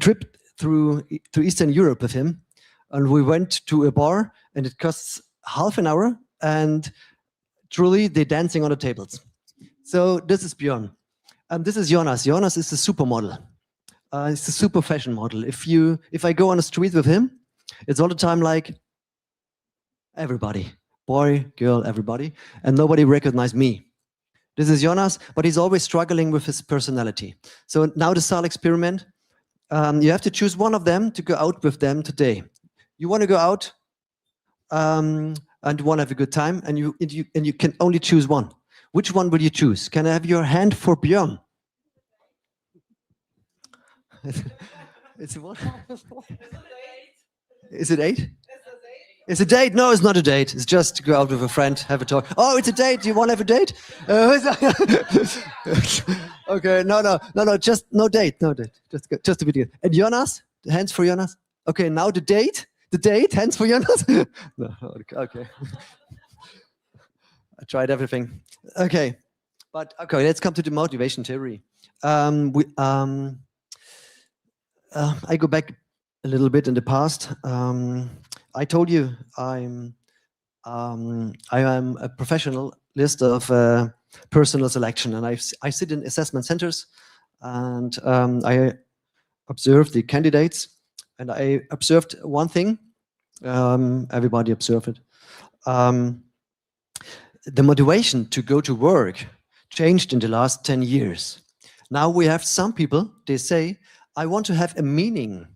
trip to Eastern Europe with him, and we went to a bar, and it costs half an hour, and truly they're dancing on the tables. So this is Björn, and this is Jonas. Jonas is a supermodel. He's a super fashion model. If I go on the street with him, it's all the time like everybody, boy, girl, everybody, and nobody recognized me. This is Jonas, but he's always struggling with his personality. So now the Saal experiment, you have to choose one of them to go out with them today. You want to go out and you want to have a good time, and you can only choose one. Which one will you choose? Can I have your hand for Björn? It's what? Is it 8? It's a date? No, it's not a date. It's just to go out with a friend, have a talk. Oh, it's a date. Do you want to have a date? Okay, no, just no date, just a video. And Jonas, hands for Jonas. Okay, now the date, hands for Jonas. No, okay. I tried everything. Okay, but okay, let's come to the motivation theory. I go back a little bit in the past. I told you I am a professionalist of personal selection, and I sit in assessment centers, and I observe the candidates, and I observed one thing. Everybody observed it. The motivation to go to work changed in the last 10 years. Now we have some people, they say, I want to have a meaning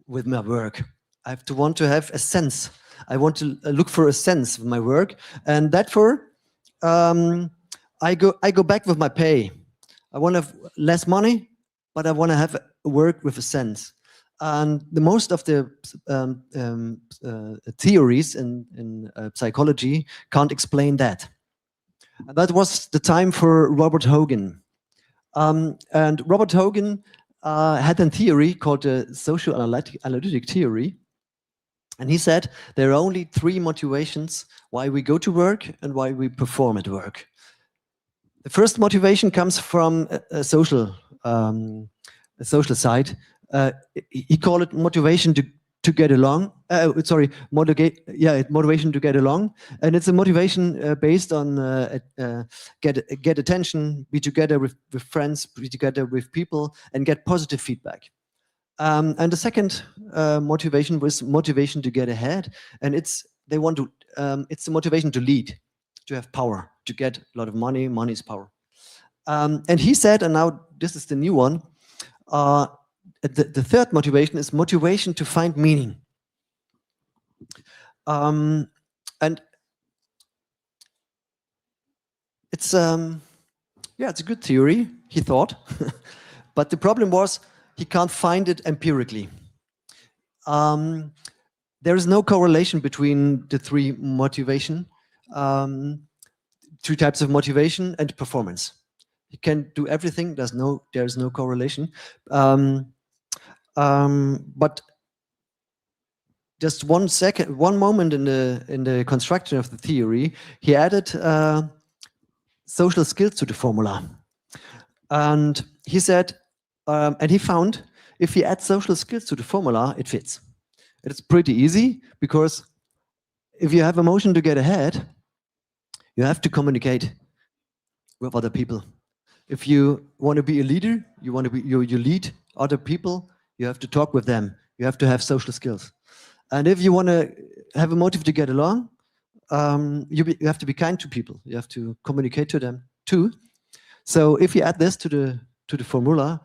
with my work. I have to want to have a sense. I want to look for a sense of my work, and therefore I go back with my pay. I want to have less money, but I want to have work with a sense. And the most of the theories in psychology can't explain that. And that was the time for Robert Hogan. And Robert Hogan had a theory called the social analytic theory. And he said there are only 3 motivations why we go to work and why we perform at work. The first motivation comes from a social side. He called it motivation to get along. Motivation to get along, and it's a motivation based on get attention, be together with friends, be together with people, and get positive feedback. And the second motivation was motivation to get ahead, and it's the motivation to lead, to have power, to get a lot of money. Money is power. And he said, and now this is the new one, the third motivation is motivation to find meaning. And it's it's a good theory, he thought, but the problem was he can't find it empirically. There is no correlation between the 3 motivation, 3 types of motivation and performance. You can do everything. There's no correlation. But just one moment in the construction of the theory, he added social skills to the formula, and he said, and he found if you add social skills to the formula, it fits. It's pretty easy because if you have a motion to get ahead, you have to communicate with other people. If you want to be a leader, you lead other people, you have to talk with them. You have to have social skills. And if you want to have a motive to get along, you have to be kind to people. You have to communicate to them too. So if you add this to the formula,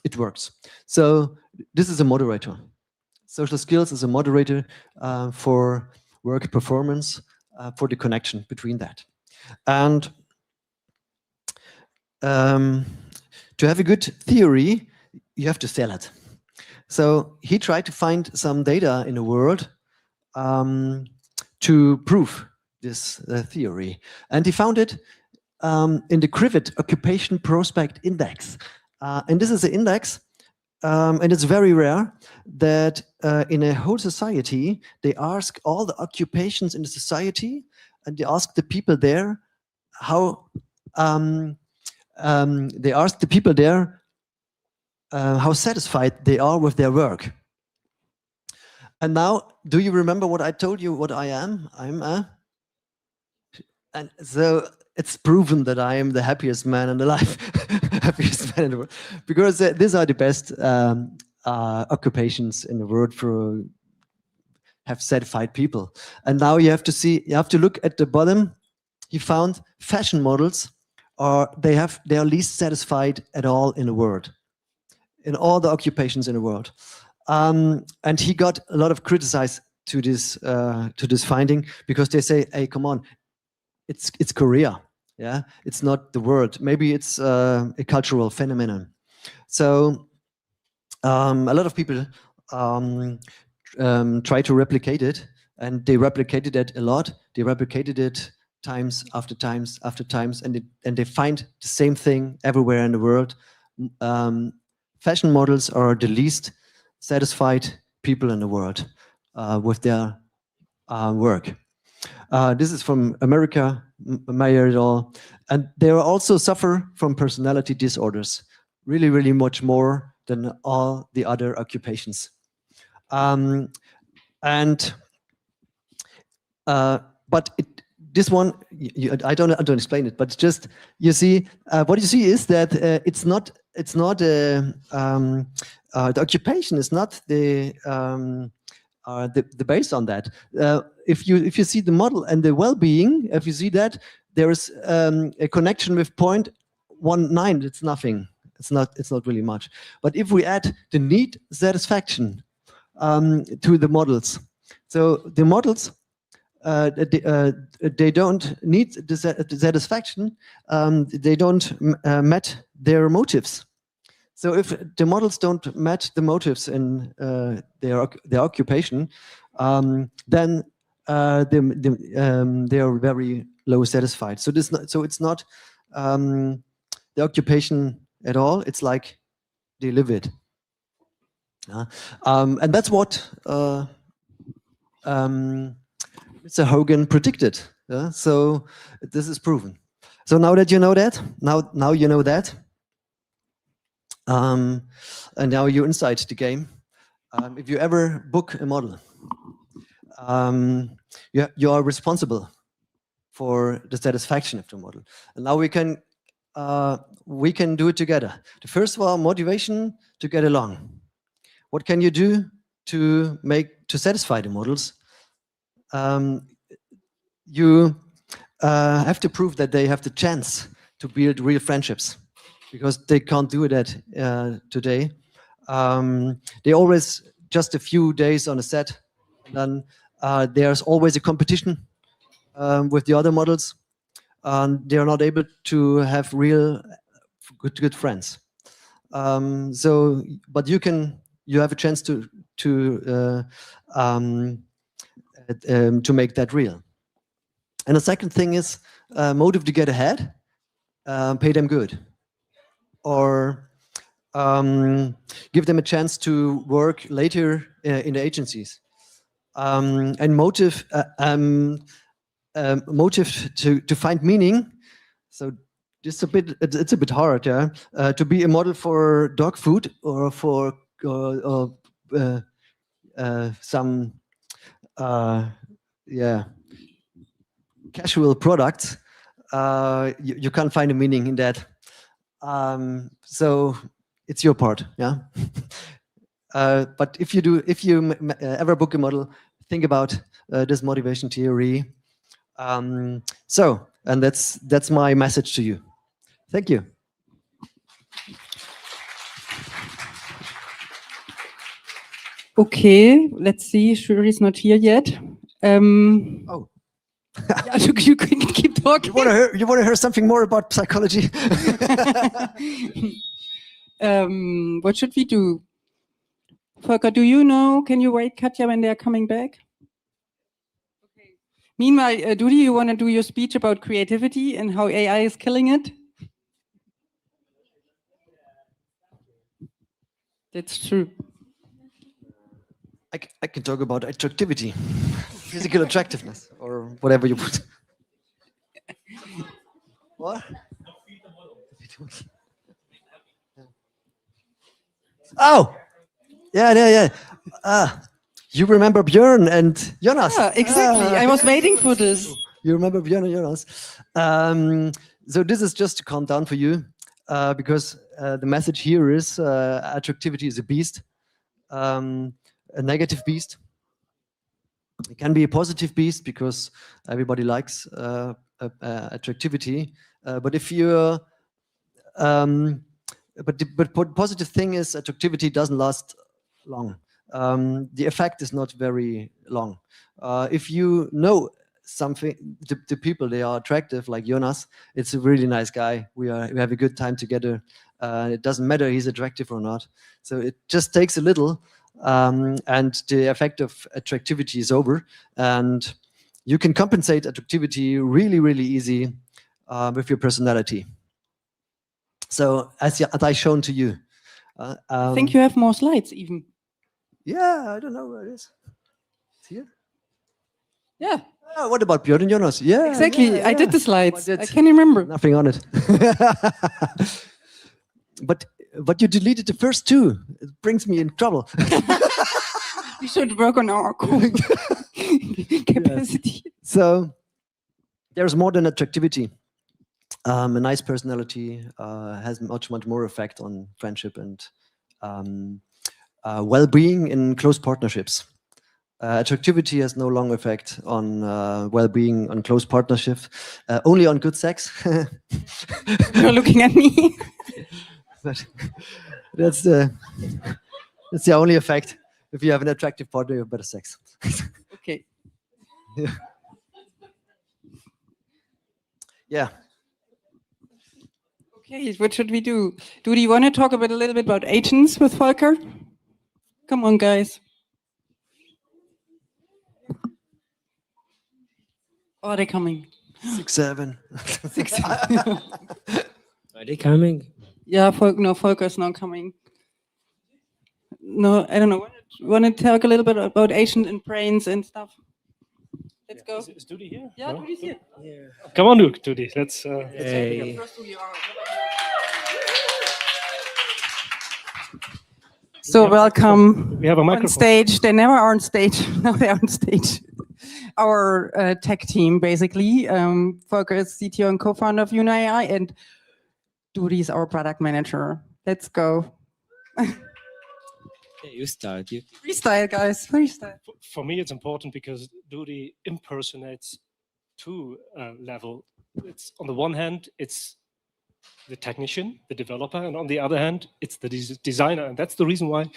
it works. So this is a moderator. Social skills is a moderator for work performance, for the connection between that. And to have a good theory, you have to sell it. So he tried to find some data in the world to prove this theory. And he found it in the Crivet Occupation Prospect Index. And this is an index, and it's very rare that in a whole society, they ask all the occupations in the society, and they ask the people there how how satisfied they are with their work. And now, do you remember what I told you what I am? And so it's proven that I am the happiest man in the life, happiest man in the world, because these are the best occupations in the world for have satisfied people. And now you have to look at the bottom. He found fashion models they are least satisfied at all in the world, in all the occupations in the world. And he got a lot of criticized to this finding because they say, "Hey, come on, it's Korea, yeah, it's not the world. Maybe it's a cultural phenomenon." So a lot of people try to replicate it, and they replicated it a lot. They replicated it times after times after times, and they find the same thing everywhere in the world. Fashion models are the least satisfied people in the world with their work. This is from America, Mayer et al. And they also suffer from personality disorders, really, really much more than all the other occupations. But this one, I don't explain it, but it's just, you see, what you see is that it's not the occupation is not the base on that. If you see the model and the well-being, if you see that there is a connection with 0.19, it's nothing. It's not really much. But if we add the need satisfaction to the models, so the models they don't need the satisfaction. They don't match their motives. So if the models don't match the motives in their occupation, then they are very low satisfied. So it's not the occupation at all. It's like they live it. And that's what Mr. Hogan predicted. Yeah? So this is proven. So now that you know that, now you know that, and now you're inside the game. If you ever book a model, you are responsible for the satisfaction of the model. And now we can do it together. The first one, motivation to get along. What can you do to satisfy the models? You have to prove that they have the chance to build real friendships, because they can't do that today. They always just a few days on a set, and then there's always a competition with the other models, and they are not able to have real good friends. But you have a chance to make that real. And the second thing is motive to get ahead, pay them good, or give them a chance to work later in the agencies. And motive to find meaning. So it's a bit hard, yeah, to be a model for dog food or for some casual products. You can't find a meaning in that. So it's your part, yeah. But if you ever book a model, think about this motivation theory. And that's my message to you. Thank you. Okay, let's see. Jury's not here yet. Oh. Yeah, you can keep talking. You want to hear something more about psychology? What should we do? Volker, do you know? Can you wait, Katja, when they're coming back? Okay. Meanwhile, Dudi, you want to do your speech about creativity and how AI is killing it? That's true. I can talk about attractivity, physical attractiveness, or whatever you put. What? Oh, yeah. You remember Björn and Jonas? Yeah, exactly. I was waiting for this. You remember Björn and Jonas? So this is just to calm down for you, because the message here is attractivity is a beast, a negative beast. It can be a positive beast because everybody likes attractivity. But if you, but positive thing is attractivity doesn't last long. The effect is not very long. If you know something, the people, they are attractive, like Jonas, it's a really nice guy. We have a good time together. It doesn't matter he's attractive or not. So it just takes a little, and the effect of attractivity is over. And you can compensate attractivity really, really easy with your personality. So as I shown to you. I think you have more slides even. Yeah, I don't know where it is. It's here? Yeah. Oh, what about Björn and Jonas? Yeah, exactly. yeah. I did the slides. I can remember. Nothing on it. But you deleted the first two. It brings me in trouble. We should work on our code capacity. Yes. So there's more than attractivity. A nice personality has much more effect on friendship and well-being in close partnerships. Attractivity has no long effect on well-being, on close partnerships, only on good sex. You're looking at me. But that's the only effect. If you have an attractive partner, you have better sex. Okay. Yeah. Yeah. Okay, what should we do? Do you want to talk a little bit about agents with Volker? Come on, guys. Oh, they're coming. 6, 7. 6, 7. Are they coming? Yeah, Volker's not coming. No, I don't know. You want to talk a little bit about agent and brains and stuff? Let's go. Is Dudi here? Yeah, No? Dudi's here. Yeah. Come on, Dudi. Let's Hey. So welcome we have a on microphone. stage. They never are on stage. Now they are on stage. Our tech team, basically. Volker is CTO and co-founder of Yoona AI, and Dudi is our product manager. Let's go. You start. You. Freestyle, guys. Freestyle. For me, it's important because Dudi impersonates two level. It's on the one hand, it's the technician, the developer, and on the other hand, it's the designer. And that's the reason why,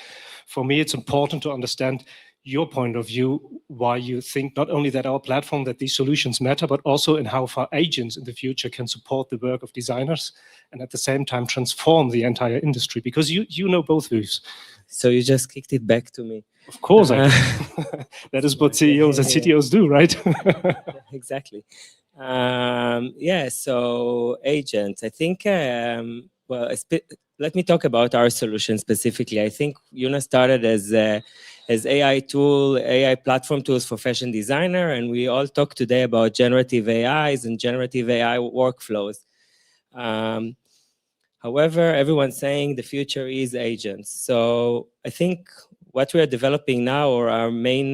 for me, it's important to understand your point of view, why you think not only that our platform, that these solutions matter, but also in how far agents in the future can support the work of designers and at the same time transform the entire industry, because you know both views. So you just kicked it back to me. Of course I do. That is what CEOs and CTOs do, right? Exactly. Yeah, so agents, I think, well, let me talk about our solution specifically. I think Yoona started as AI tool, AI platform tools for fashion designer, and we all talk today about generative AIs and generative AI workflows. However, everyone's saying the future is agents. So I think what we are developing now, or our main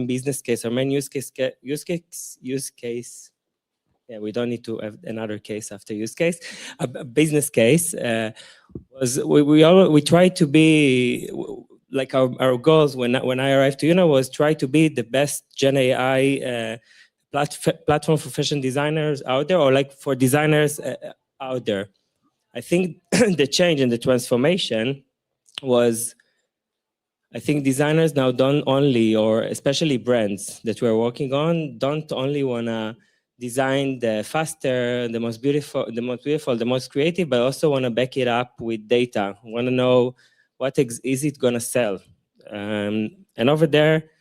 business case, our main use case. Yeah, we don't need to have another case after use case. A business case was we try to be like our goals when I arrived to Yoona was try to be the best Gen AI platform for fashion designers out there, or like for designers out there. I think the change and the transformation was, I think designers now don't only, or especially brands that we're working on, don't only want to design the faster, the most beautiful, the most creative, but also want to back it up with data. Want to know what is it going to sell. And over there,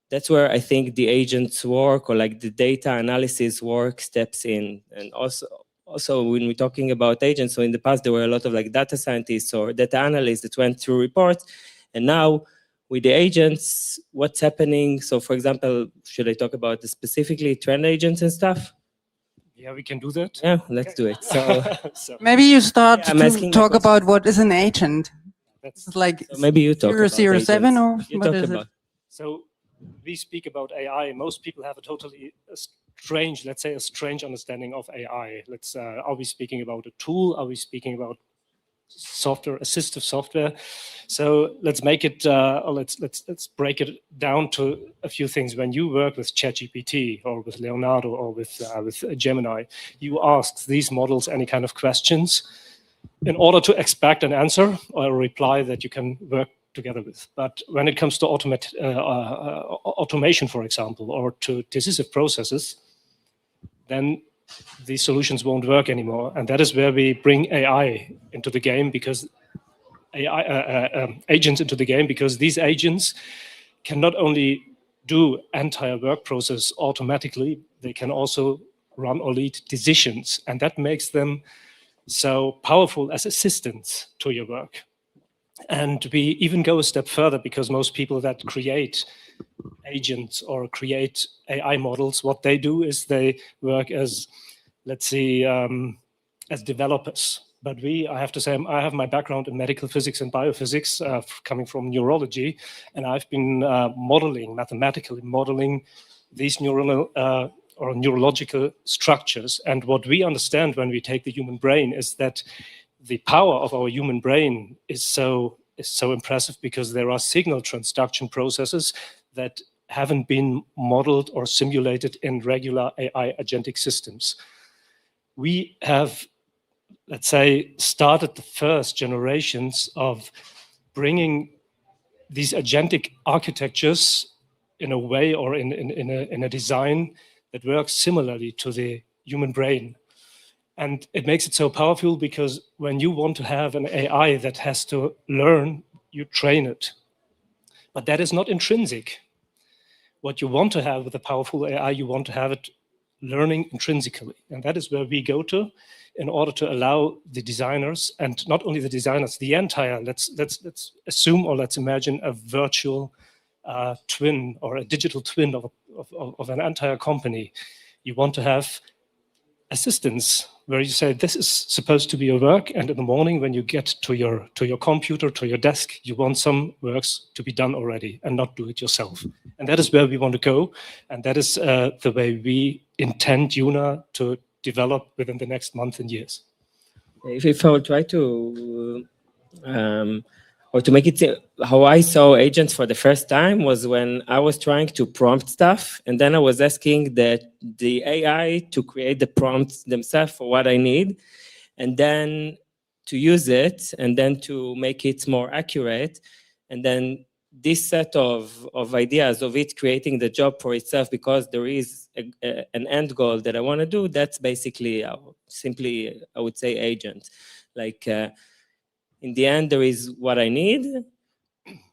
that's where I think the agents work, or like the data analysis work steps in. And also when we're talking about agents, so in the past there were a lot of like data scientists or data analysts that went through reports, and now with the agents, what's happening? So for example, should I talk about the specifically trend agents and stuff? Yeah, we can do that. Yeah, let's do it. So maybe you start yeah, to talk about what is an agent. That's like so maybe you talk 007 or you what talk is about. it? So we speak about AI. Most people have a totally strange, let's say, a strange understanding of AI. Are we speaking about a tool? Are we speaking about software, assistive software? So let's make it. Let's break it down to a few things. When you work with ChatGPT or with Leonardo or with Gemini, you ask these models any kind of questions in order to expect an answer or a reply that you can work together with. But when it comes to automation, for example, or to decisive processes, then these solutions won't work anymore. And that is where we bring AI into the game, because agents into the game, because these agents can not only do entire work process automatically, they can also run or lead decisions. And that makes them so powerful as assistants to your work. And we even go a step further, because most people that create agents or create AI models, what they do is they work as, let's say, as developers. But I have to say, I have my background in medical physics and biophysics, coming from neurology, and I've been mathematically modeling these neurological structures. And what we understand when we take the human brain is that the power of our human brain is so impressive, because there are signal transduction processes that haven't been modeled or simulated in regular AI agentic systems. We have, let's say, started the first generations of bringing these agentic architectures in a way, or in a design that works similarly to the human brain. And it makes it so powerful, because when you want to have an AI that has to learn, you train it. But that is not intrinsic. What you want to have with a powerful AI, you want to have it learning intrinsically. And that is where we go to in order to allow the designers, and not only the designers, the entire, let's assume, or let's imagine a virtual twin or a digital twin of an entire company. You want to have assistants where you say, this is supposed to be your work, and in the morning when you get to your computer, to your desk, you want some works to be done already and not do it yourself. And that is where we want to go, and that is the way we intend Yoona to develop within the next month and years. If I will try to or to make it, how I saw agents for the first time was when I was trying to prompt stuff, and then I was asking the AI to create the prompts themselves for what I need, and then to use it, and then to make it more accurate, and then this set of ideas of it creating the job for itself, because there is an end goal that I want to do, that's basically simply, I would say, agent. Like, in the end, there is what I need.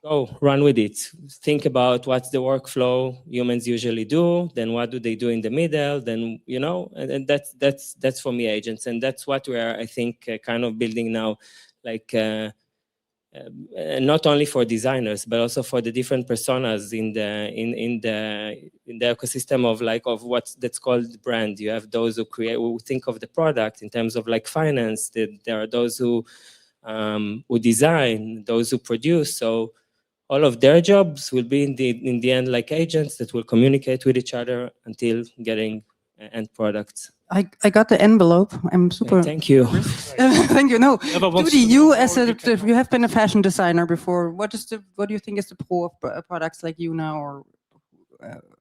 Go run with it. Think about what's the workflow humans usually do. Then what do they do in the middle? Then, you know, and that's for me agents, and that's what we are, I think, kind of building now, like not only for designers but also for the different personas in the ecosystem of what's that's called brand. You have those who think of the product in terms of like finance. There are those who design, those who produce. So all of their jobs will be in the end like agents that will communicate with each other until getting end products. I got the envelope. I'm super. Thank you. Thank you. No, Judy, you have been a fashion designer before. What do you think is the pro of products like Yoona or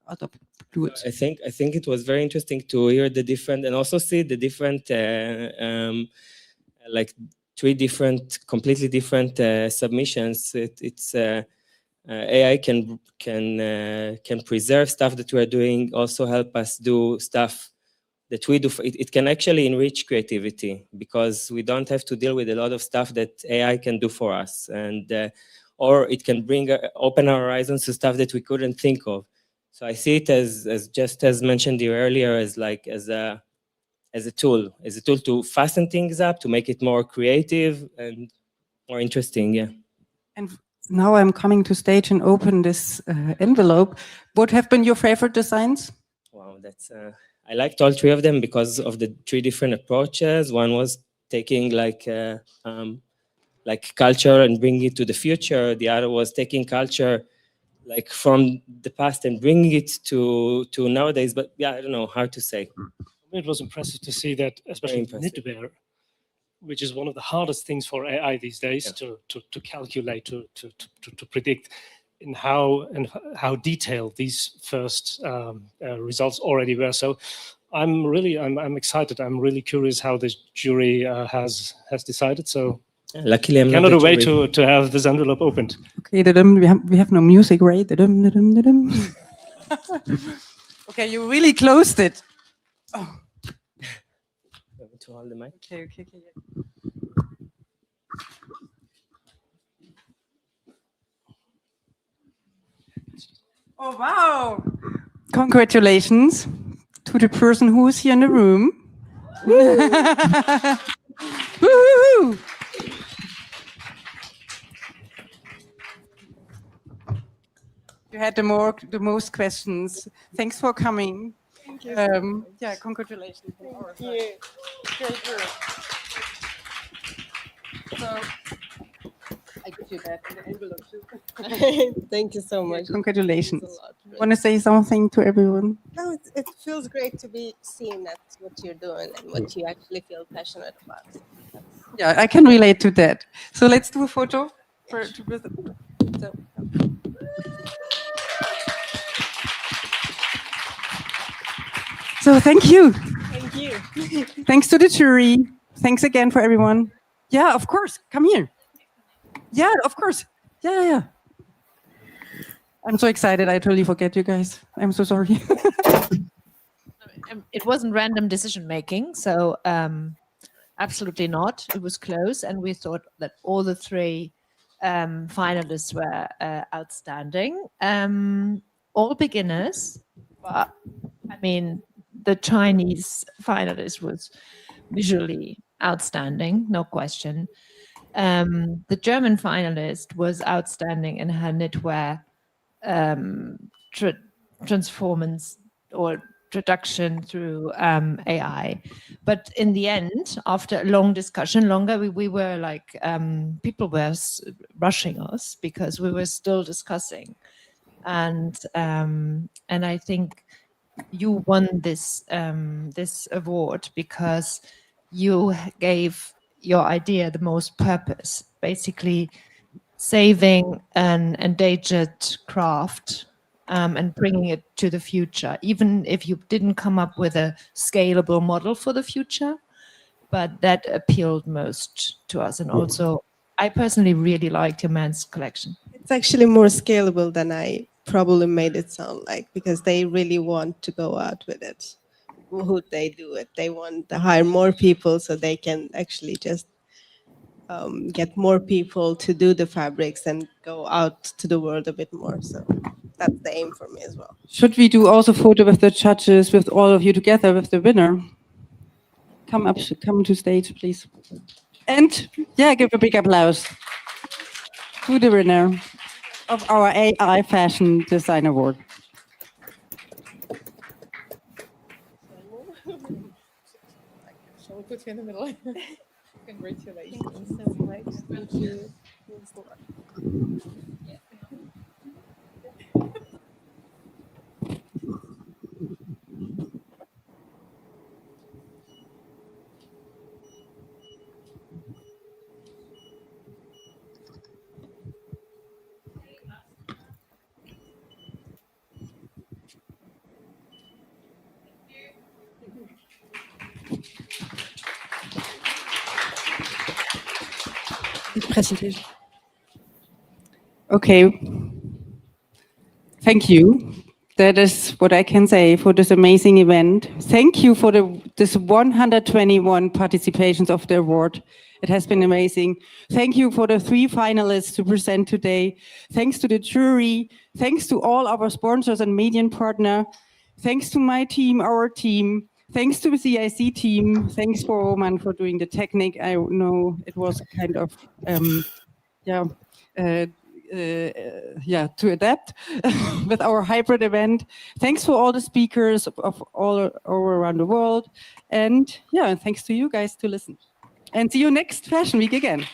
other fluids? I think it was very interesting to hear the different, and also see the different like 3 different, completely different submissions. It's AI can preserve stuff that we are doing, also help us do stuff that we do. It can actually enrich creativity, because we don't have to deal with a lot of stuff that AI can do for us, and or it can open our horizons to stuff that we couldn't think of. So I see it as just as mentioned here earlier, as a tool to fasten things up, to make it more creative and more interesting. Yeah. And now I'm coming to stage and open this envelope. What have been your favorite designs? Wow, that's I liked all 3 of them because of the 3 different approaches. One was taking like culture and bringing it to the future. The other was taking culture like from the past and bringing it to nowadays. But yeah, I don't know how to say. It was impressive to see that, especially knitwear, which is one of the hardest things for AI these days, to calculate, to predict, in how detailed these first results already were. So I'm excited. I'm really curious how the jury has decided. So luckily, I cannot wait to have this envelope opened. Okay, we have no music, right? Okay, you really closed it. Oh. To hold the mic. Okay. Oh, wow. Congratulations to the person who is here in the room. Woo-hoo-hoo. You had the most questions. Thanks for coming. Thank you. Yeah, congratulations. Thank you. Great work. So I give you that in the envelope too. Thank you so much. Congratulations. Thanks a lot, really. Want to say something to everyone? No, it feels great to be seen at what you're doing and what you actually feel passionate about. Yeah, I can relate to that. So let's do a photo. So thank you. Thank you. Thanks to the jury. Thanks again for everyone. Yeah, of course. Come here. Yeah, of course. Yeah. I'm so excited. I totally forget you guys. I'm so sorry. It wasn't random decision making, so absolutely not. It was close, and we thought that all the 3 finalists were outstanding. All beginners, but I mean, the Chinese finalist was visually outstanding, no question. The German finalist was outstanding in her knitwear transformance or traduction through AI. But in the end, after a long discussion, we were like, people were rushing us because we were still discussing. And I think you won this this award because you gave your idea the most purpose, basically saving an endangered craft and bringing it to the future, even if you didn't come up with a scalable model for the future, but that appealed most to us. And also, I personally really liked your men's collection. It's actually more scalable than I probably made it sound like, because they really want to go out with it. Would they do it? They want to hire more people so they can actually just get more people to do the fabrics and go out to the world a bit more. So that's the aim for me as well. Should we do also photo with the judges, with all of you together, with the winner? Come to stage, please. And yeah, give a big applause to the winner of our AI Fashion Design Award. Shall we put you in the middle? Congratulations. Thank you so much. Thank you. Presentation. Okay. Thank you. That is what I can say for this amazing event. Thank you for this 121 participations of the award. It has been amazing. Thank you for the 3 finalists to present today. Thanks to the jury. Thanks to all our sponsors and media partner. Thanks to my team, our team. Thanks to the CIC team. Thanks for Roman for doing the technique. I know it was kind of, to adapt with our hybrid event. Thanks for all the speakers of all around the world. And yeah, thanks to you guys to listen. And see you next Fashion Week again.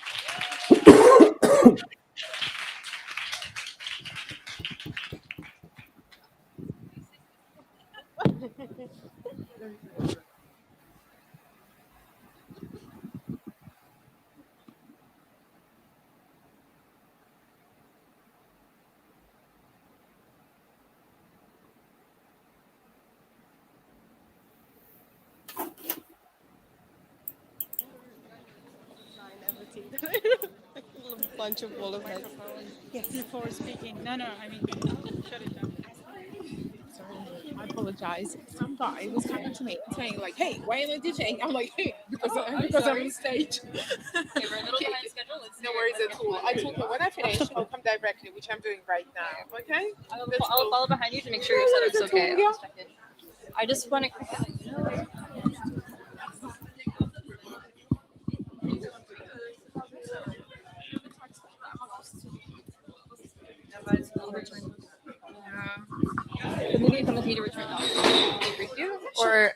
A bunch of all of that. Yes. Before speaking. No, I mean, shut it down. Sorry, I apologize. Some guy was coming to me and saying like, "Hey, why am I DJing?" I'm like, "Hey, because I'm on stage." Okay, we're a little behind schedule. No worries at all. I told her when I finish, I'll come directly, which I'm doing right now. Okay? I'll follow behind you to make sure your setup's okay. I'll just check it. I just want to. Maybe you come with me to return that. Or